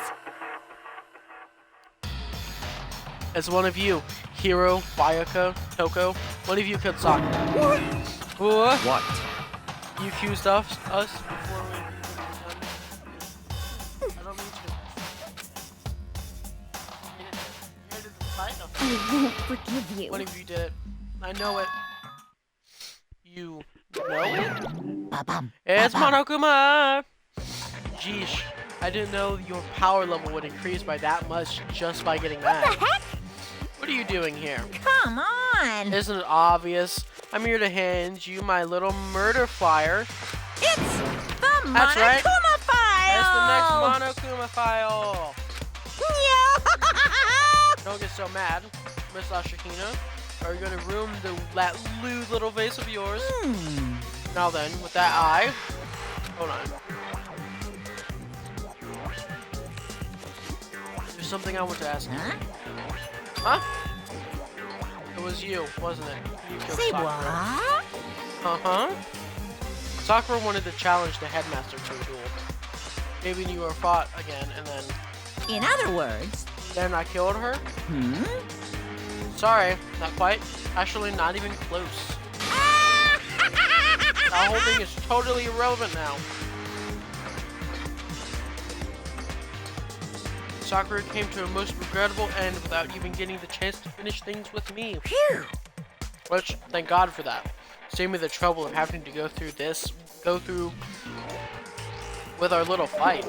It's one of you. Hiro, Bayaka, Toko. One of you killed Sakura. What? What? You accused us before we even done. I don't mean to. I won't forgive you. One of you did it. I know it. You know it? It's Monokuma! Jeesh, I didn't know your power level would increase by that much just by getting that. What the heck? What are you doing here? Come on! Isn't it obvious? I'm here to hand you my little murder flyer. It's the That's right. Monokuma file! It's the next Monokuma file. Yeah! Don't get so mad, Miss Ashikina. Are you gonna ruin that lewd little face of yours? Now then, with that eye, hold on. There's something I want to ask you. Huh? It was you, wasn't it? You killed Say Sakura. what? Uh-huh. Sakura wanted to challenge the headmaster to a duel. Maybe you were fought again, and In other words, then I killed her? Sorry, not quite. Actually, not even close. That whole thing is totally irrelevant now. Sakura came to a most regrettable end without even getting the chance to finish things with me. Phew! Which, thank God for that. Save me the trouble of having to go through with our little fight.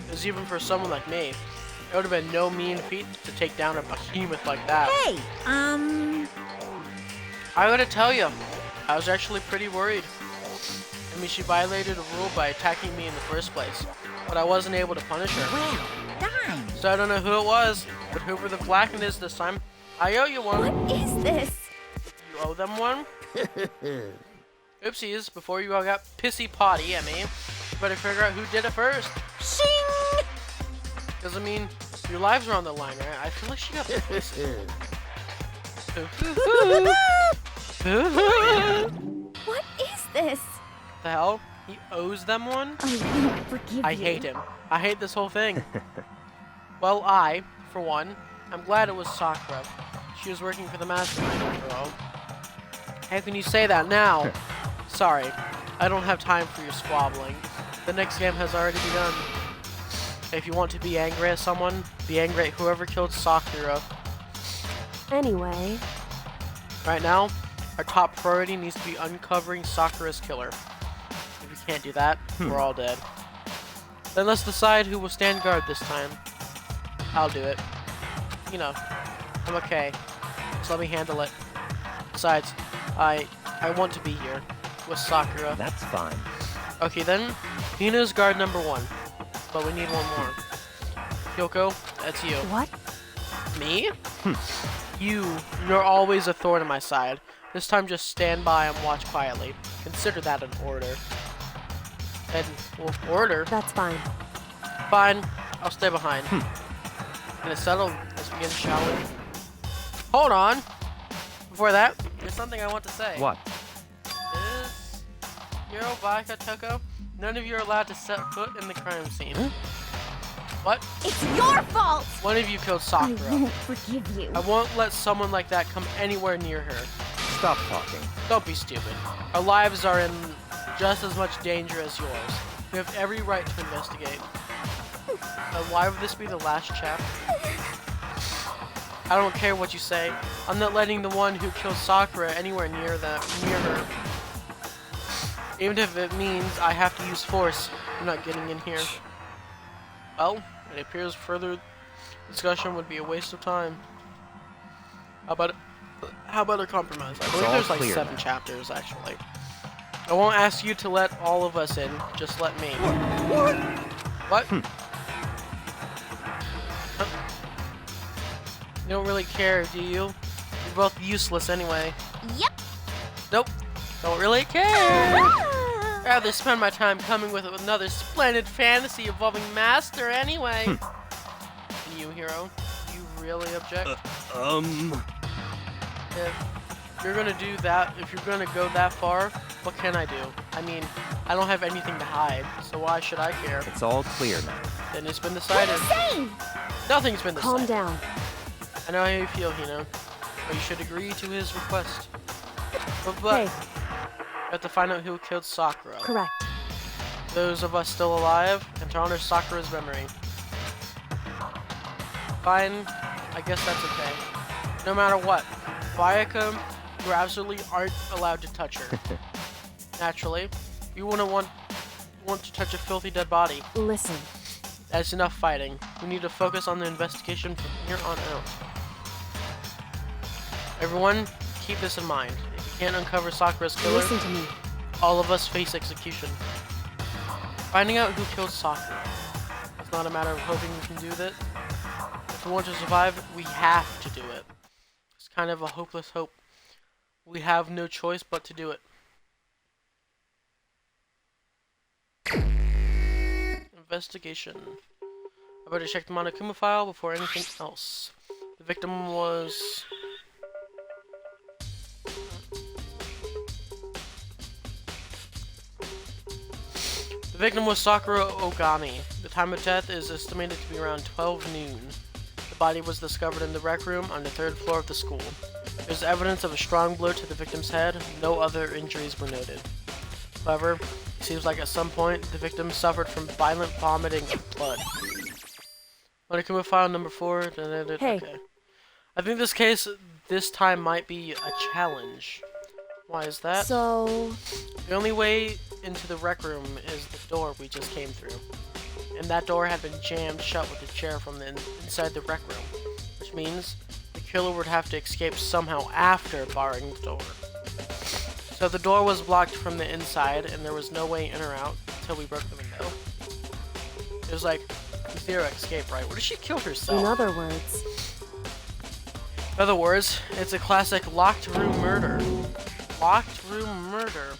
Because even for someone like me, it would have been no mean feat to take down a behemoth like that. Hey, I gotta tell you, I was actually pretty worried. I mean, she violated a rule by attacking me in the first place, but I wasn't able to punish her. Well, done. So I don't know who it was, but whoever the Flacken is this time, I owe you one. What is this? You owe them one? Oopsies, before you all got pissy potty at me, you better figure out who did it first. Shing! Because, I mean, your lives are on the line, right? I feel like she got pissy. What is this? The hell? He owes them one? I won't forgive I you. hate him. I hate this whole thing. Well, I, for one, I'm glad it was Sakura. She was working for the mastermind after all. How can you say that now? Sorry, I don't have time for your squabbling. The next game has already begun. If you want to be angry at someone, be angry at whoever killed Sakura. Anyway, Right now, our top priority needs to be uncovering Sakura's killer. If we can't do that, we're all dead. Then let's decide who will stand guard this time. I'll do it. You know, I'm okay. Just let me handle it. Besides, I want to be here with Sakura. That's fine. Okay then, Hina's guard number 1. But we need one more. Kyoko, that's you. what? Me? You're always a thorn in my side. This time just stand by and watch quietly. Consider that an order. And, well, order? That's fine. Fine, I'll stay behind. Gonna settle this begin, shall we? Hold on! Before that, there's something I want to say. What? This Hiro, Baka, Toko, none of you are allowed to set foot in the crime scene. What? It's your fault! One of you killed I Sakura. won't forgive you. I won't let someone like that come anywhere near her. Stop talking. Don't be stupid. Our lives are in just as much danger as yours. We have every right to investigate. Why would this be the last chapter? I don't care what you say. I'm not letting the one who killed Sakura anywhere near her. Even if it means I have to use force, I'm not getting in here. Well, it appears further discussion would be a waste of time. How about a compromise? I believe all there's like clear 7 now. chapters actually. I won't ask you to let all of us in, just let me. What? You don't really care, do you? You're both useless anyway. Yep. Nope. Don't really care. Ah! Rather spend my time coming with another splendid fantasy involving Master anyway. And you, Hiro, you really object? If you're gonna do that, if you're gonna go that far, what can I do? I mean, I don't have anything to hide, so why should I care? It's all clear now. Then it's been What decided. are you saying? Nothing's been decided. Calm down. I know how you feel, Hino, but you should agree to his request. But Hey, we have to find out who killed Sakura. correct. Those of us still alive, and to honor Sakura's memory. Fine, I guess that's okay. No matter what, Bayaka, you absolutely aren't allowed to touch her. Naturally, you wouldn't want to touch a filthy dead body. Listen, That's enough fighting. We need to focus on the investigation from here on out. Everyone, keep this in mind. If you can't uncover Sakura's killer, listen to me. all of us face execution. Finding out who killed Sakura. It's not a matter of hoping we can do that. If we want to survive, we have to do it. It's kind of a hopeless hope. We have no choice but to do it. Investigation. I better check the Monokuma file before anything else. The victim was... The victim was Sakura Ogami. The time of death is estimated to be around 12 noon. The body was discovered in the rec room on the 3rd floor of the school. There's evidence of a strong blow to the victim's head. No other injuries were noted. However, it seems like at some point the victim suffered from violent vomiting of blood. Monokuma file number 4. Hey. Okay. I think this case this time might be a challenge. Why is that? So, The only way into the rec room is the door we just came through. And that door had been jammed shut with a chair from the inside the rec room. Which means the killer would have to escape somehow after barring the door. So the door was blocked from the inside, and there was no way in or out until we broke the window. It was like zero escape, right? What did she kill herself? In other words, it's a classic locked room murder. Locked room murder.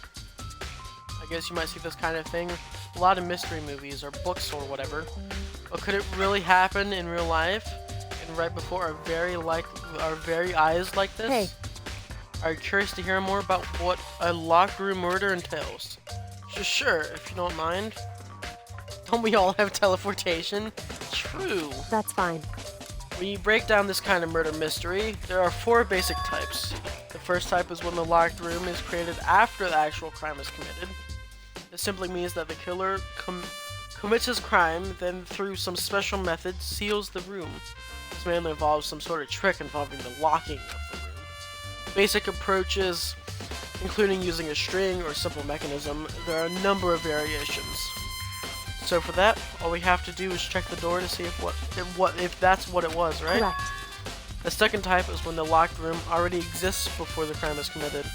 I guess you might see this kind of thing a lot of mystery movies or books or whatever. But could it really happen in real life? And right before our very eyes like this? Hey. Are you curious to hear more about what a locked room murder entails? Sure, if you don't mind. Don't we all have teleportation? True. that's fine. When you break down this kind of murder mystery, there are 4 basic types. The first type is when the locked room is created after the actual crime is committed. This simply means that the killer commits his crime, then through some special method seals the room. This mainly involves some sort of trick involving the locking of the room. Basic approaches, including using a string or simple mechanism, there are a number of variations. So for that, all we have to do is check the door to see if that's what it was, right? Correct. The second type is when the locked room already exists before the crime is committed.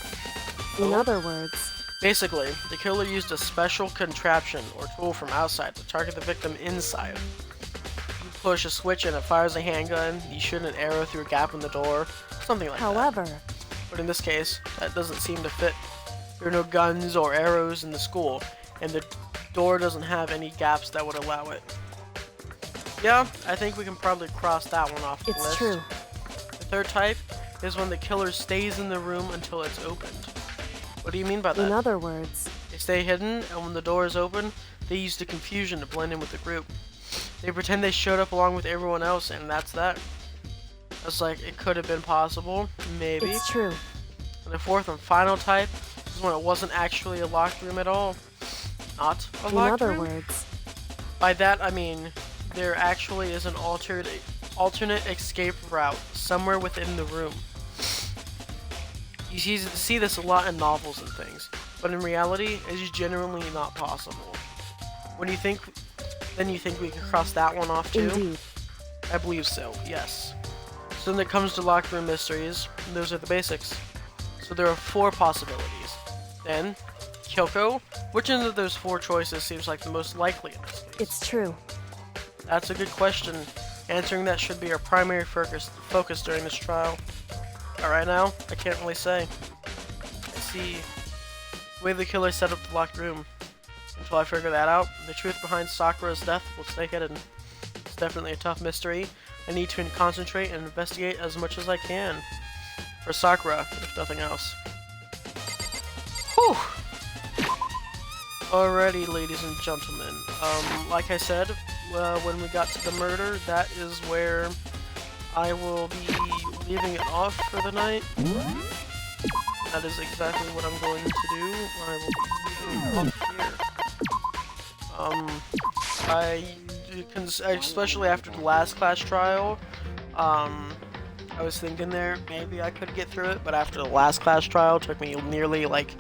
In other words, Basically, the killer used a special contraption or tool from outside to target the victim inside. You push a switch and it fires a handgun, you shoot an arrow through a gap in the door, something like that. however, But in this case, that doesn't seem to fit. There are no guns or arrows in the school, and the door doesn't have any gaps that would allow it. Yeah, I think we can probably cross that one off the it's list. true. The third type is when the killer stays in the room until it's opened. What do you mean by that? In other words, They stay hidden, and when the door is open, they use the confusion to blend in with the group. They pretend they showed up along with everyone else, and that's that. It's like, it could have been possible, maybe. it's true. And the fourth and final type is when it wasn't actually a locked room at all. Not a In locked other room? words, By that, I mean, there actually is an alternate escape route somewhere within the room. You see this a lot in novels and things, but in reality, it is generally not possible. When you think we can cross that one off too? indeed. I believe so, yes. So when it comes to locked room mysteries, those are the basics. So there are 4 possibilities. Then, Kyoko, which one of those 4 choices seems like the most likely in this case? It's true. That's a good question. Answering that should be our primary focus during this trial. But right now, I can't really say. Let's see. The way the killer set up the locked room. Until I figure that out, the truth behind Sakura's death will stay hidden. It's definitely a tough mystery. I need to concentrate and investigate as much as I can. For Sakura, if nothing else. Whew! Alrighty, ladies and gentlemen. Like I said, when we got to the murder, that is where I will be leaving it off for the night. That is exactly what I'm going to do. I will be leaving it off here. Especially after the last class trial, I was thinking there, maybe I could get through it, but after the last class trial, it took me nearly like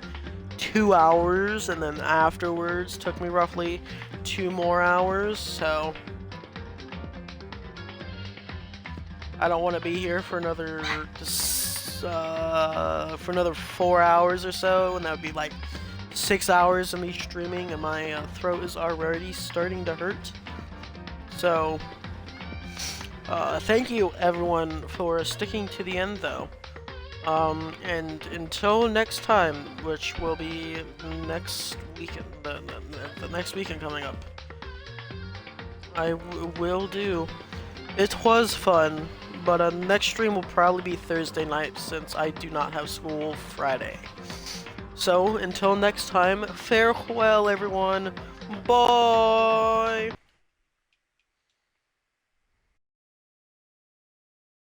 2 hours, and then afterwards took me roughly 2 more hours, so I don't want to be here for another 4 hours or so, and that would be like 6 hours of me streaming, and my throat is already starting to hurt. So thank you everyone for sticking to the end though. And until next time, which will be next weekend, the next weekend coming up, I will do. It was fun, but next stream will probably be Thursday night since I do not have school Friday. So until next time, farewell everyone. Bye.